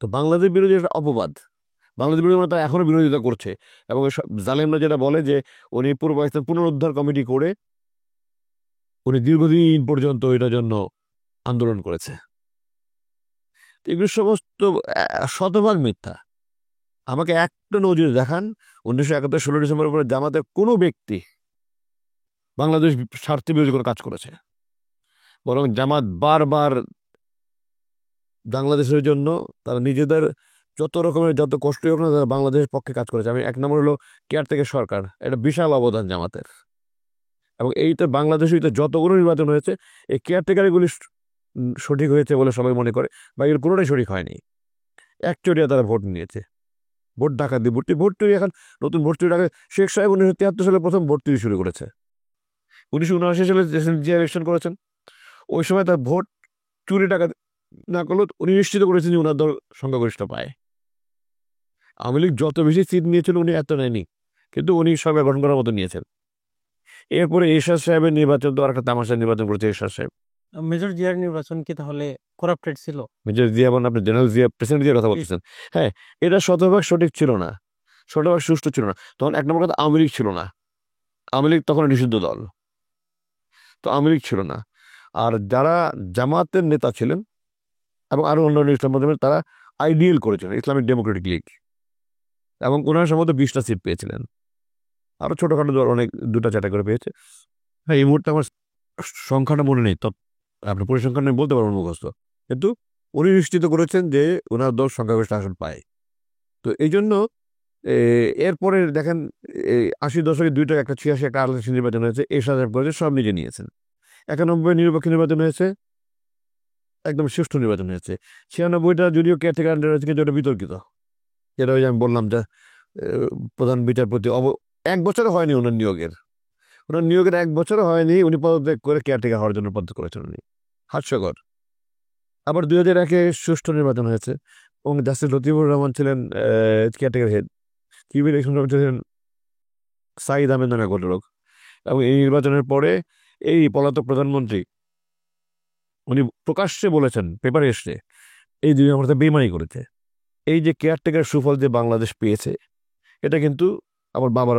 তো বাংলাদেশ বিরোধী একটা অপবাদ, বাংলাদেশ বিরোধী মানে তারা এখনো বিরোধিতা করছে। এবং জালেমরা যেটা বলে যে উনি পূর্ব পাকিস্তান পুনরুদ্ধার কমিটি করে উনি দীর্ঘদিন পর্যন্ত এটার জন্য আন্দোলন করেছে। এগুলো সমস্ত শতভাগ মিথ্যা। আমাকে একটা নজির দেখান 1971 16 ডিসেম্বরের পরে জামাতের কোনো ব্যক্তি বাংলাদেশ স্বার্থে বিরোধী কোনো কাজ করেছে। বরং জামাত বারবার বাংলাদেশের জন্য তারা নিজেদের যত কষ্টই হোক না তারা বাংলাদেশের পক্ষে কাজ করেছে। আমি এক নম্বর হলো কেয়ারটেকার সরকার, এটা বিশাল অবদান জামাতের। এবং এইটা বাংলাদেশে যতগুলো নির্বাচন হয়েছে এই কেয়ারটেকারগুলি সঠিক হয়েছে বলে সবাই মনে করে, বা এর কোনোটাই সঠিক হয়নি। একচরিয়া তারা ভোট নিয়েছে, ভোট ডাকাতি, ভোট চুরি। এখন নতুন ভোট চুরি আগে শেখ সাহেব 1973 সালে প্রথম ভোট চুরি শুরু করেছে। 1979 সালে যে ইলেকশন করেছেন ওই সময় তার ভোট চুরি টাকা না করলেও উনি নিশ্চিত করেছেন যে ওনার দল সংখ্যাগরিষ্ঠ পায়। আওয়ামী লীগ যত বেশি সিট নিয়েছিল উনি এত নেয়নি, কিন্তু উনি সরকার গঠন করার মতো নিয়েছেন। এরপরে এরশাদ সাহেবের নির্বাচন তো আর একটা তামাশা নির্বাচন করেছে এরশাদ সাহেব। মেজর জিয়ার নির্বাচন কি তাহলে করাপ্টেড ছিল? মেজর জিয়া মানে আপনি জেনারেল জিয়া, প্রেসিডেন্ট জিয়ার কথা বলতেছেন? হ্যাঁ, এটা শতভাগ সঠিক ছিল না, শতভাগ সুষ্ঠু ছিল না। তখন এক নম্বর কথা আওয়ামী লীগ ছিল না, আওয়ামী লীগ তখন নিষিদ্ধ দল, তো আওয়ামী লীগ ছিল না। আর যারা জামাতের নেতা ছিলেন এবং আরো অন্যান্য ইসলাম মধ্যে তারা আইডিএল করেছিলেন, ইসলামিক ডেমোক্রেটিক লীগ, এবং ওনারা সম্ভবত 20টা সিট পেয়েছিলেন। আরো ছোটখাটো দল অনেক 2টা 4টা করে পেয়েছে। হ্যাঁ, এই মুহূর্তে আমার সংখ্যাটা মনে নেই, তো আপনি পরিসংখ্যান আমি বলতে পারবেন মুখস্থ, কিন্তু উনি নিশ্চিত করেছেন যে ওনার দল সংখ্যাগরিষ্ঠ আসন পায়। তো এই জন্য এরপরে দেখেন 80 দশকে 2টা, একটা 86, একটা 88 নির্বাচন হয়েছে, এরশাদ সাহেব করেছে, সব নিজে নিয়েছেন। 91 নিরপেক্ষ নির্বাচন হয়েছে, একদম সুষ্ঠু নির্বাচন হয়েছে। 96টা যদিও কেয়ারটেকার আন্ডার হয়েছে, কিন্তু এটা বিতর্কিত। যেটা ওই যে আমি বললাম যে প্রধান বিচারপতি 1 বছরও হয়নি ওনার নিয়োগের, 1 বছরও হয়নি উনি পদত্যাগ করে কেয়ারটেকার হওয়ার জন্য পদত্যাগ করেছেন উনি, হাস্যকর। আবার 2001-এ সুষ্ঠু নির্বাচন হয়েছে এবং জাস্টিস লতিফুর রহমান ছিলেন caretaker head, chief election commissioner ছিলেন সাঈদ আহমেদ নামে লোক। এবং এই নির্বাচনের পরে এই পলাতক প্রধানমন্ত্রী উনি প্রকাশ্যে বলেছেন, পেপারে এসছে, এই দুই আমরা বেইমানি করেছে। এই যে কেয়ারটেকার সুফল যে বাংলাদেশ পেয়েছে, এটা কিন্তু আমার বাবার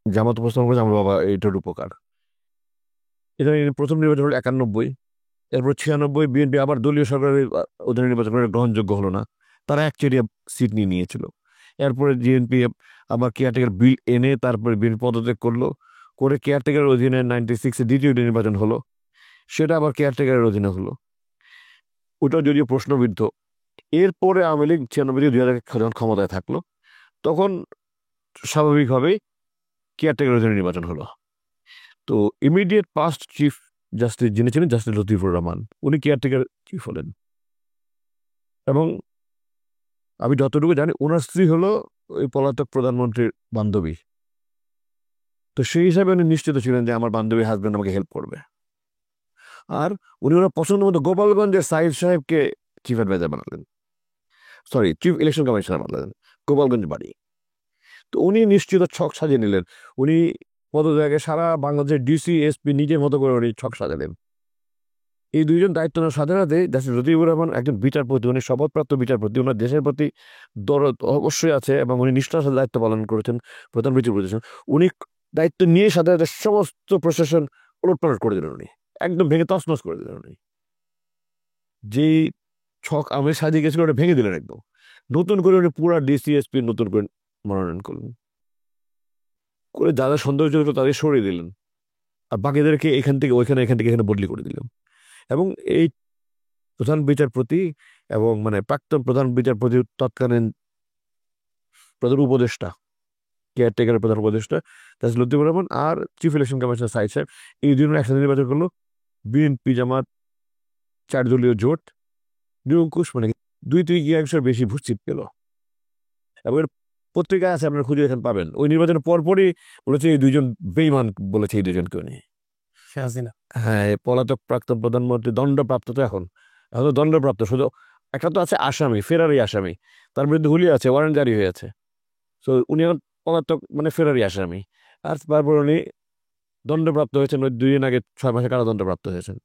জামাত উপস্থাপন করেছে আমার বাবা, এইটার উপকার। এটা প্রথম নির্বাচন হলো 91, এরপর 96 বিএনপি আবার দলীয় সরকারের অধীনে নির্বাচন করে, গ্রহণযোগ্য হলো না, তারা একচেটিয়া সিট নিয়ে নিয়েছিল। এরপরে বিএনপি আবার কেয়ারটেকার বিল এনে তারপরে বিএনপি পদত্যাগ করলো, করে কেয়ারটেকারের অধীনে 96-এ দ্বিতীয় নির্বাচন হলো, সেটা আবার কেয়ারটেকারের অধীনে হলো, ওটা যদিও প্রশ্নবিদ্ধ। এরপরে আওয়ামী লীগ 96-2000 যখন ক্ষমতায় থাকলো তখন স্বাভাবিকভাবেই কেয়ারটেকার অধীনে নির্বাচন হলো। তো ইমিডিয়েট পাস্ট চিফ জাস্টিস যিনি ছিলেন জাস্টিস লতিফুর রহমান, উনি কেয়ারটেকার চিফ হলেন। এবং আমি যতটুকু জানি ওনার স্ত্রী হলো ওই পলাতক প্রধানমন্ত্রীর বান্ধবী। তো সেই হিসাবে উনি নিশ্চিত ছিলেন যে আমার বান্ধবী হাজবেন্ড আমাকে হেল্প করবে। আর উনি ওনার পছন্দ মতো গোপালগঞ্জের সাইদ সাহেবকে চিফ অ্যাডভাইজার বানালেন, সরি চিফ ইলেকশন কমিশনার বানালেন, গোপালগঞ্জ বাড়ি। তো উনি নিশ্চিত ছক সাজিয়ে নিলেন। উনি কত জায়গায় সারা বাংলাদেশের ডিসি এসপি নিজের মতো করে উনি ছক সাজালেন। এই দুইজন দায়িত্ব নেওয়ার সাথে সাথে জাস্টিস লতিফুর রহমান একজন বিচারপতি, উনি শপথপ্রাপ্ত বিচারপতি, ওনার দেশের প্রতি দরদ অবশ্যই আছে এবং উনি নিষ্ঠার সাথে দায়িত্ব পালন করেছেন প্রধান বিচারপতি। উনি দায়িত্ব নিয়ে সাথে সাথে সমস্ত প্রশাসন ওলটপালট করে দিলেন, উনি একদম ভেঙে তছনছ করে দিলেন। উনি যেই ছক আমি সাজিয়ে গেছিল ওটা ভেঙে দিলেন একদম। নতুন করে উনি পুরা ডিসিএসপি নতুন করে মনোনয়ন করলেন, করে যারা সৌন্দর্য হলো তাদের সরিয়ে দিলেন, আর বাকিদেরকে এখান থেকে ওইখানে এখান থেকে এখানে বদলি করে দিলাম। এবং এই প্রধান বিচারপতি এবং মানে প্রাক্তন প্রধান বিচারপতি তৎকালীন প্রধান উপদেষ্টা, কেয়ারটেকারের প্রধান উপদেষ্টা জাস্টিস লতিফুর রহমান আর চিফ ইলেকশন কমিশনার সাইদ সাহেব, এই দুজন একসাথে নির্বাচন করলো। বিএনপি জামাত 4 দলীয় জোট নিরঙ্কুশ, মানে 2-3% বেশি ভোট জিত পেল। এবং এর পত্রিকায় আছে, আপনারা খুঁজে এখানে পাবেন। ওই নির্বাচনের পরপরই বলেছে এই দুইজন বেইমান, বলেছে এই দুজনকে উনি। হ্যাঁ, পলাতক প্রাক্তন প্রধানমন্ত্রী দণ্ডপ্রাপ্ত, তো এখন এখন তো দণ্ডপ্রাপ্ত, শুধু একটা তো আছে আসামি, ফেরারি আসামি, তার বিরুদ্ধে হুলি আছে, ওয়ারেন্ট জারি হয়েছে। সো উনি এখন পলাতক মানে ফেরারি আসামি। আর তারপর উনি দণ্ডপ্রাপ্ত হয়েছেন, ওই 2 দিন আগে 6 মাসে কারাদণ্ডপ্রাপ্ত হয়েছেন।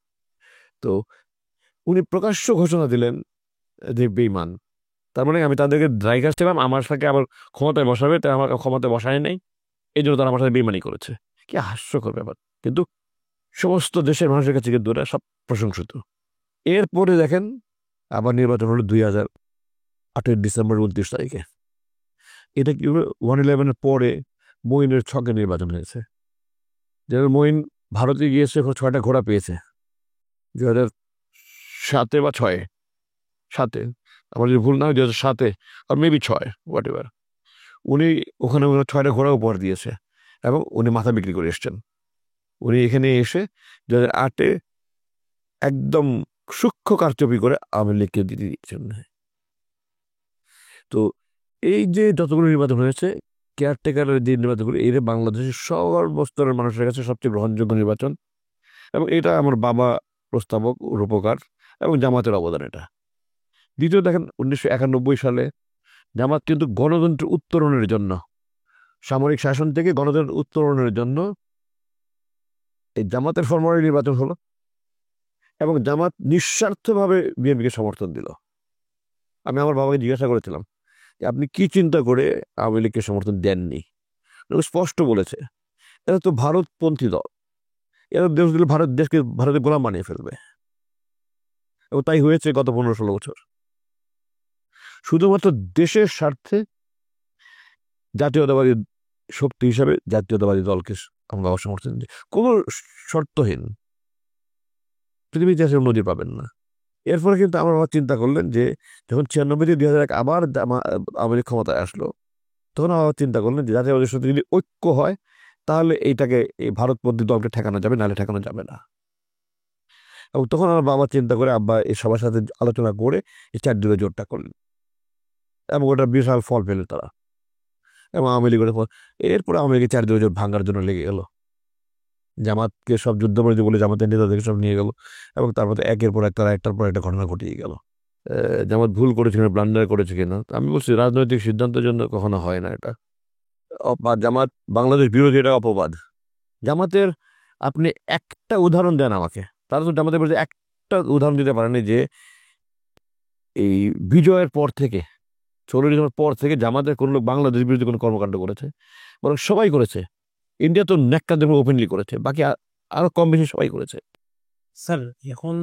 তো উনি প্রকাশ্য ঘোষণা দিলেন যে বেইমান, তার মানে আমি তাদেরকে ড্রাই কাজ ছিলাম, আমার সাথে আবার ক্ষমতায় বসাবে, তাই আমার ক্ষমতায় বসায় নেই, এই জন্য তারা আমার সাথে বেইমানি করেছে। কি হাস্যকর ব্যাপার, কিন্তু সমস্ত দেশের মানুষের কাছে কিন্তু ওরা সব প্রশংসিত। এরপরে দেখেন আবার নির্বাচন হলো 2008 ডিসেম্বর 29 তারিখে। এটা কি 1/11 পরে মঈনের ছকে নির্বাচন হয়েছে। যেমন মঈন ভারতে গিয়েছে, 6টা ঘোড়া পেয়েছে 2007 বা 6-7, আমার যদি ভুল না হয় 2007 আর মেবি 6, হোয়াট এভার। উনি ওখানে 6টা ঘোড়া উপহার দিয়েছে এবং উনি মাথা বিক্রি করে এসছেন। উনি এখানে এসে 2008 একদম সূক্ষ্ম কারচুপি করে আওয়ামী লীগকে দিতে দিয়েছেন। তো এই যে যতগুলো নির্বাচন হয়েছে, কেয়ারটেকারের যে নির্বাচনগুলো, এর বাংলাদেশের সর্বস্তরের মানুষের কাছে সবচেয়ে গ্রহণযোগ্য নির্বাচন। এবং এটা আমার বাবা প্রস্তাবক, রূপকার, এবং জামাতের অবদান এটা। দ্বিতীয় দেখেন 1991 সালে জামাত কিন্তু গণতন্ত্রের উত্তরণের জন্য, সামরিক শাসন থেকে গণতন্ত্রের উত্তরণের জন্য এই জামাতের ফরমালি নির্বাচন হলো এবং জামাত নিঃস্বার্থভাবে বিএনপিকে সমর্থন দিল। আমি আমার বাবাকে জিজ্ঞাসা করেছিলাম যে আপনি কি চিন্তা করে আওয়ামী লীগকে সমর্থন দেননি? স্পষ্ট বলেছে, এরা তো ভারতপন্থী দল, এরা দেশ দিলে দেশকে ভারতের গোলাম বানিয়ে ফেলবে। এবং তাই হয়েছে গত 15-16 বছর। শুধুমাত্র দেশের স্বার্থে জাতীয়তাবাদী শক্তি হিসাবে জাতীয়তাবাদী দলকে আমার বাবা সমর্থন দিই, কোনো শর্তহীন। পৃথিবীর ইতিহাসে নজির পাবেন না। এরপরে কিন্তু আমার বাবা চিন্তা করলেন যে যখন 96-2001 আবার আওয়ামী লীগ ক্ষমতায় আসলো, তখন আমার চিন্তা করলেন যে জাতীয়তাবাদী শক্তি যদি ঐক্য হয় তাহলে এইটাকে এই ভারতপন্থী দলকে ঠেকানো যাবে, নাহলে ঠেকানো যাবে না। এবং তখন আমার বাবা চিন্তা করে, আব্বা এই সবার সাথে আলোচনা করে এই 4 দলীয় জোটটা করলেন এবং ওটা বিশাল ফল পেলেন তারা। এবং আওয়ামী লীগের ফল, এরপরে আওয়ামী লীগের 4 দলীয় জোট ভাঙার জন্য লেগে গেল। জামাতকে সব যুদ্ধবন্দী বলে জামাতের নেতাদেরকে সব নিয়ে গেল এবং তারপরে একের পর এক তারা একটার পর একটা ঘটনা ঘটিয়ে গেল। জামাত ভুল করেছে কিনা, ব্লান্ডার করেছে কিনা, আমি বলছি রাজনৈতিক সিদ্ধান্তের জন্য কখনো হয় না এটা। জামাত বাংলাদেশ বিরোধী, এটা অপবাদ। জামাতের আপনি একটা উদাহরণ দেন আমাকে, তারা তো জামাতের বিরুদ্ধে একটা উদাহরণ দিতে পারেনি যে এই বিজয়ের পর থেকে, 16 ডিসেম্বর পর থেকে জামাতের কোনো লোক বাংলাদেশ বিরোধী কোনো কর্মকাণ্ড করেছে? বরং সবাই করেছে। ইন্ডিয়া তো ন্যাক্কারদের ওপেনলি করেছে, বাকি আরো কম বেশি সবাই করেছে। স্যার, এখন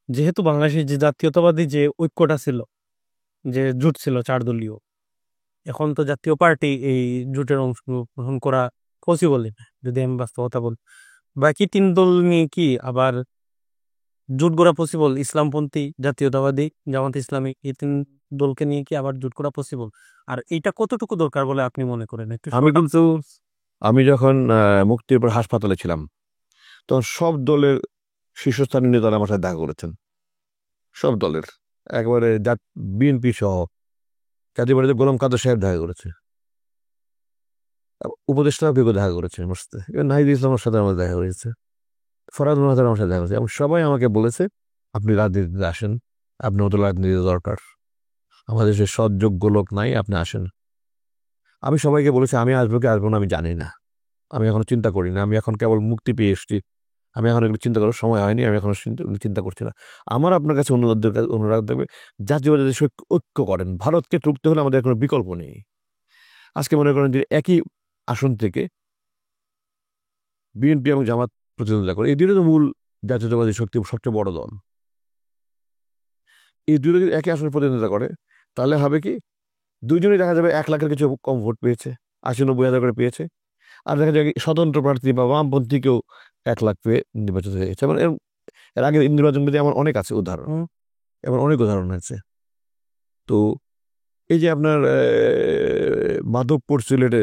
যেহেতু বাংলাদেশের যে জাতীয়তাবাদী যে ঐক্যটা ছিল, যে জোট ছিল 4 দলীয়, এখন তো জাতীয় পার্টি এই জোটের অংশগ্রহণ করা পসিবল না, যদি আমি বাস্তবতা বলি। বাকি 3 দল নিয়ে কি আবার জোট করা পসিবল? ইসলামপন্থী, জাতীয়তাবাদী, জামাত ইসলামী, এই 3 দলকে নিয়ে কি আবার জোট করা পসিবল? আর এইটা কতটুকু দরকার বলে আপনি মনে করেন? একটু আমি যখন মুক্তির পর হাসপাতালে ছিলাম, তখন সব দলের শীর্ষস্থানীয় নেতারা আমার সাথে দেখা করেছেন, সব দলের, একবারে বিএনপি সহ জাতীয় পার্টিতে গোলাম কাদের সাহেব দেখা করেছে, উপদেষ্টা কেউ দেখা করেছে আমার সাথে, নাহিদ ইসলামের সাথে আমার দেখা হয়েছে, ফরহাদ মোহাম্মদের আমার সাথে দেখা হয়েছে, এবং সবাই আমাকে বলেছে আপনি রাজনীতিতে আসেন, আপনার মতো রাজনীতি দরকার, আমাদের সে সৎযোগ্য লোক নাই, আপনি আসেন। আমি সবাইকে বলেছি আমি আসবো কি আসবো না আমি জানি না, আমি এখন চিন্তা করি না, আমি এখন কেবল মুক্তি পেয়ে এসেছি, আমি এখন এগুলো চিন্তা করার সময় হয়নি, আমি এখন চিন্তা করছি না। আমার আপনার কাছে অনুরোধ দেবে জাতীয়বাদী ঐক্য করেন, ভারতকে টুকতে হলে আমাদের কোনো বিকল্প নেই। আজকে মনে করেন যে একই আসন থেকে বিএনপি এবং জামাত প্রতিদ্বন্দ্বিতা করে, এই দুটো তো মূল জাতীয়তাবাদী শক্তি, সবচেয়ে বড় দল। এই দুটো যদি একই আসনে প্রতিদ্বন্দ্বিতা করে তাহলে হবে কি, দুইজনই দেখা যাবে 1 লাখের কিছু কম ভোট পেয়েছে, 80-90 হাজার করে পেয়েছে, আর দেখা যায় স্বতন্ত্র প্রার্থী বা বামপন্থী কেউ 1 লাখ পেয়ে নির্বাচিত হয়ে গেছে। মানে এর আগে নির্বাচন বিধি আমার অনেক আছে উদাহরণ, এমন অনেক উদাহরণ আছে। তো এই যে আপনার মাধবপুর সিলেটে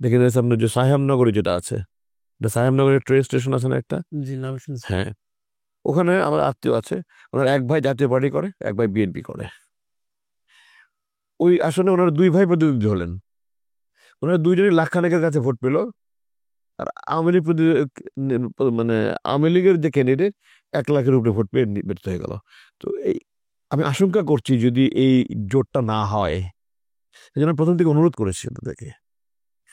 দেখে যাচ্ছে আপনার যে সাহেবনগরে যেটা আছে, সাহেবনগরের ট্রেন স্টেশন আছে না একটা, জি নাম শুনছি। হ্যাঁ, ওখানে আমার আত্মীয় আছে, ওনার এক ভাই জাতীয় পার্টি করে, এক ভাই বিএনপি করে। ওই আসনে ওনার 2 ভাই প্রতিদ্বন্দ্বী হলেন, ওনারা দুইজনই লাখখানেকের কাছে ভোট পেল, আর আওয়ামী লীগ মানে আওয়ামী লীগের যে ক্যান্ডিডেট 1 লাখের উপরে ভোট পেয়ে ব্যর্থ হয়ে গেল। তো এই আমি আশঙ্কা করছি যদি এই জোটটা না হয়, এই জন্য প্রথম থেকে অনুরোধ করেছি তাদেরকে,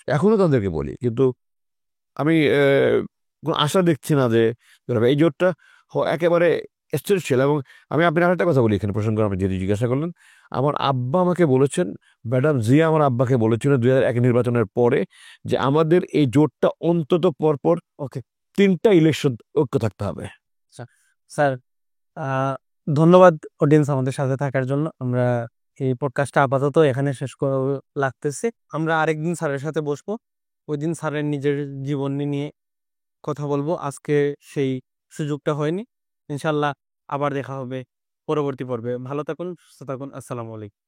এখনো তাদেরকে বলি, কিন্তু আমি কোনো আশা দেখছি না যে এই জোটটা একেবারে এসেন্সিয়াল। এবং আমি আপনার আরেকটা কথা বলি এখানে প্রসঙ্গ, আপনি যেহেতু জিজ্ঞাসা করলেন, আমার আব্বা আমাকে বলেছেন, ম্যাডাম জিয়া আমার আব্বাকে বলেছিল 2001 নির্বাচনের পরে যে আমাদের এই জোটটা অন্তত পরপর ওকে 3টা ইলেকশন ঐক্য থাকতে হবে। স্যার, ধন্যবাদ অডিয়েন্স আমাদের সাথে থাকার জন্য। আমরা এই পডকাস্টটা আপাতত এখানে শেষ করে লাগতেছি। আমরা আরেকদিন স্যারের সাথে বসবো, ওই দিন স্যারের নিজের জীবন নিয়ে কথা বলবো। আজকে সেই সুযোগটা হয়নি। ইনশাল্লাহ আবার দেখা হবে পরবর্তী পর্বে। ভালো থাকুন, সুস্থ থাকুন। আসসালামু আলাইকুম।